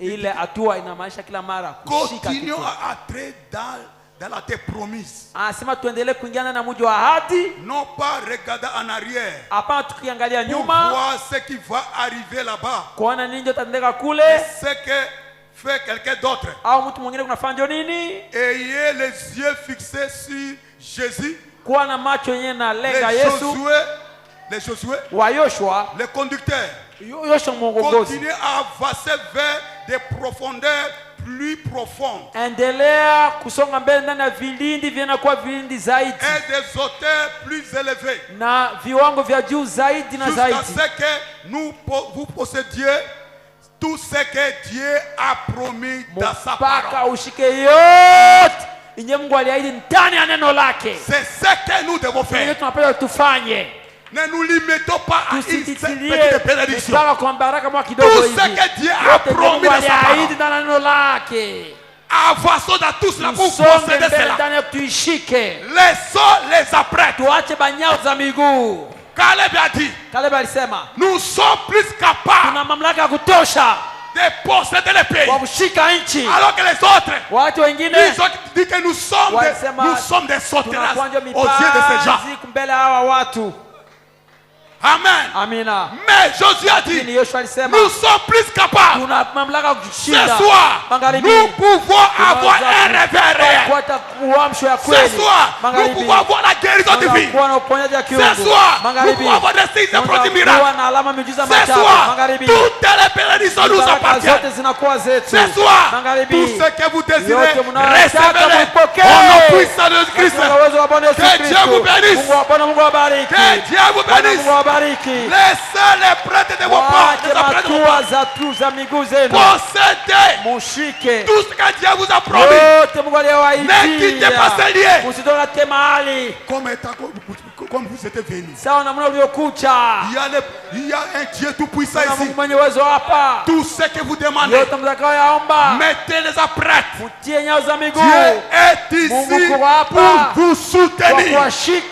Speaker 5: ile hatua inamaanisha kila mara kushika
Speaker 4: Continuons
Speaker 5: kitu.
Speaker 4: à entrer dans la terre promise.
Speaker 5: Anasema tuendelee kuingiana na mji wa ahadi,
Speaker 4: Non pas regarder en arrière
Speaker 5: hapana tukiangalia
Speaker 4: pour
Speaker 5: nyuma
Speaker 4: voir ce qui va arriver là-bas.
Speaker 5: kuona nini ndio tatendeka kule
Speaker 4: Ce que fait quelqu'un d'autre.
Speaker 5: au mtu mwingine kunafanya ndio nini.
Speaker 4: Ayez les yeux fixés sur Jésus.
Speaker 5: Kuwa na macho yenyewe na lenga
Speaker 4: Les
Speaker 5: Yesu
Speaker 4: Josué,
Speaker 5: wa Yoshua.
Speaker 4: les conducteurs.
Speaker 5: Yoshua mwongozi,
Speaker 4: Continuez à avancer vers des profondeurs plus profondes
Speaker 5: endelea kusonga mbele ndani ya vilindi vinakuwa vilindi zaidi
Speaker 4: et des hauteurs plus élevées.
Speaker 5: na viwango vya juu zaidi na
Speaker 4: Jusqu'à
Speaker 5: zaidi,
Speaker 4: ce que vous possédiez tout ce que Dieu a promis dans sa
Speaker 5: mpaka
Speaker 4: parole.
Speaker 5: ushike yote yenye Mungu aliahidi ndani ya neno lake.
Speaker 4: C'est ce que nous devons
Speaker 5: Hiyo
Speaker 4: faire.
Speaker 5: tunapaswa tufanye.
Speaker 4: Ne nous limitons pas à une
Speaker 5: tusijitilie
Speaker 4: petite bénédiction.
Speaker 5: mpaka kwa baraka mwa kidogo
Speaker 4: Tout
Speaker 5: hivi.
Speaker 4: ce que Dieu a
Speaker 5: Yote
Speaker 4: promis
Speaker 5: Mungu
Speaker 4: dans sa
Speaker 5: aliahidi
Speaker 4: parole.
Speaker 5: ndani ya neno lake.
Speaker 4: Avançons dans tout cela pour
Speaker 5: Tusonge
Speaker 4: posséder
Speaker 5: mbele
Speaker 4: cela.
Speaker 5: ndani ya tuishike.
Speaker 4: Laissons les apprêtres.
Speaker 5: Tuache banyao za miguu.
Speaker 4: Caleb a dit,
Speaker 5: Caleb alisema
Speaker 4: nous sommes plus capables
Speaker 5: tuna mamlaka ya kutosha
Speaker 4: de posséder le pays.
Speaker 5: kwa kushika nchi.
Speaker 4: Alors que les autres,
Speaker 5: Watu wengine
Speaker 4: ils ont dit que nous sommes des sauterelles
Speaker 5: tunakwanja
Speaker 4: aux yeux de ces gens.
Speaker 5: mipazi mbele ya hawa watu.
Speaker 4: Amen.
Speaker 5: Amina.
Speaker 4: Mais Josué a dit,
Speaker 5: Lakini Yoshua alisema
Speaker 4: nous sommes plus capables.
Speaker 5: tuna mamlaka ya
Speaker 4: Ce
Speaker 5: kushinda.
Speaker 4: soir,
Speaker 5: Magharibi.
Speaker 4: nous pouvons avoir un réveil réel.
Speaker 5: Kupata uamsho ya
Speaker 4: Ce
Speaker 5: kweli.
Speaker 4: soir, nous
Speaker 5: Magharibi.
Speaker 4: pouvons avoir la guérison divine.
Speaker 5: Kuwa na uponyaji wa kiungu.
Speaker 4: Ce soir, nous
Speaker 5: Magharibi.
Speaker 4: pouvons avoir des signes et produits
Speaker 5: Kuwa
Speaker 4: miracles.
Speaker 5: na alama miujiza
Speaker 4: Ce
Speaker 5: maajabu.
Speaker 4: soir,
Speaker 5: Magharibi.
Speaker 4: toutes les bénédictions nous
Speaker 5: Baraka
Speaker 4: appartiennent.
Speaker 5: zote zinakuwa zetu.
Speaker 4: Ce soir,
Speaker 5: Magharibi.
Speaker 4: tout ce que vous désirez,
Speaker 5: Yote mnayotaka
Speaker 4: recevez-le.
Speaker 5: mpokee.
Speaker 4: Au nom puissant de Christ.
Speaker 5: Katika uwezo wa Bwana Yesu
Speaker 4: Que
Speaker 5: Kristo.
Speaker 4: Dieu vous bénisse.
Speaker 5: Mungu wa Bwana, Mungu awabariki.
Speaker 4: Que Dieu vous
Speaker 5: Bwana
Speaker 4: bénisse.
Speaker 5: Mungu awabariki.
Speaker 4: Laissez les prêtres de vos pas,
Speaker 5: Wache
Speaker 4: les apprêtres de vos
Speaker 5: matua
Speaker 4: pas.
Speaker 5: za miguu zenu.
Speaker 4: Possédez
Speaker 5: Mushike.
Speaker 4: tout ce que Dieu vous a promis.
Speaker 5: Yote Mungu
Speaker 4: Ne quittez pas ce
Speaker 5: aliyowahidia.
Speaker 4: lieu.
Speaker 5: Msitoke mahali.
Speaker 4: Comme vous êtes venus.
Speaker 5: Sawa na mlivyokuja.
Speaker 4: Il y a un Dieu tout puissant
Speaker 5: Kuna
Speaker 4: ici.
Speaker 5: Mungu mwenye uwezo hapa.
Speaker 4: Tout ce que vous demandez,
Speaker 5: Yote mtakayoyaomba.
Speaker 4: mettez les apprêtres.
Speaker 5: Mutie nyayo za miguu.
Speaker 4: Dieu est ici
Speaker 5: Mungu kwa hapa.
Speaker 4: pour vous
Speaker 5: Kwa
Speaker 4: soutenir.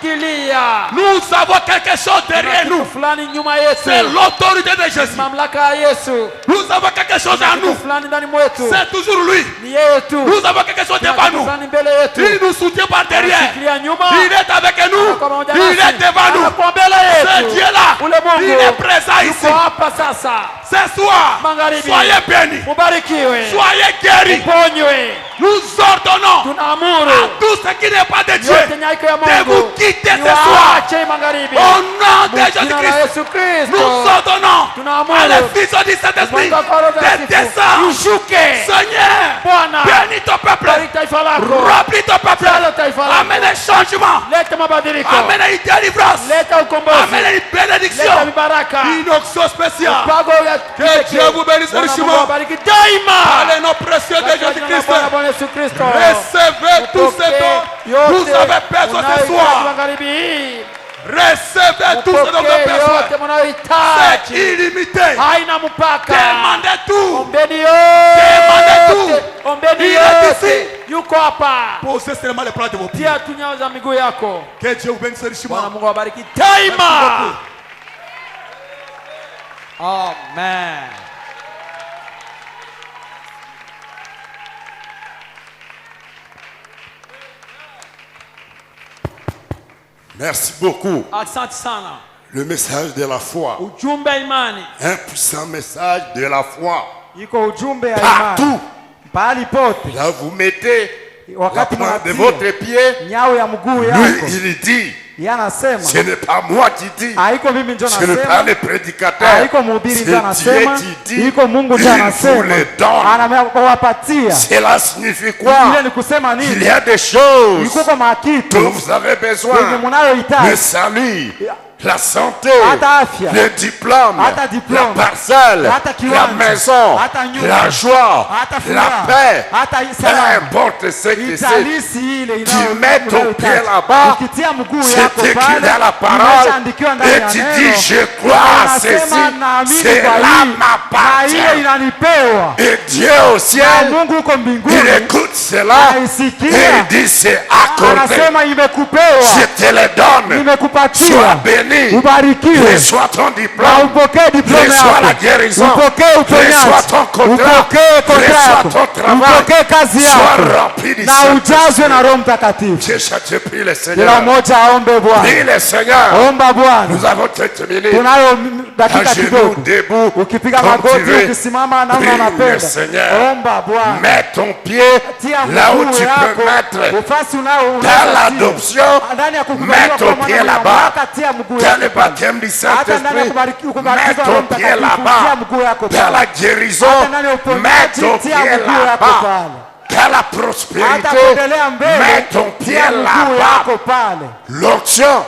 Speaker 5: kuwashikilia.
Speaker 4: Nous avons quelque chose derrière
Speaker 5: Kuna
Speaker 4: nous.
Speaker 5: kitu fulani nyuma yetu.
Speaker 4: C'est l'autorité de Jésus.
Speaker 5: Mamlaka ya Yesu.
Speaker 4: Nous avons quelque chose en nous.
Speaker 5: Kitu fulani ndani mwetu.
Speaker 4: C'est toujours lui.
Speaker 5: Ni yeye tu.
Speaker 4: Nous avons quelque chose
Speaker 5: Kuna
Speaker 4: devant
Speaker 5: kitu
Speaker 4: nous.
Speaker 5: fulani mbele yetu.
Speaker 4: Il nous soutient par derrière.
Speaker 5: Anashikilia nyuma.
Speaker 4: Il est avec nous.
Speaker 5: Anakuwa pamoja
Speaker 4: Il
Speaker 5: nasi.
Speaker 4: est devant nous.
Speaker 5: Anakuwa mbele
Speaker 4: Ce
Speaker 5: yetu.
Speaker 4: Dieu-là,
Speaker 5: Ule Mungu
Speaker 4: il est présent ici.
Speaker 5: yuko hapa sasa.
Speaker 4: Ce soir,
Speaker 5: Magharibi.
Speaker 4: soyez bénis.
Speaker 5: Mubarikiwe.
Speaker 4: Soyez guéris.
Speaker 5: Ponywe.
Speaker 4: Nous ordonnons
Speaker 5: Tunaamuru.
Speaker 4: à tout ce qui n'est pas de Dieu
Speaker 5: Yote nyaiko ya
Speaker 4: de
Speaker 5: Mungu.
Speaker 4: vous quitter ce soir.
Speaker 5: Niwaache magharibi.
Speaker 4: Au nom de
Speaker 5: Jina la
Speaker 4: Jésus-Christ,
Speaker 5: Yesu Kristo.
Speaker 4: nous ordonnons
Speaker 5: Tunaamuru.
Speaker 4: à l'effusion du Saint-Esprit
Speaker 5: Mwanga kwa Roho
Speaker 4: de
Speaker 5: Mtakatifu.
Speaker 4: descendre.
Speaker 5: Ishuke.
Speaker 4: Seigneur,
Speaker 5: Bwana.
Speaker 4: bénis ton peuple.
Speaker 5: Bariki taifa lako.
Speaker 4: Remplis ton peuple.
Speaker 5: Jalo taifa lako.
Speaker 4: Amène un changement.
Speaker 5: Leta mabadiliko.
Speaker 4: Amène une délivrance.
Speaker 5: Leta ukombozi.
Speaker 4: Amène une bénédiction.
Speaker 5: Leta mibaraka.
Speaker 4: Une onction spéciale.
Speaker 5: Mpango ya
Speaker 4: Que Dieu vous bénisse
Speaker 5: Bwana Mungu
Speaker 4: richement.
Speaker 5: awabariki daima.
Speaker 4: Allez, nom précieux de
Speaker 5: Katika jina la
Speaker 4: Jésus-Christ.
Speaker 5: Bwana Yesu Kristo.
Speaker 4: Recevez tout ce dont vous avez besoin ce soir.
Speaker 5: magharibi hii.
Speaker 4: Recevez tout ce dont vous avez
Speaker 5: Mpokee
Speaker 4: besoin.
Speaker 5: yote mnayohitaji.
Speaker 4: C'est illimité.
Speaker 5: Haina mpaka.
Speaker 4: Demandez tout.
Speaker 5: Ombeni
Speaker 4: Demandez
Speaker 5: yote.
Speaker 4: tout.
Speaker 5: Ombeni
Speaker 4: Il est
Speaker 5: yote.
Speaker 4: ici.
Speaker 5: Yuko hapa.
Speaker 4: Posez seulement les plans de vos pieds.
Speaker 5: Tia tu nyayo za miguu yako.
Speaker 4: Que Dieu vous bénisse
Speaker 5: Bwana
Speaker 4: richement.
Speaker 5: Mungu awabariki
Speaker 4: Merci
Speaker 5: daima.
Speaker 4: beaucoup.
Speaker 5: Amen.
Speaker 2: Merci beaucoup.
Speaker 5: Asante sana.
Speaker 2: Le message de la foi.
Speaker 5: Ujumbe wa imani.
Speaker 2: Un puissant message de la foi.
Speaker 6: Iko ujumbe ya
Speaker 2: Partout.
Speaker 6: imani pahali pote.
Speaker 2: Là, vous mettez la
Speaker 6: Wakati
Speaker 2: plante de
Speaker 6: mnatia
Speaker 2: votre pied.
Speaker 6: nyao ya mguu
Speaker 2: Lui,
Speaker 6: yako,
Speaker 2: il dit,
Speaker 6: yeye anasema
Speaker 2: ce n'est pas moi qui dis.
Speaker 6: haiko mimi ndio
Speaker 2: Ce n'est pas
Speaker 6: nasema,
Speaker 2: le prédicateur.
Speaker 6: haiko mhubiri
Speaker 2: C'est
Speaker 6: ndio
Speaker 2: Dieu
Speaker 6: anasema,
Speaker 2: qui dit.
Speaker 6: iko Mungu ndio
Speaker 2: Il vous
Speaker 6: anasema,
Speaker 2: les donne.
Speaker 6: anawapatia.
Speaker 2: Cela signifie quoi?
Speaker 6: Ile ni kusema
Speaker 2: Il y
Speaker 6: nini?
Speaker 2: a des choses
Speaker 6: Iko kwa makitu
Speaker 2: dont vous avez
Speaker 6: yenye
Speaker 2: besoin. Le
Speaker 6: mnayohitaji,
Speaker 2: salut, la santé,
Speaker 6: hata afya,
Speaker 2: le diplôme,
Speaker 6: hata diplôme,
Speaker 2: la parcelle,
Speaker 6: hata
Speaker 2: la
Speaker 6: kiwanja,
Speaker 2: maison,
Speaker 6: hata nyumba,
Speaker 2: la joie,
Speaker 6: hata
Speaker 2: la
Speaker 6: furaha,
Speaker 2: paix.
Speaker 6: hata
Speaker 2: Peu
Speaker 6: salama.
Speaker 2: importe ce que c'est.
Speaker 6: Italisi ile
Speaker 2: Tu mets ton pied là-bas,
Speaker 6: ukitia mguu
Speaker 2: c'est
Speaker 6: yako
Speaker 2: écrit
Speaker 6: pale,
Speaker 2: dans la parole,
Speaker 6: imeshaandikiwa ndani
Speaker 2: et
Speaker 6: ya
Speaker 2: tu
Speaker 6: neno.
Speaker 2: dis, je crois à
Speaker 6: Unasema,
Speaker 2: ceci,
Speaker 6: naamini
Speaker 2: cela
Speaker 6: kwa hii, na ile
Speaker 2: m'appartient.
Speaker 6: inanipewa.
Speaker 2: Et Dieu au
Speaker 6: Na
Speaker 2: ciel,
Speaker 6: Mungu uko
Speaker 2: il
Speaker 6: mbinguni
Speaker 2: écoute cela et
Speaker 6: anaisikia,
Speaker 2: il dit, c'est accordé.
Speaker 6: anasema imekupewa,
Speaker 2: Je te le donne. Sois
Speaker 6: nimekupatia,
Speaker 2: béni.
Speaker 6: ubarikiwe
Speaker 2: Reçois ton
Speaker 6: na
Speaker 2: diplôme.
Speaker 6: upokee diploma
Speaker 2: Reçois la
Speaker 6: yako,
Speaker 2: guérison.
Speaker 6: upokee
Speaker 2: Reçois
Speaker 6: uponyaji,
Speaker 2: ton contrat.
Speaker 6: upokee kontra
Speaker 2: Reçois
Speaker 6: yako,
Speaker 2: ton travail.
Speaker 6: upokee kazi
Speaker 2: Sois
Speaker 6: yako
Speaker 2: rempli du
Speaker 6: na
Speaker 2: Saint-Esprit.
Speaker 6: ujazwe na Roho Mtakatifu.
Speaker 2: Je prie le
Speaker 6: Kila
Speaker 2: Seigneur.
Speaker 6: mmoja aombe Bwana,
Speaker 2: Prie le Seigneur.
Speaker 6: omba Bwana.
Speaker 2: Nous avons 30 minutes.
Speaker 6: Tunayo dakika
Speaker 2: À genoux,
Speaker 6: kidogo,
Speaker 2: debout,
Speaker 6: ukipiga
Speaker 2: comme tu
Speaker 6: magoti,
Speaker 2: veux.
Speaker 6: ukisimama namna
Speaker 2: Prie le
Speaker 6: unapenda,
Speaker 2: Seigneur.
Speaker 6: omba Bwana.
Speaker 2: Mets ton pied
Speaker 6: Tia
Speaker 2: là où
Speaker 6: mguu
Speaker 2: tu
Speaker 6: yako
Speaker 2: peux mettre.
Speaker 6: ufasi unao
Speaker 2: Dans l'adoption,
Speaker 6: ndani ya
Speaker 2: mets
Speaker 6: kukubaliwa
Speaker 2: ton
Speaker 6: kwa mwana
Speaker 2: pied
Speaker 6: wa
Speaker 2: là-bas.
Speaker 6: mamlaka, tia mguu
Speaker 2: Dans
Speaker 6: yako
Speaker 2: le
Speaker 6: pale.
Speaker 2: baptême du
Speaker 6: Hata ndani ya
Speaker 2: Saint-Esprit, mets
Speaker 6: kubatizwa Roho
Speaker 2: ton pied
Speaker 6: Mtakatifu, tia
Speaker 2: là-bas.
Speaker 6: mguu yako
Speaker 2: Dans
Speaker 6: pale.
Speaker 2: la guérison,
Speaker 6: Hata ndani ya
Speaker 2: mets
Speaker 6: uponyaji,
Speaker 2: ton
Speaker 6: tia
Speaker 2: pied
Speaker 6: mguu yako
Speaker 2: là-bas.
Speaker 6: pale.
Speaker 2: Dans la
Speaker 6: Hata
Speaker 2: prospérité,
Speaker 6: kuendelea mbele,
Speaker 2: mets ton pied
Speaker 6: tia mguu
Speaker 2: là-bas.
Speaker 6: yako pale.
Speaker 2: L'onction,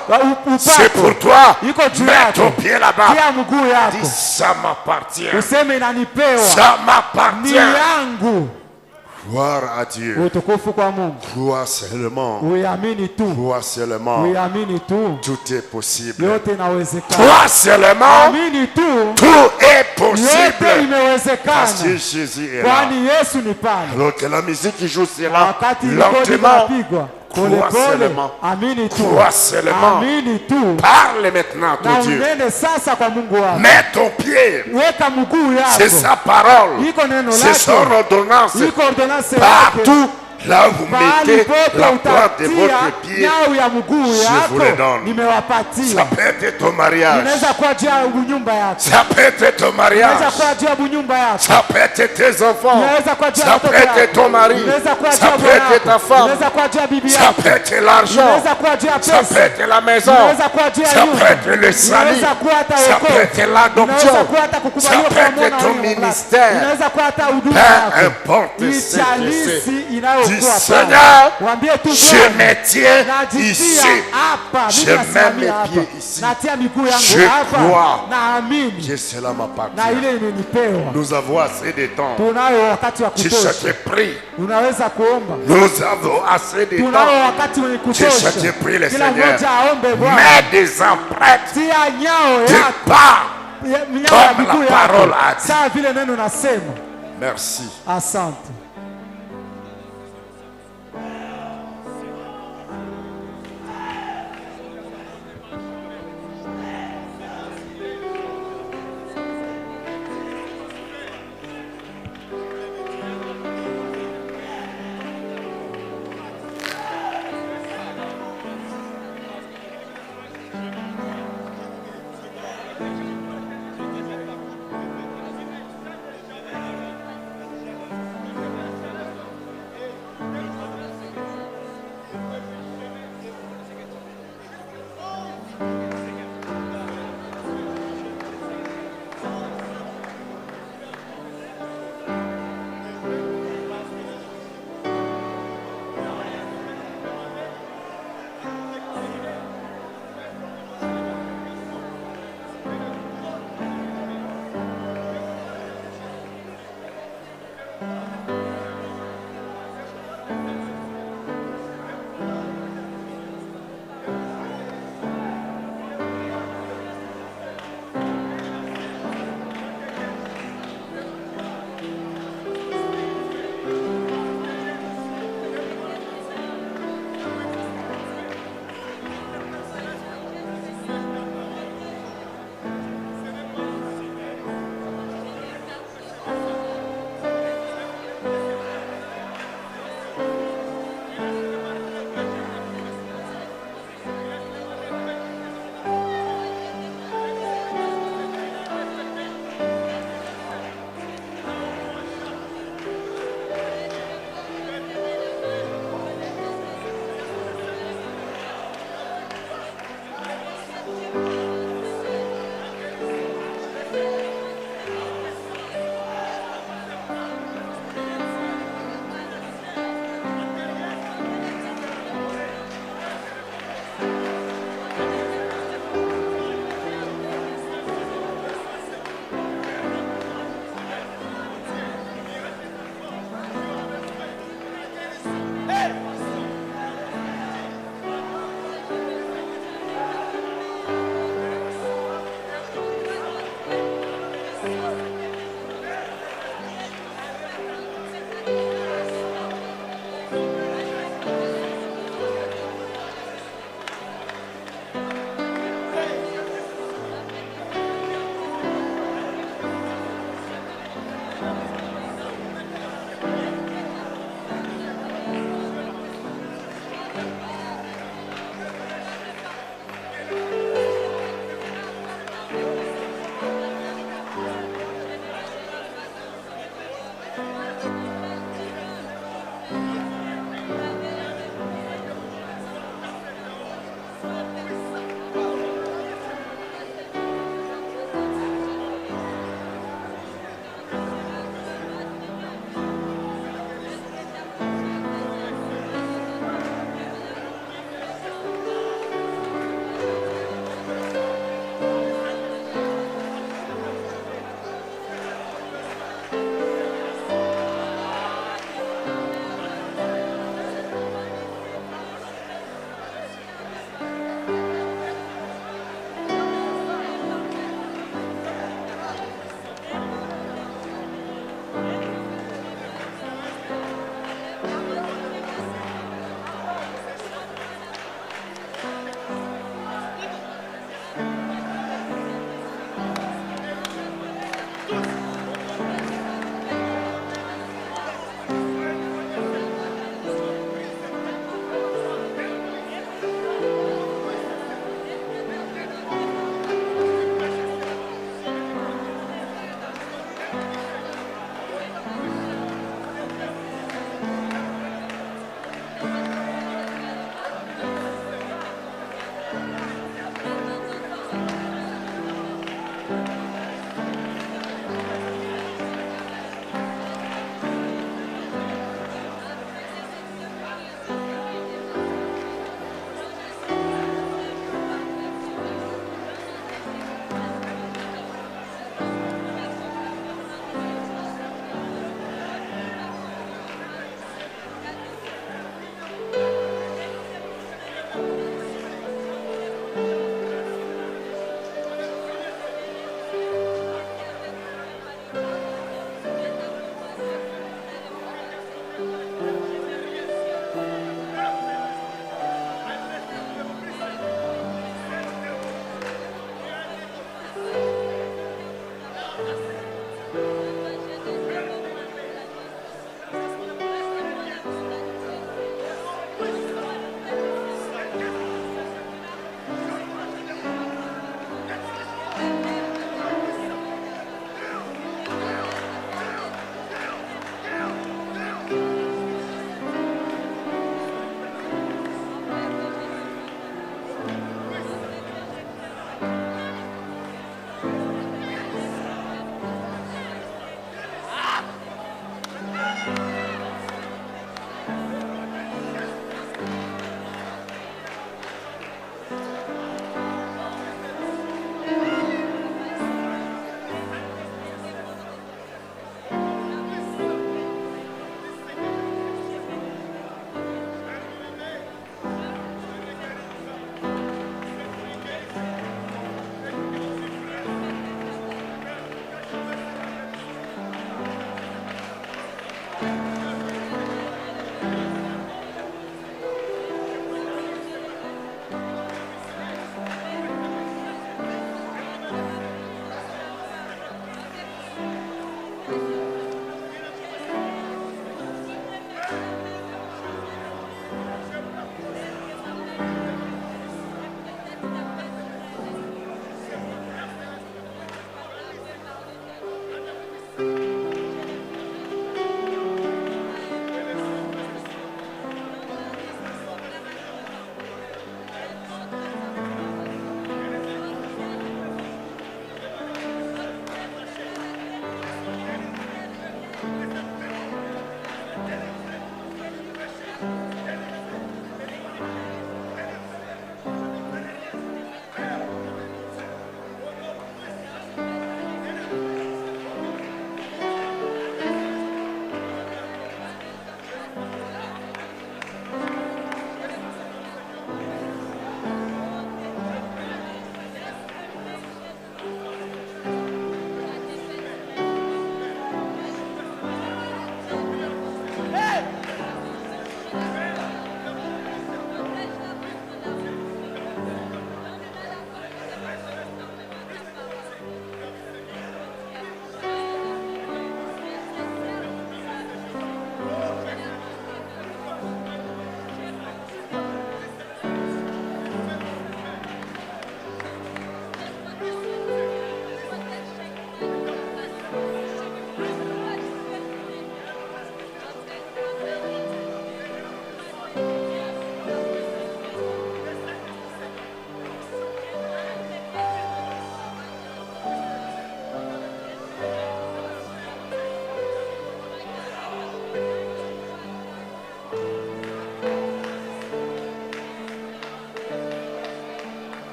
Speaker 2: c'est
Speaker 6: Upako
Speaker 2: pour toi.
Speaker 6: iko juu
Speaker 2: Mets ton
Speaker 6: yako,
Speaker 2: pied là-bas.
Speaker 6: tia mguu
Speaker 2: Dis,
Speaker 6: yako,
Speaker 2: ça m'appartient.
Speaker 6: useme inanipewa,
Speaker 2: Ça
Speaker 6: ni
Speaker 2: m'appartient.
Speaker 6: yangu.
Speaker 2: Gloire à Dieu.
Speaker 6: Utukufu kwa Mungu.
Speaker 2: Crois seulement.
Speaker 6: Uiamini tu.
Speaker 2: Crois seulement.
Speaker 6: Uiamini tu.
Speaker 2: Tout est possible.
Speaker 6: Yote inawezekana.
Speaker 2: Crois seulement.
Speaker 6: Amini tu.
Speaker 2: Tout est
Speaker 6: Yote
Speaker 2: possible. Parce que
Speaker 6: imewezekana.
Speaker 2: Jésus est là.
Speaker 6: Kwani Yesu ni pale.
Speaker 2: Alors que la musique joue cela
Speaker 6: Wakati rekodi
Speaker 2: lentement.
Speaker 6: inapigwa
Speaker 2: Crois
Speaker 6: polepole,
Speaker 2: seulement.
Speaker 6: amini tu.
Speaker 2: Crois seulement.
Speaker 6: Amini tu.
Speaker 2: Parle maintenant
Speaker 6: Na
Speaker 2: ton Dieu.
Speaker 6: unene sasa kwa Mungu wako.
Speaker 2: Mets ton pied.
Speaker 6: Weka mguu
Speaker 2: C'est
Speaker 6: yako.
Speaker 2: sa parole.
Speaker 6: Iko neno
Speaker 2: C'est son
Speaker 6: lake.
Speaker 2: ordonnance.
Speaker 6: Iko ordonance yake.
Speaker 2: Partout là où vous
Speaker 6: Mahali
Speaker 2: mettez
Speaker 6: pote
Speaker 2: la pointe de
Speaker 6: utatia
Speaker 2: votre pied,
Speaker 6: nyau ya mguu
Speaker 2: je vous le
Speaker 6: yako
Speaker 2: donne. Ça
Speaker 6: nimewapatia.
Speaker 2: peut être ton mariage.
Speaker 6: Inaweza kuwa juu ya nyumba yako.
Speaker 2: Ça peut être ton
Speaker 6: Inaweza
Speaker 2: mariage.
Speaker 6: kuwa juu ya nyumba yako.
Speaker 2: Ça peut être tes enfants.
Speaker 6: Inaweza kuwa juu ya
Speaker 2: Ça
Speaker 6: watoto
Speaker 2: peut être
Speaker 6: yako.
Speaker 2: ton mari.
Speaker 6: Inaweza kuwa juu
Speaker 2: Ça
Speaker 6: ya
Speaker 2: peut
Speaker 6: bwana
Speaker 2: être ta
Speaker 6: yako.
Speaker 2: femme.
Speaker 6: Inaweza kuwa juu ya bibi
Speaker 2: Ça
Speaker 6: yako.
Speaker 2: peut être l'argent.
Speaker 6: Inaweza kuwa juu ya
Speaker 2: Ça
Speaker 6: pesa.
Speaker 2: peut être la maison.
Speaker 6: Inaweza kuwa juu ya
Speaker 2: Ça
Speaker 6: nyumba.
Speaker 2: peut être le salut.
Speaker 6: Inaweza kuwa hata
Speaker 2: Ça
Speaker 6: wokovu.
Speaker 2: peut être l'adoption.
Speaker 6: Inaweza kuwa hata
Speaker 2: Ça
Speaker 6: kukubaliwa
Speaker 2: peut
Speaker 6: kwa
Speaker 2: être
Speaker 6: mwana wa
Speaker 2: ton
Speaker 6: Mungu.
Speaker 2: ministère.
Speaker 6: Inaweza kuwa hata huduma
Speaker 2: Peu
Speaker 6: yako.
Speaker 2: importe ce que
Speaker 6: Ijalisi
Speaker 2: c'est.
Speaker 6: inayokuwa
Speaker 2: Dis
Speaker 6: pale.
Speaker 2: Seigneur,
Speaker 6: Waambie tu
Speaker 2: je
Speaker 6: Bwana,
Speaker 2: me tiens
Speaker 6: najitia
Speaker 2: ici.
Speaker 6: hapa,
Speaker 2: Je
Speaker 6: mimi
Speaker 2: mets
Speaker 6: nasimamia
Speaker 2: mes
Speaker 6: hapa.
Speaker 2: pieds ici.
Speaker 6: Natia miguu yangu
Speaker 2: Je
Speaker 6: hapa.
Speaker 2: crois
Speaker 6: Naamini
Speaker 2: que cela
Speaker 6: na
Speaker 2: m'appartient.
Speaker 6: ile imenipewa.
Speaker 2: Nous avons assez de temps.
Speaker 6: Tunayo wakati wa
Speaker 2: Si
Speaker 6: kutosha.
Speaker 2: je te prie,
Speaker 6: Unaweza kuomba.
Speaker 2: nous avons assez de
Speaker 6: Tunao
Speaker 2: temps.
Speaker 6: wakati wenye
Speaker 2: Je
Speaker 6: kutosha.
Speaker 2: te prie le
Speaker 6: Kila
Speaker 2: Seigneur.
Speaker 6: mmoja aombe Bwana.
Speaker 2: Mets des empreintes
Speaker 6: Tia nyao
Speaker 2: de
Speaker 6: yako.
Speaker 2: pas.
Speaker 6: Nyao ya
Speaker 2: Comme
Speaker 6: miguu
Speaker 2: la parole
Speaker 6: yako.
Speaker 2: a dit.
Speaker 6: Sawa vile neno nasema.
Speaker 2: Merci.
Speaker 6: Asante.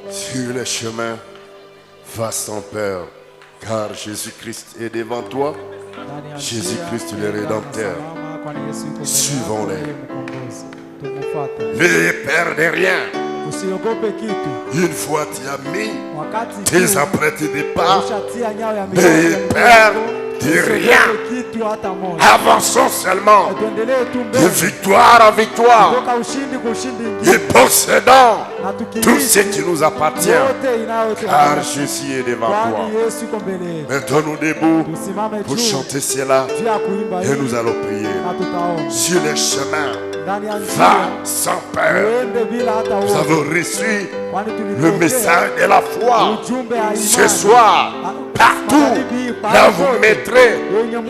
Speaker 2: Sur les chemins, va sans peur, car Jésus-Christ est devant toi.
Speaker 6: Ndani ya
Speaker 2: Jésus-Christ,
Speaker 6: njia,
Speaker 2: le Rédempteur.
Speaker 6: salama, kwani Yesu yuko mbele
Speaker 2: Suivons-les.
Speaker 6: yako, yeye mkombozi. Tumufuate.
Speaker 2: N'ayez peur de rien.
Speaker 6: Usiogope kitu.
Speaker 2: Une fois tu as mis
Speaker 6: Wakati
Speaker 2: tes apprêtés de pas,
Speaker 6: ushatia nyayo ya
Speaker 2: n'ayez
Speaker 6: miguu
Speaker 2: peur
Speaker 6: yako,
Speaker 2: de
Speaker 6: usiogope
Speaker 2: rien.
Speaker 6: kitu hata moja.
Speaker 2: Avançons seulement
Speaker 6: Tuendelee tu
Speaker 2: de
Speaker 6: mbele.
Speaker 2: victoire en victoire
Speaker 6: Kutoka ushindi kwa ushindi
Speaker 2: et
Speaker 6: ingine.
Speaker 2: possédons
Speaker 6: Na
Speaker 2: tout
Speaker 6: tukirithi
Speaker 2: ce qui nous appartient,
Speaker 6: yote inayotupa.
Speaker 2: car Jésus est devant toi.
Speaker 6: Kwani Yesu yuko mbele yetu.
Speaker 2: Mettons-nous debout
Speaker 6: Tusimame
Speaker 2: pour
Speaker 6: juu
Speaker 2: chanter cela
Speaker 6: juu ya kuimba
Speaker 2: et
Speaker 6: hii
Speaker 2: nous allons prier.
Speaker 6: na tutaomba.
Speaker 2: Sur les chemins,
Speaker 6: Ndani ya
Speaker 2: va
Speaker 6: njia
Speaker 2: sans peur.
Speaker 6: uende bila hata
Speaker 2: Nous
Speaker 6: woga.
Speaker 2: avons reçu
Speaker 6: Kwani
Speaker 2: le
Speaker 6: tulipokea
Speaker 2: message de la foi.
Speaker 6: ujumbe wa imani.
Speaker 2: Ce soir, partout, là vous mettrez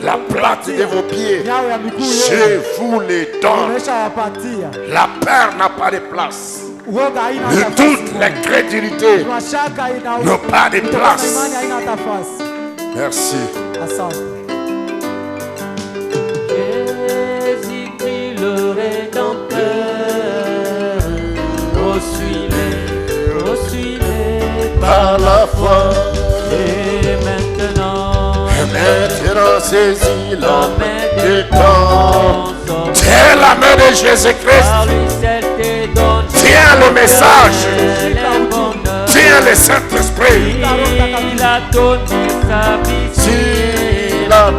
Speaker 2: la plate de vos pieds.
Speaker 6: Nyayo ya miguu
Speaker 2: Je
Speaker 6: yenu
Speaker 2: vous les donne.
Speaker 6: nimeshawapatia.
Speaker 2: La peur n'a pas de place.
Speaker 6: Uoga haina
Speaker 2: De
Speaker 6: nafasi
Speaker 2: toute
Speaker 6: moja.
Speaker 2: l'incrédulité
Speaker 6: Mashaka ina
Speaker 2: n'ont pas de
Speaker 6: kutoka
Speaker 2: place.
Speaker 6: imani haina nafasi.
Speaker 2: Merci.
Speaker 6: Asante.
Speaker 1: Jésus-Christ le Rédempteur, oh suis-le
Speaker 2: Par la foi,
Speaker 1: et maintenant,
Speaker 2: maintenant saisis la
Speaker 1: la
Speaker 2: main
Speaker 1: main
Speaker 2: de
Speaker 1: de
Speaker 2: ton.
Speaker 1: ton sauveur,
Speaker 2: Tiens la main de Jésus-Christ.
Speaker 1: par lui seul te donne
Speaker 2: Tiens le message.
Speaker 1: le bonheur.
Speaker 2: Tiens le Saint-Esprit.
Speaker 1: Il a donné sa vie
Speaker 2: Si la
Speaker 1: au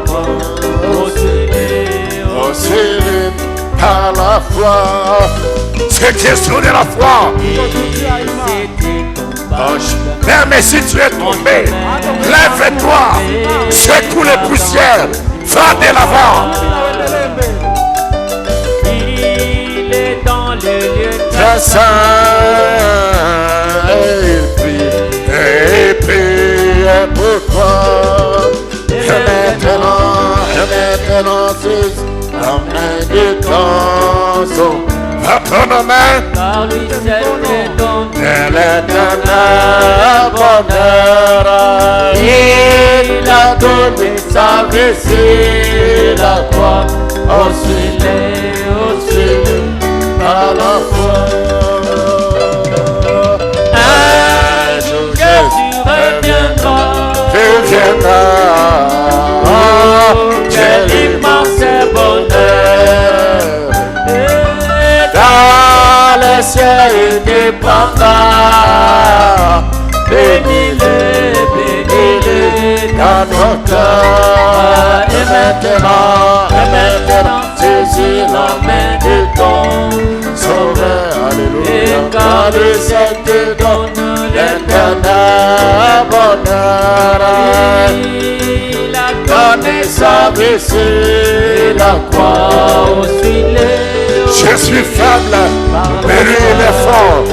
Speaker 2: Oh, c'est par la foi. C'est question de la foi. Même si tu es tombé, lève-toi, secoue les poussières, va de l'avant.
Speaker 1: Il est dans le lieu
Speaker 2: Très saint, et prie pour toi. Et maintenant, c'est la main de ton sang. À ton main,
Speaker 1: par lui seul te donne
Speaker 2: elle est un bonheur. Il a donné sa vie sur la croix. Oh, suis-le, par la foi.
Speaker 1: un jour Jésus reviendra.
Speaker 2: Tu viendras,
Speaker 1: Quel immense bonheur.
Speaker 2: dans le ciel il dépendra. Bénis-le dans notre cœur. Et maintenant, saisis la main de ton Sauveur. Alléluia. Car le ciel te donne l'éternel bonheur.
Speaker 1: Il a
Speaker 2: Donner sa vie sur la croix.
Speaker 1: oh, suis-le.
Speaker 2: Je suis faible, mais lui il est fort.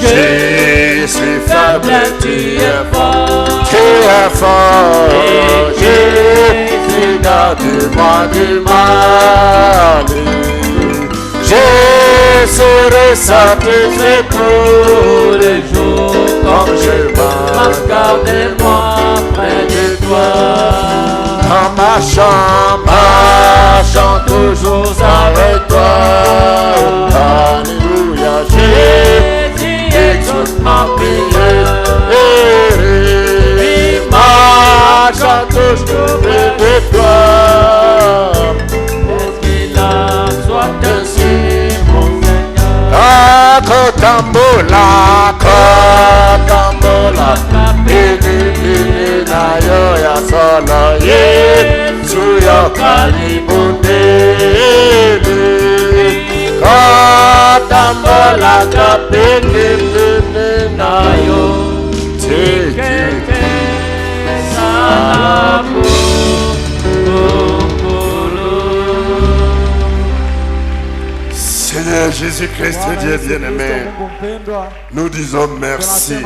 Speaker 2: Je suis faible,
Speaker 1: Tu es fort.
Speaker 2: tu es fort. Jésus, garde-moi du mal. Je serai satisfait tous les jours comme je marche.
Speaker 1: Garde-moi près de toi.
Speaker 2: Dans ma chambre, marchant toujours avec toi. Alléluia, Jésus, écoute ma prière. Et marchant toujours près de toi.
Speaker 1: Est-ce qu'il en soit ainsi, mon Seigneur?
Speaker 2: Kotambola, ini na yo ya solo Yesu yo kalibundele. Kotambola kapelele na yo teke salamu Seigneur Jésus-Christ, Dieu bien-aimé, nous disons merci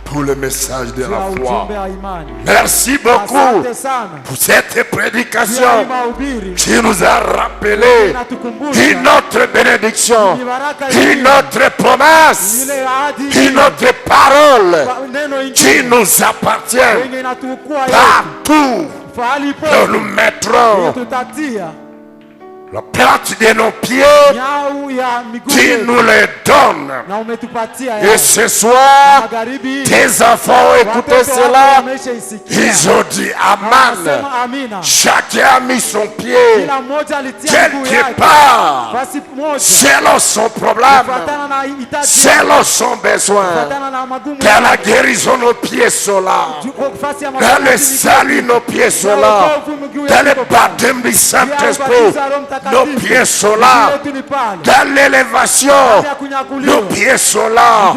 Speaker 2: pour le message de la foi. Merci beaucoup pour cette prédication qui nous a rappelé une autre bénédiction, une autre promesse, une autre parole qui nous appartient. Partout où nous mettrons la plante de nos pieds, tu nous les donnes. Et ce soir, tes enfants ont écouté cela. Ils ont dit Amen. Chacun a mis son pied quelque part, selon son problème, selon son besoin. Dans la guérison, nos pieds sont là. Dans le salut, nos pieds sont là. Dans le baptême du Saint-Esprit, nos pieds sont là. Dans l'élévation, nos pieds sont là.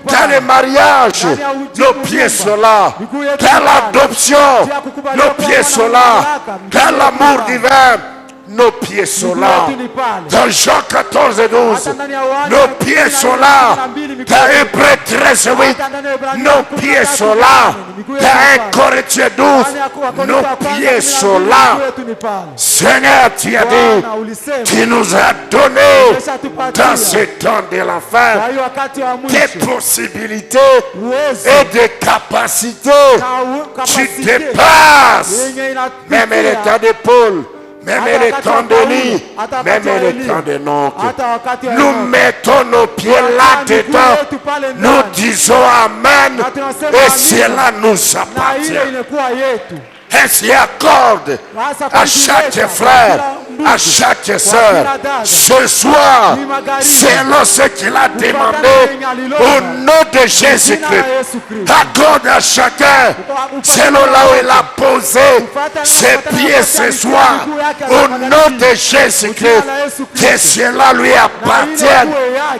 Speaker 2: Dans le mariage, nos pieds sont là. Dans l'adoption, nos pieds sont là. Dans l'amour divin, nos pieds sont là. Dans Jean 14 et 12, nos pieds sont là. Dans Hébreux 13 et 8, nos pieds sont là. Dans 1 Corinthiens 12, nos pieds sont là. Seigneur, tu as dit, tu nous as donné dans ce temps de la fin des possibilités et des capacités. Tu dépasses même l'état d'épaule, même les temps de lit, même les temps de nôtres. Nous mettons nos pieds là-dedans. Nous disons Amen. Et cela nous appartient. Ainsi accorde à chaque frère, à chaque soeur, ce soir, selon ce qu'il a demandé, au nom de Jésus-Christ. Accorde à chacun, selon là où il a posé ses pieds ce soir, au nom de Jésus-Christ, que cela lui appartienne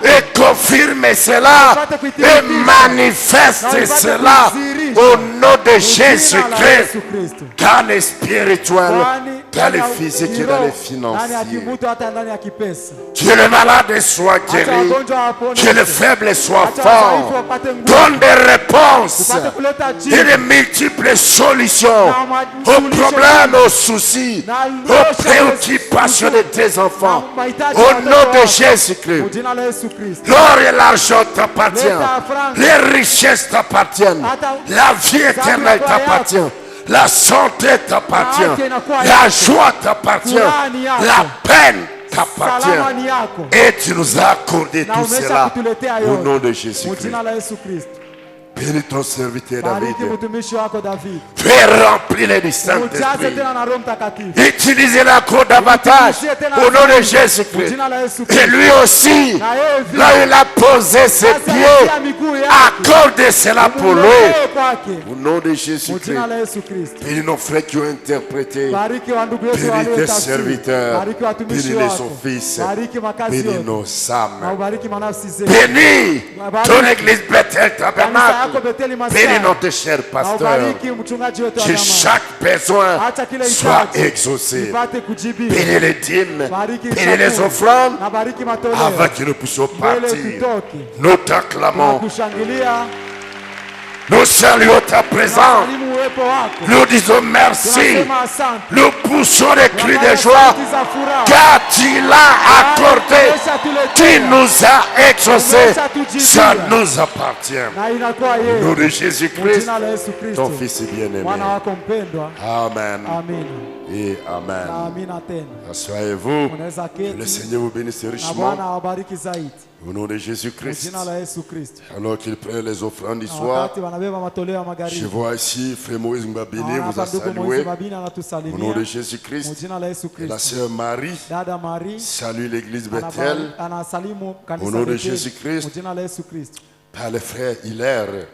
Speaker 2: et confirme cela et manifeste cela au nom de Jésus-Christ. Dans les spirituels, dans les physiques et dans les financiers. Que le malade soit guéri, que le faible soit fort. Donne des réponses et de multiples solutions aux problèmes, aux soucis, aux préoccupations de tes enfants. Au nom de Jésus-Christ. L'or et l'argent t'appartiennent. Les richesses t'appartiennent. La vie éternelle t'appartient. La santé t'appartient. La joie t'appartient. La peine t'appartient. Et tu nous as accordé tout cela au nom de Jésus-Christ. Bénis ton serviteur David. Fais remplir du Saint-Esprit. Utilisez la cour d'abattage au nom de Jésus-Christ. Et lui aussi, là où il a posé ses pieds, accorde cela pour lui. Au nom de Jésus-Christ. Bénis nos frères qui ont interprété. Bénis tes serviteurs. Bénis les offices. Bénis nos âmes. Bénis ton église Bethel Tabernacle. Bénis notre cher pasteur, que chaque besoin soit exaucé. Bénis les dîmes, bénis les offrandes, avant que nous puissions partir. Nous t'acclamons. Nous saluons ta présence. Nous disons merci. Nous poussons les cris de joie. Car tu l'as accordé. Tu nous as exaucés. Ça nous appartient. Au nom de Jésus-Christ, ton Fils est bien-aimé. Amen. Et Amen. Asseyez-vous. Que le Seigneur vous bénisse richement. Au nom de Jésus-Christ. Alors qu'il prend les offrandes du soir, je vois ici Frère Moïse Mbabini vous a salué. Au nom de Jésus-Christ. Et la sœur Marie salue l'église Bethel. Au nom de Jésus-Christ. Par le frère Hilaire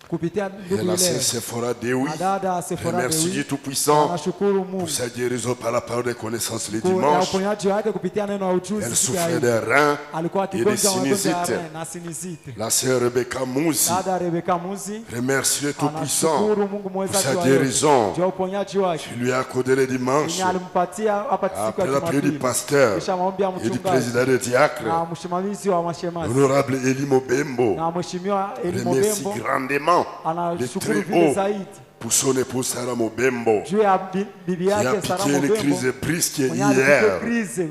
Speaker 6: kupitia
Speaker 2: Et
Speaker 6: ndugu
Speaker 2: la
Speaker 6: yule
Speaker 2: sœur Sephora Dewi.
Speaker 6: dada Sephora
Speaker 2: Remercie
Speaker 6: Dewi.
Speaker 2: Dieu Tout-Puissant
Speaker 6: Anashukuru
Speaker 2: pour
Speaker 6: Mungu
Speaker 2: sa guérison par la parole des connaissances le
Speaker 6: kwa
Speaker 2: dimanche.
Speaker 6: uponyaji wake kupitia neno la
Speaker 2: Elle
Speaker 6: ujuzi siku ya
Speaker 2: souffrait
Speaker 6: Idi.
Speaker 2: des reins
Speaker 6: Alikuwa
Speaker 2: et des
Speaker 6: akigonjwa magonjwa ya
Speaker 2: sinusites.
Speaker 6: rein na sinizite.
Speaker 2: La sœur Rebecca Mouzi
Speaker 6: Dada Rebeka Muzi
Speaker 2: remercie le Tout-Puissant
Speaker 6: anashukuru Mungu
Speaker 2: pour
Speaker 6: mwezaji
Speaker 2: sa
Speaker 6: wa yote
Speaker 2: guérison
Speaker 6: juu ya uponyaji wake
Speaker 2: qu'il lui a accordé le dimanche
Speaker 6: yenye alimpatia hapa siku
Speaker 2: après
Speaker 6: ya
Speaker 2: la prière du
Speaker 6: Jumapili.
Speaker 2: pasteur
Speaker 6: Kisha maombi ya
Speaker 2: et du
Speaker 6: mchungaji
Speaker 2: président des diacres,
Speaker 6: na msimamizi wa mashemasi
Speaker 2: l'honorable Eli Mobembo,
Speaker 6: na mheshimiwa Eli
Speaker 2: remercie
Speaker 6: Mobembo
Speaker 2: grandement de
Speaker 6: anashukuru
Speaker 2: très
Speaker 6: vile
Speaker 2: haut
Speaker 6: zaidi
Speaker 2: pour son épouse Sarah Mobembo
Speaker 6: juu ya bibi
Speaker 2: qui a
Speaker 6: yake Sara
Speaker 2: piqué une
Speaker 6: Mobembo
Speaker 2: crise brusque
Speaker 6: mwenye alipitia
Speaker 2: hier.
Speaker 6: krizi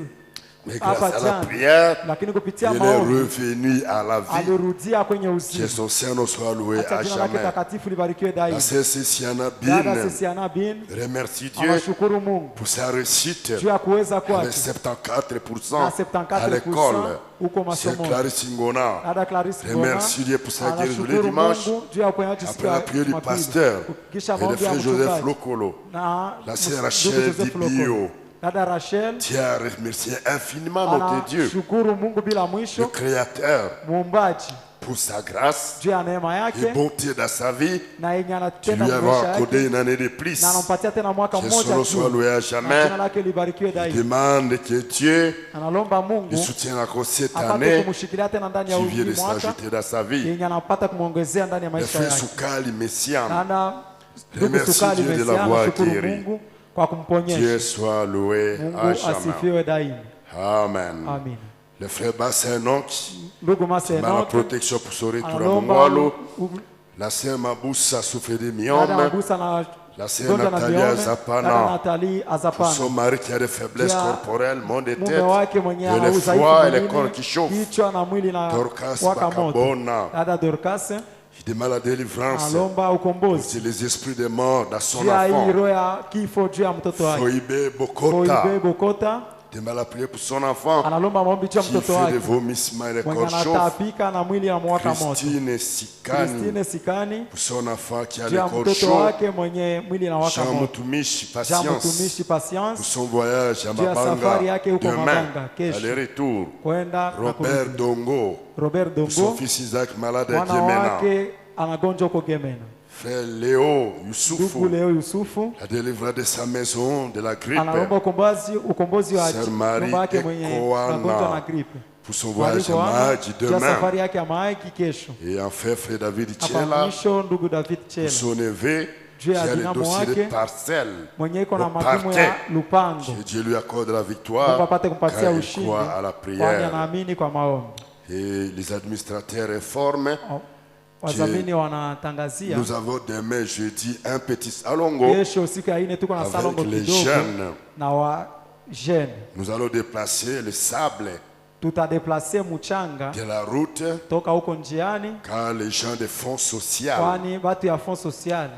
Speaker 2: Mais grâce
Speaker 6: hapa
Speaker 2: à la
Speaker 6: jana,
Speaker 2: prière,
Speaker 6: lakini kupitia
Speaker 2: il est
Speaker 6: maombi
Speaker 2: revenu à la vie.
Speaker 6: alirudia kwenye
Speaker 2: Que
Speaker 6: uzima.
Speaker 2: son Saint-Nom soit loué
Speaker 6: Acha
Speaker 2: à
Speaker 6: jina lake
Speaker 2: jamais.
Speaker 6: takatifu libarikiwe daima.
Speaker 2: La sœur Céciana
Speaker 6: Dada
Speaker 2: Bin
Speaker 6: Sesiana Bin
Speaker 2: remercie Dieu
Speaker 6: anashukuru Mungu
Speaker 2: pour sa réussite
Speaker 6: juu ya kuweza
Speaker 2: avec
Speaker 6: kwake
Speaker 2: 74%
Speaker 6: na
Speaker 2: à
Speaker 6: 74%
Speaker 2: l'école.
Speaker 6: huko
Speaker 2: C'est
Speaker 6: masomoni.
Speaker 2: Clarisse Ngona.
Speaker 6: Dada Clarisse
Speaker 2: Remercie Dieu pour sa guérison le
Speaker 6: anashukuru
Speaker 2: dimanche.
Speaker 6: Mungu juu ya uponyaji siku
Speaker 2: Après
Speaker 6: ya
Speaker 2: la prière du
Speaker 6: Jumapili.
Speaker 2: pasteur
Speaker 6: Kisha
Speaker 2: et le
Speaker 6: maombi ya
Speaker 2: frère Joseph
Speaker 6: mchungaji
Speaker 2: Lokolo,
Speaker 6: na
Speaker 2: la sœur
Speaker 6: ndugu
Speaker 2: Rachel
Speaker 6: Joseph Lokolo.
Speaker 2: Dibio
Speaker 6: Dada Rachel
Speaker 2: tient à remercier infiniment notre Dieu,
Speaker 6: anashukuru Mungu bila
Speaker 2: le
Speaker 6: mwisho,
Speaker 2: Créateur,
Speaker 6: muumbaji
Speaker 2: pour sa grâce
Speaker 6: juu ya neema
Speaker 2: et
Speaker 6: yake
Speaker 2: bonté dans sa vie,
Speaker 6: na yenye
Speaker 2: qui
Speaker 6: anatenda
Speaker 2: lui a
Speaker 6: maisha
Speaker 2: accordé
Speaker 6: yake
Speaker 2: une année de plus.
Speaker 6: na anampatia tena mwaka
Speaker 2: Que
Speaker 6: mmoja
Speaker 2: son nom soit
Speaker 6: tu.
Speaker 2: loué à
Speaker 6: Na
Speaker 2: jamais.
Speaker 6: jina lake libarikiwe daima.
Speaker 2: Demande que Dieu
Speaker 6: Analomba
Speaker 2: le
Speaker 6: Mungu
Speaker 2: soutienne encore cette
Speaker 6: apate
Speaker 2: année
Speaker 6: kumshikilia tena ndani ya
Speaker 2: qui vient de
Speaker 6: huu mwaka
Speaker 2: s'ajouter dans sa vie.
Speaker 6: yenye anapata kumwongezea ndani ya
Speaker 2: Le
Speaker 6: maisha
Speaker 2: frère
Speaker 6: yake.
Speaker 2: Soukali Messiam,
Speaker 6: Dada ndugu
Speaker 2: Remercie
Speaker 6: Sukali
Speaker 2: Dieu de
Speaker 6: Mesia
Speaker 2: l'avoir
Speaker 6: anashukuru
Speaker 2: guéri.
Speaker 6: Mungu kwa
Speaker 2: Dieu
Speaker 6: kumponyesha.
Speaker 2: soit loué
Speaker 6: Mungu
Speaker 2: à jamais.
Speaker 6: asifiwe daima.
Speaker 2: Amen.
Speaker 6: Amen.
Speaker 2: Le frère Bassenok,
Speaker 6: Ndugu
Speaker 2: ma la
Speaker 6: Masenok
Speaker 2: protection pour son retour à
Speaker 6: analomba
Speaker 2: Mongwalo. La sœur Maboussa souffre de
Speaker 6: dada
Speaker 2: myome.
Speaker 6: Magusa na
Speaker 2: La sœur
Speaker 6: gonjwa na
Speaker 2: Nathalie
Speaker 6: viome, dada
Speaker 2: Azapana,
Speaker 6: Nathalie
Speaker 2: pour
Speaker 6: Azapana.
Speaker 2: son mari qui a des faiblesses
Speaker 6: Pia
Speaker 2: corporelles, mal de
Speaker 6: Mume
Speaker 2: tête,
Speaker 6: wake mwenye
Speaker 2: et
Speaker 6: ana
Speaker 2: le
Speaker 6: udhaifu
Speaker 2: foie et le
Speaker 6: mwilini,
Speaker 2: corps qui chauffent.
Speaker 6: kichwa na mwili na
Speaker 2: Dorcas
Speaker 6: waka moto.
Speaker 2: Bakabona,
Speaker 6: Dada Dorcas
Speaker 2: il demande la délivrance.
Speaker 6: analomba ukombozi
Speaker 2: C'est les esprits de mort dans son
Speaker 6: juu ya hii
Speaker 2: enfant.
Speaker 6: roho ya kifo juu ya mtoto wake.
Speaker 2: Foibe Bokota,
Speaker 6: Koibe Bokota
Speaker 2: demande la prière pour son enfant
Speaker 6: analomba maombi juu ya
Speaker 2: qui
Speaker 6: mtoto
Speaker 2: fait des
Speaker 6: wake
Speaker 2: vomissements et le
Speaker 6: mwenye
Speaker 2: corps chauffe.
Speaker 6: anatapika na mwili na mwaka moto.
Speaker 2: Christine Sikani,
Speaker 6: Christine Sikani
Speaker 2: pour son enfant qui a
Speaker 6: juu
Speaker 2: le
Speaker 6: ya
Speaker 2: corps
Speaker 6: mtoto
Speaker 2: chaud.
Speaker 6: wake mwenye mwili na waka
Speaker 2: Jean
Speaker 6: moto.
Speaker 2: Mutumishi,
Speaker 6: Jean
Speaker 2: patience
Speaker 6: Mtumishi
Speaker 2: pour
Speaker 6: Patience
Speaker 2: son voyage à
Speaker 6: juu ya safari
Speaker 2: Mabanga.
Speaker 6: yake huko
Speaker 2: Demain,
Speaker 6: Mabanga kesho
Speaker 2: aller-retour.
Speaker 6: kwenda na
Speaker 2: Robert
Speaker 6: kurudi.
Speaker 2: Dongo,
Speaker 6: Robert
Speaker 2: pour son
Speaker 6: Dongo
Speaker 2: fils Isaac malade à
Speaker 6: mwana
Speaker 2: Gemena.
Speaker 6: wake anagonjwa huko Gemena.
Speaker 2: Frère Léo
Speaker 6: Ndugu
Speaker 2: Youssoufou,
Speaker 6: Leo Yusufu
Speaker 2: la délivré de sa maison de la grippe.
Speaker 6: analomba ukombozi wa
Speaker 2: Sœur Marie
Speaker 6: nyumba yake mwenye
Speaker 2: Ekoana,
Speaker 6: anagonjwa na gripe.
Speaker 2: Pour son voyage à
Speaker 6: Walikoana,
Speaker 2: Maji
Speaker 6: juu ya
Speaker 2: demain.
Speaker 6: safari yake ya Maiki kesho.
Speaker 2: Et enfin, Frère David
Speaker 6: Hapa
Speaker 2: Tchela,
Speaker 6: mwisho ndugu David
Speaker 2: pour
Speaker 6: Chela
Speaker 2: son neveu, qui
Speaker 6: juu ya
Speaker 2: a le
Speaker 6: binamu
Speaker 2: dossier de
Speaker 6: wake
Speaker 2: parcelle.
Speaker 6: mwenye iko na
Speaker 2: Le
Speaker 6: magumu
Speaker 2: parquet.
Speaker 6: ya lupango.
Speaker 2: Que Dieu lui accorde la
Speaker 6: Mungu
Speaker 2: victoire
Speaker 6: apate kumpatia
Speaker 2: car il
Speaker 6: ushindi
Speaker 2: croit à la
Speaker 6: kwani
Speaker 2: prière.
Speaker 6: anaamini kwa maombi.
Speaker 2: Et les administrateurs informent,
Speaker 6: Wazamini wanatangazia
Speaker 2: nous avons demain jeudi un petit salongo
Speaker 6: kesho siku ya ine tuko na salongo
Speaker 2: avec les
Speaker 6: kidogo
Speaker 2: jeunes.
Speaker 6: na wa jeune.
Speaker 2: Nous allons déplacer le sable
Speaker 6: Tutadeplase mchanga
Speaker 2: de la route
Speaker 6: toka huko njiani,
Speaker 2: car les gens de fonds social
Speaker 6: kwani watu ya fond social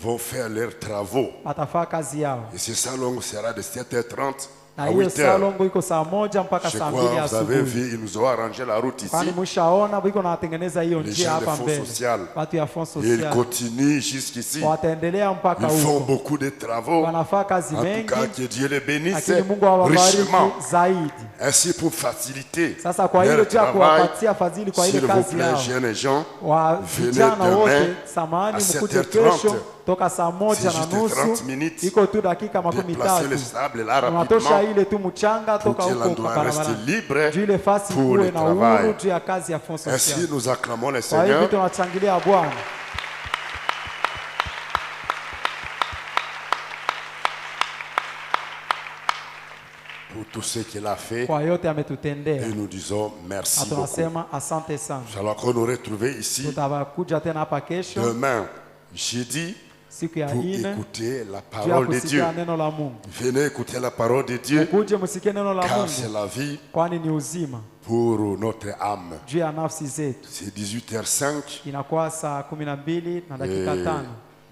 Speaker 2: vont faire leurs travaux.
Speaker 6: watafaa kazi yao,
Speaker 2: Et ce salon sera de 7h30
Speaker 6: na
Speaker 2: à
Speaker 6: hiyo
Speaker 2: 8h.
Speaker 6: salongo iko saa moja mpaka
Speaker 2: Je
Speaker 6: saa
Speaker 2: crois,
Speaker 6: mbili
Speaker 2: vous avez
Speaker 6: asubuhi.
Speaker 2: vu, ils nous ont arrangé la route ici.
Speaker 6: Kwani mshaona biko natengeneza hiyo
Speaker 2: Les
Speaker 6: njia
Speaker 2: gens de
Speaker 6: hapa
Speaker 2: fonds
Speaker 6: mbele,
Speaker 2: social.
Speaker 6: watu ya fond
Speaker 2: Et ils
Speaker 6: social
Speaker 2: continuent jusqu'ici.
Speaker 6: wataendelea mpaka
Speaker 2: Ils font
Speaker 6: huko,
Speaker 2: beaucoup de travaux.
Speaker 6: wanafaa kazi
Speaker 2: En tout
Speaker 6: mengi,
Speaker 2: cas, que Dieu les bénisse
Speaker 6: lakini Mungu awabariki
Speaker 2: richement.
Speaker 6: zaidi.
Speaker 2: Ainsi, pour faciliter
Speaker 6: Sasa kwa hilo
Speaker 2: leur
Speaker 6: juu ya
Speaker 2: travail,
Speaker 6: kuwapatia fadhili kwa ile
Speaker 2: s'il vous
Speaker 6: kazi
Speaker 2: plaît,
Speaker 6: yao,
Speaker 2: jeunes gens,
Speaker 6: wa
Speaker 2: venez
Speaker 6: vijana
Speaker 2: demain
Speaker 6: wote samani,
Speaker 2: à
Speaker 6: mkuje
Speaker 2: 7h30.
Speaker 6: kesho toka saa moja
Speaker 2: C'est
Speaker 6: na
Speaker 2: juste 30
Speaker 6: nusu,
Speaker 2: minutes.
Speaker 6: iko tu dakika makumi
Speaker 2: Déplacer le
Speaker 6: tatu,
Speaker 2: sable là
Speaker 6: unatosha
Speaker 2: rapidement
Speaker 6: ile tu mchanga
Speaker 2: pour
Speaker 6: toka
Speaker 2: que
Speaker 6: huko
Speaker 2: l'endroit
Speaker 6: kwa
Speaker 2: reste
Speaker 6: barabara,
Speaker 2: libre
Speaker 6: juu ile fasi
Speaker 2: pour
Speaker 6: kuwe
Speaker 2: le
Speaker 6: na uhuru
Speaker 2: travail.
Speaker 6: juu ya kazi ya fond
Speaker 2: Ainsi,
Speaker 6: social.
Speaker 2: nous acclamons le
Speaker 6: Kwa hivyo
Speaker 2: Seigneur
Speaker 6: tunachangilia Bwana
Speaker 2: pour tout ce qu'il a fait
Speaker 6: kwa yote ametutendea,
Speaker 2: et nous disons
Speaker 6: na
Speaker 2: merci beaucoup.
Speaker 6: tunasema asante sana.
Speaker 2: Nous allons encore nous retrouver ici
Speaker 6: Tutakuja tena hapa kesho
Speaker 2: demain, jeudi,
Speaker 6: siku ya
Speaker 2: pour
Speaker 6: ine
Speaker 2: écouter la
Speaker 6: juu ya
Speaker 2: parole de Dieu.
Speaker 6: kusikia neno la Mungu.
Speaker 2: Venez écouter la parole de Dieu
Speaker 6: Kuje msikie neno la
Speaker 2: car c'est
Speaker 6: Mungu,
Speaker 2: la vie
Speaker 6: kwani ni uzima
Speaker 2: pour notre âme.
Speaker 6: juu ya nafsi zetu.
Speaker 2: C'est 18h05
Speaker 6: Inakuwa saa 12 na dakika
Speaker 2: et
Speaker 6: 5.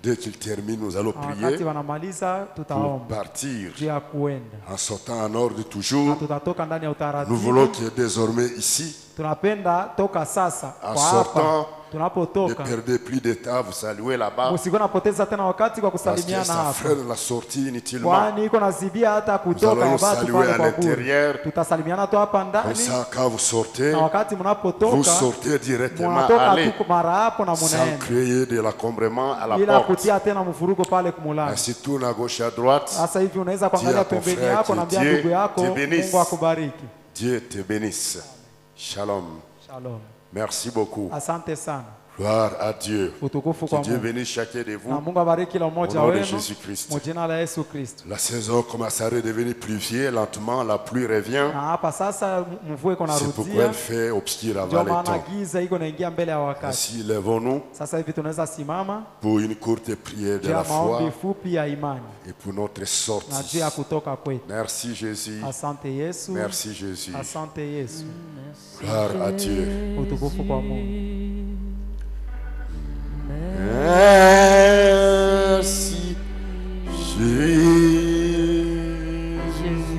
Speaker 2: dès qu'il termine, nous allons
Speaker 6: Wakati
Speaker 2: prier
Speaker 6: wanamaliza
Speaker 2: pour
Speaker 6: tutaomba
Speaker 2: partir
Speaker 6: juu ya kuenda,
Speaker 2: en sortant en ordre
Speaker 6: na
Speaker 2: toujours.
Speaker 6: tutatoka ndani ya
Speaker 2: Nous voulons
Speaker 6: utaratibu.
Speaker 2: que désormais ici,
Speaker 6: tunapenda toka sasa
Speaker 2: En
Speaker 6: kwa hapa
Speaker 2: sortant, ne
Speaker 6: tunapotoka
Speaker 2: perdez plus de temps à vous saluer là-bas.
Speaker 6: usikuwa napoteza tena wakati kwa
Speaker 2: Parce que
Speaker 6: kusalimiana
Speaker 2: ça
Speaker 6: hapa,
Speaker 2: freine la sortie inutilement.
Speaker 6: kwani iko nazibia hata kutoka
Speaker 2: Nous
Speaker 6: ya
Speaker 2: allons
Speaker 6: watu
Speaker 2: saluer
Speaker 6: pale
Speaker 2: à
Speaker 6: kwa bure.
Speaker 2: l'intérieur.
Speaker 6: Tutasalimiana tu hapa
Speaker 2: Comme
Speaker 6: ndani,
Speaker 2: ça, quand vous sortez,
Speaker 6: na wakati
Speaker 2: vous
Speaker 6: mnapotoka
Speaker 2: sortez directement.
Speaker 6: mnatoka
Speaker 2: Allez,
Speaker 6: tu mara hapo na
Speaker 2: sans
Speaker 6: munaenda
Speaker 2: créer de l'encombrement à la
Speaker 6: bila
Speaker 2: porte.
Speaker 6: kutia tena mfurugo pale kumulango.
Speaker 2: Ainsi tourne à gauche et à droite.
Speaker 6: Sasa hivi unaweza
Speaker 2: Dis à
Speaker 6: kuangalia
Speaker 2: ton
Speaker 6: pembeni
Speaker 2: frère
Speaker 6: yako
Speaker 2: que
Speaker 6: na mbia
Speaker 2: Dieu
Speaker 6: ndugu yako,
Speaker 2: te bénisse.
Speaker 6: Mungu akubariki.
Speaker 2: Dieu te bénisse. Shalom.
Speaker 6: Shalom.
Speaker 2: Merci beaucoup.
Speaker 6: Asante sana.
Speaker 2: Gloire à Dieu.
Speaker 6: Utukufu
Speaker 2: Que
Speaker 6: kwa
Speaker 2: Dieu
Speaker 6: Mungu.
Speaker 2: bénisse chacun de
Speaker 6: Na
Speaker 2: vous.
Speaker 6: Mungu abariki kila
Speaker 2: Au
Speaker 6: mmoja
Speaker 2: nom de
Speaker 6: wenu
Speaker 2: Jésus-Christ.
Speaker 6: kwa jina la Yesu Kristo.
Speaker 2: La saison commence à redevenir pluvieux lentement, la pluie revient.
Speaker 6: Na hapa sasa mvua iko
Speaker 2: C'est pourquoi
Speaker 6: narudia,
Speaker 2: elle fait obscur
Speaker 6: ndio
Speaker 2: avant le
Speaker 6: maana
Speaker 2: temps.
Speaker 6: giza iko naingia mbele ya wakati.
Speaker 2: Ainsi, lèvons-nous
Speaker 6: Sasa hivi tunaweza simama
Speaker 2: pour une courte prière de
Speaker 6: juu ya
Speaker 2: la foi
Speaker 6: maombi fupi ya imani
Speaker 2: et pour notre
Speaker 6: na juu
Speaker 2: sortie.
Speaker 6: ya kutoka kwetu.
Speaker 2: Merci Jésus.
Speaker 6: Asante Yesu,
Speaker 2: Merci Jésus.
Speaker 6: asante Yesu,
Speaker 2: Gloire à Dieu.
Speaker 6: utukufu kwa Mungu.
Speaker 2: Merci Jésus. Merci Jésus.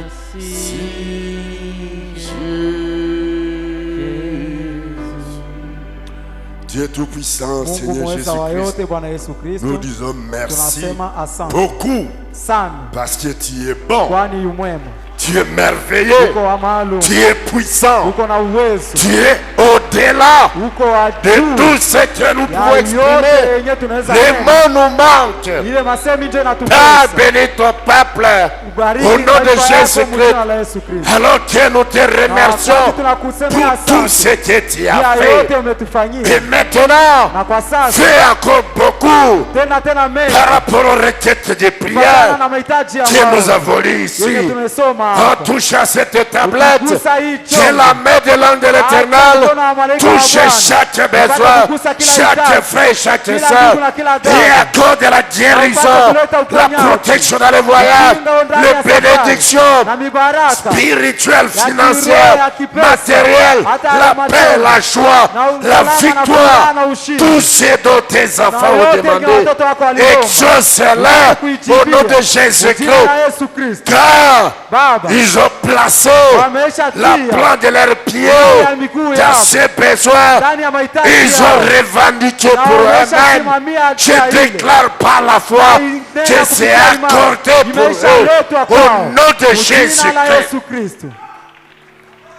Speaker 2: Merci Jésus. Dieu Tout-Puissant,
Speaker 6: Mungu
Speaker 2: Seigneur
Speaker 6: mweza wa
Speaker 2: Jésus-Christ,
Speaker 6: yote, Bwana Yesu Kristo,
Speaker 2: nous disons merci
Speaker 6: tunasema asante
Speaker 2: beaucoup
Speaker 6: sana,
Speaker 2: parce que tu es bon,
Speaker 6: kwani yu mwema,
Speaker 2: tu es merveilleux,
Speaker 6: uko wa maalum,
Speaker 2: tu es puissant,
Speaker 6: uko na uwezo,
Speaker 2: tu es au-delà
Speaker 6: uko wa
Speaker 2: de
Speaker 6: juu
Speaker 2: tout ce que nous pouvons
Speaker 6: ya
Speaker 2: exprimer.
Speaker 6: yote yenye tunaweza
Speaker 2: Les
Speaker 6: sema.
Speaker 2: mots nous manquent.
Speaker 6: Ile masemi ndio
Speaker 2: Père,
Speaker 6: inatupesa.
Speaker 2: bénis ton peuple
Speaker 6: Ubariki
Speaker 2: au nom de
Speaker 6: taifa yako
Speaker 2: Jésus-Christ.
Speaker 6: mjina la Yesu Kristo.
Speaker 2: Alors que nous te
Speaker 6: Na
Speaker 2: remercions
Speaker 6: wakati tunakusemea
Speaker 2: pour tout ce
Speaker 6: asante
Speaker 2: que tu as
Speaker 6: ya yote
Speaker 2: fait. Et
Speaker 6: umetufanyia,
Speaker 2: maintenant,
Speaker 6: na kwa sasa
Speaker 2: fais encore beaucoup
Speaker 6: tena mengi
Speaker 2: par rapport aux requêtes de
Speaker 6: kufuatana
Speaker 2: prière
Speaker 6: na mahitaji ya
Speaker 2: que nous
Speaker 6: Mungu
Speaker 2: avons lues ici.
Speaker 6: yenye tumesoma
Speaker 2: En
Speaker 6: hapa.
Speaker 2: touchant cette tablette,
Speaker 6: Ukigusa hii
Speaker 2: que
Speaker 6: chombo,
Speaker 2: la main de l'ange de
Speaker 6: hata
Speaker 2: l'Éternel
Speaker 6: mkono wa malaika wa
Speaker 2: touche
Speaker 6: Bwana
Speaker 2: chaque
Speaker 6: upate
Speaker 2: besoin,
Speaker 6: kugusa kila
Speaker 2: chaque
Speaker 6: hitaji,
Speaker 2: frère, chaque
Speaker 6: kila
Speaker 2: soeur,
Speaker 6: ndugu na kila dada,
Speaker 2: et accorde la guérison,
Speaker 6: kuleta
Speaker 2: la
Speaker 6: uponyaji,
Speaker 2: protection dans les voyages,
Speaker 6: Kinga ndani ya
Speaker 2: les
Speaker 6: safari,
Speaker 2: bénédictions
Speaker 6: na mibaraka
Speaker 2: spirituelles,
Speaker 6: ya
Speaker 2: financières,
Speaker 6: kiroho, ya kipesa,
Speaker 2: matérielles,
Speaker 6: hata
Speaker 2: la
Speaker 6: ya
Speaker 2: paix,
Speaker 6: matendo,
Speaker 2: la joie,
Speaker 6: na
Speaker 2: la
Speaker 6: usalama, na furaha,
Speaker 2: victoire,
Speaker 6: na ushindi.
Speaker 2: tout ce dont tes enfants ont
Speaker 6: yote yenye
Speaker 2: demandé,
Speaker 6: watoto wako waliomba,
Speaker 2: exauce-les
Speaker 6: kuijibia.
Speaker 2: au nom de
Speaker 6: Jina
Speaker 2: Jésus-Christ,
Speaker 6: la Yesu Kristo.
Speaker 2: car
Speaker 6: Baba,
Speaker 2: ils ont placé
Speaker 6: wameisha
Speaker 2: la
Speaker 6: tia
Speaker 2: plante de leurs pieds
Speaker 6: ya miguu
Speaker 2: dans
Speaker 6: yao
Speaker 2: ces besoins.
Speaker 6: ndani ya mahitaji
Speaker 2: Ils
Speaker 6: yao.
Speaker 2: ont revendiqué
Speaker 6: Na
Speaker 2: pour
Speaker 6: wamesha
Speaker 2: eux-mêmes.
Speaker 6: simamia
Speaker 2: Je
Speaker 6: hatua ile.
Speaker 2: déclare par la foi
Speaker 6: Na
Speaker 2: que c'est
Speaker 6: kupitia imani,
Speaker 2: accordé pour
Speaker 6: imeshaletwa
Speaker 2: eux
Speaker 6: kwao.
Speaker 2: au nom de
Speaker 6: Kwa jina la
Speaker 2: Jésus-Christ.
Speaker 6: Yesu Kristo.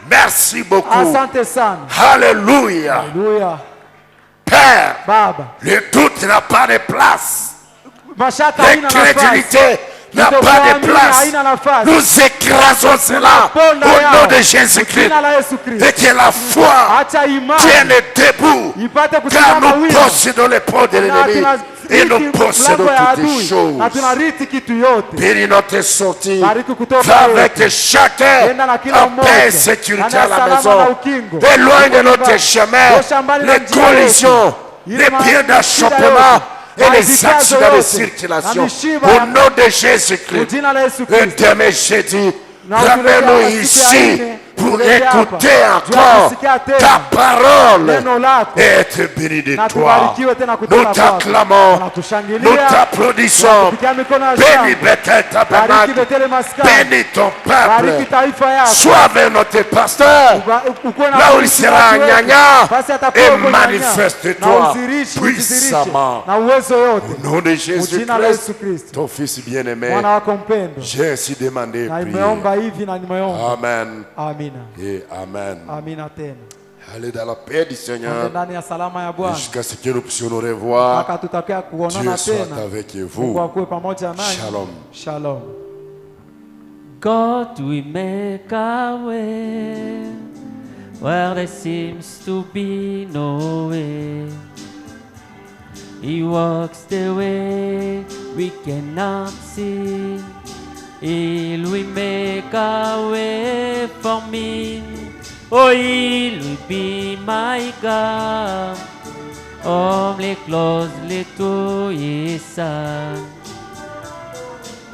Speaker 2: Merci beaucoup.
Speaker 6: Asante sana.
Speaker 2: Alléluia.
Speaker 6: Haleluya.
Speaker 2: Père,
Speaker 6: Baba,
Speaker 2: le doute n'a pas de place.
Speaker 6: mashaka haina nafasi.
Speaker 2: L'incrédulité n'a pas de
Speaker 6: Kutokuamini
Speaker 2: place.
Speaker 6: haina nafasi.
Speaker 2: Nous écrasons cela
Speaker 6: Ponda
Speaker 2: au nom
Speaker 6: yao.
Speaker 2: de
Speaker 6: Kwa
Speaker 2: Jésus-Christ.
Speaker 6: jina la Yesu
Speaker 2: Et
Speaker 6: Kristo.
Speaker 2: que la foi
Speaker 6: Acha imani
Speaker 2: tienne debout.
Speaker 6: ipate
Speaker 2: Car
Speaker 6: kusimama
Speaker 2: nous
Speaker 6: wima.
Speaker 2: possédons les portes de
Speaker 6: Na
Speaker 2: l'ennemi. Et nous
Speaker 6: tunarithi
Speaker 2: possédons
Speaker 6: mlango ya
Speaker 2: toutes les
Speaker 6: adui. Na
Speaker 2: choses.
Speaker 6: tunarithi kitu yote.
Speaker 2: Bénis notre sortie.
Speaker 6: Bariki kutoka
Speaker 2: Va avec
Speaker 6: yote.
Speaker 2: chacun
Speaker 6: Enda na kila
Speaker 2: en paix
Speaker 6: mmoja.
Speaker 2: et sécurité
Speaker 6: Anda
Speaker 2: à la
Speaker 6: salama
Speaker 2: maison.
Speaker 6: na ukingo.
Speaker 2: Éloigne de notre
Speaker 6: Ukiva.
Speaker 2: chemin
Speaker 6: Osha mbali na
Speaker 2: les
Speaker 6: njia
Speaker 2: collisions,
Speaker 6: yote.
Speaker 2: les
Speaker 6: Ile
Speaker 2: pieds
Speaker 6: shida
Speaker 2: d'achoppement
Speaker 6: yote.
Speaker 2: et les
Speaker 6: Mazikazo
Speaker 2: accidents de
Speaker 6: yote.
Speaker 2: circulation.
Speaker 6: Na mishiba
Speaker 2: Au
Speaker 6: ya-
Speaker 2: nom de
Speaker 6: Kwa
Speaker 2: Jésus-Christ.
Speaker 6: jina la Yesu
Speaker 2: Et
Speaker 6: Kristo.
Speaker 2: demain jeudi,
Speaker 6: Na
Speaker 2: ramène-nous
Speaker 6: utulete siku ya
Speaker 2: ici
Speaker 6: nne,
Speaker 2: pour
Speaker 6: utulete hapa.
Speaker 2: écouter
Speaker 6: Juu ya
Speaker 2: encore
Speaker 6: kusikia tena
Speaker 2: ta parole
Speaker 6: neno lako.
Speaker 2: et être béni de
Speaker 6: Na
Speaker 2: toi.
Speaker 6: tubarikiwe tena
Speaker 2: Nous
Speaker 6: kutoka kwako.
Speaker 2: t'acclamons,
Speaker 6: Tunakushangilia.
Speaker 2: nous t'applaudissons.
Speaker 6: Tunakupigia mikono ya
Speaker 2: Bénis
Speaker 6: shangwe.
Speaker 2: Bethel
Speaker 6: Bariki
Speaker 2: Tabernacle.
Speaker 6: Bethel Maskani.
Speaker 2: Bénis ton
Speaker 6: Bariki
Speaker 2: peuple.
Speaker 6: taifa yako.
Speaker 2: Sois avec notre pasteur.
Speaker 6: Ukuwe na
Speaker 2: Là où il
Speaker 6: mtumishi
Speaker 2: sera
Speaker 6: wetu.
Speaker 2: Nyanya,
Speaker 6: Basi atakuwa
Speaker 2: et
Speaker 6: huko Nyanya.
Speaker 2: manifeste-toi
Speaker 6: Na uzirishe,
Speaker 2: puissamment.
Speaker 6: na uwezo yote.
Speaker 2: Au nom de
Speaker 6: Jina la Yesu
Speaker 2: Jésus-Christ,
Speaker 6: Kristo.
Speaker 2: ton fils bien-aimé,
Speaker 6: Mwana wako mpendwa.
Speaker 2: j'ai ainsi demandé et
Speaker 6: Na
Speaker 2: prié.
Speaker 6: nimeomba hivi na nimeomba.
Speaker 2: Amen
Speaker 6: Amina.
Speaker 2: et Amen.
Speaker 6: Amina tena.
Speaker 2: Allez dans la paix du
Speaker 6: Twende
Speaker 2: Seigneur
Speaker 6: ndani ya salama ya Bwana.
Speaker 2: jusqu'à ce que nous puissions nous revoir.
Speaker 6: Mpaka tutakia
Speaker 2: Dieu
Speaker 6: kuonana
Speaker 2: soit
Speaker 6: tena.
Speaker 2: avec
Speaker 6: Mungu
Speaker 2: vous.
Speaker 6: akuwe pamoja nanyi.
Speaker 2: Shalom.
Speaker 6: Shalom.
Speaker 1: God will make a way where there seems to be no way. He walks the way we cannot see. He will make a way for me. Oh, He will be my God. Hold me closely to His side.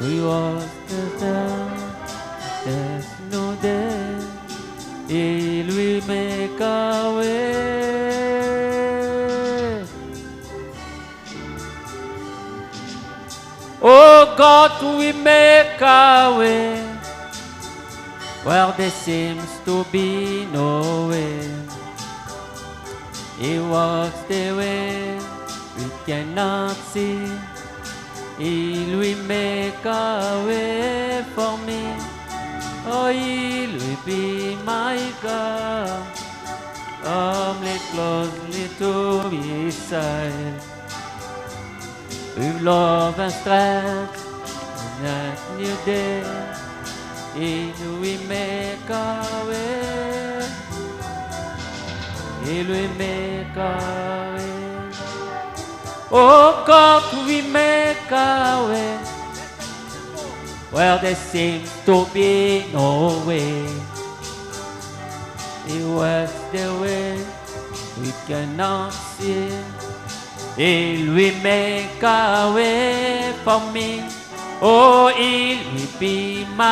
Speaker 1: We walk the down, there's no day. He will make make a way. Oh God, we make a way where there seems to be no way. He walks the way we cannot see. Il lui make a way for me. Oh, he will be my God. Come closely to his side. With love and strength, and that new day, he will make a way. He will make a way. Oh God, we make a way where there seems to be no way. He works the way we cannot see. Il will make a way for me. Oh, il will be my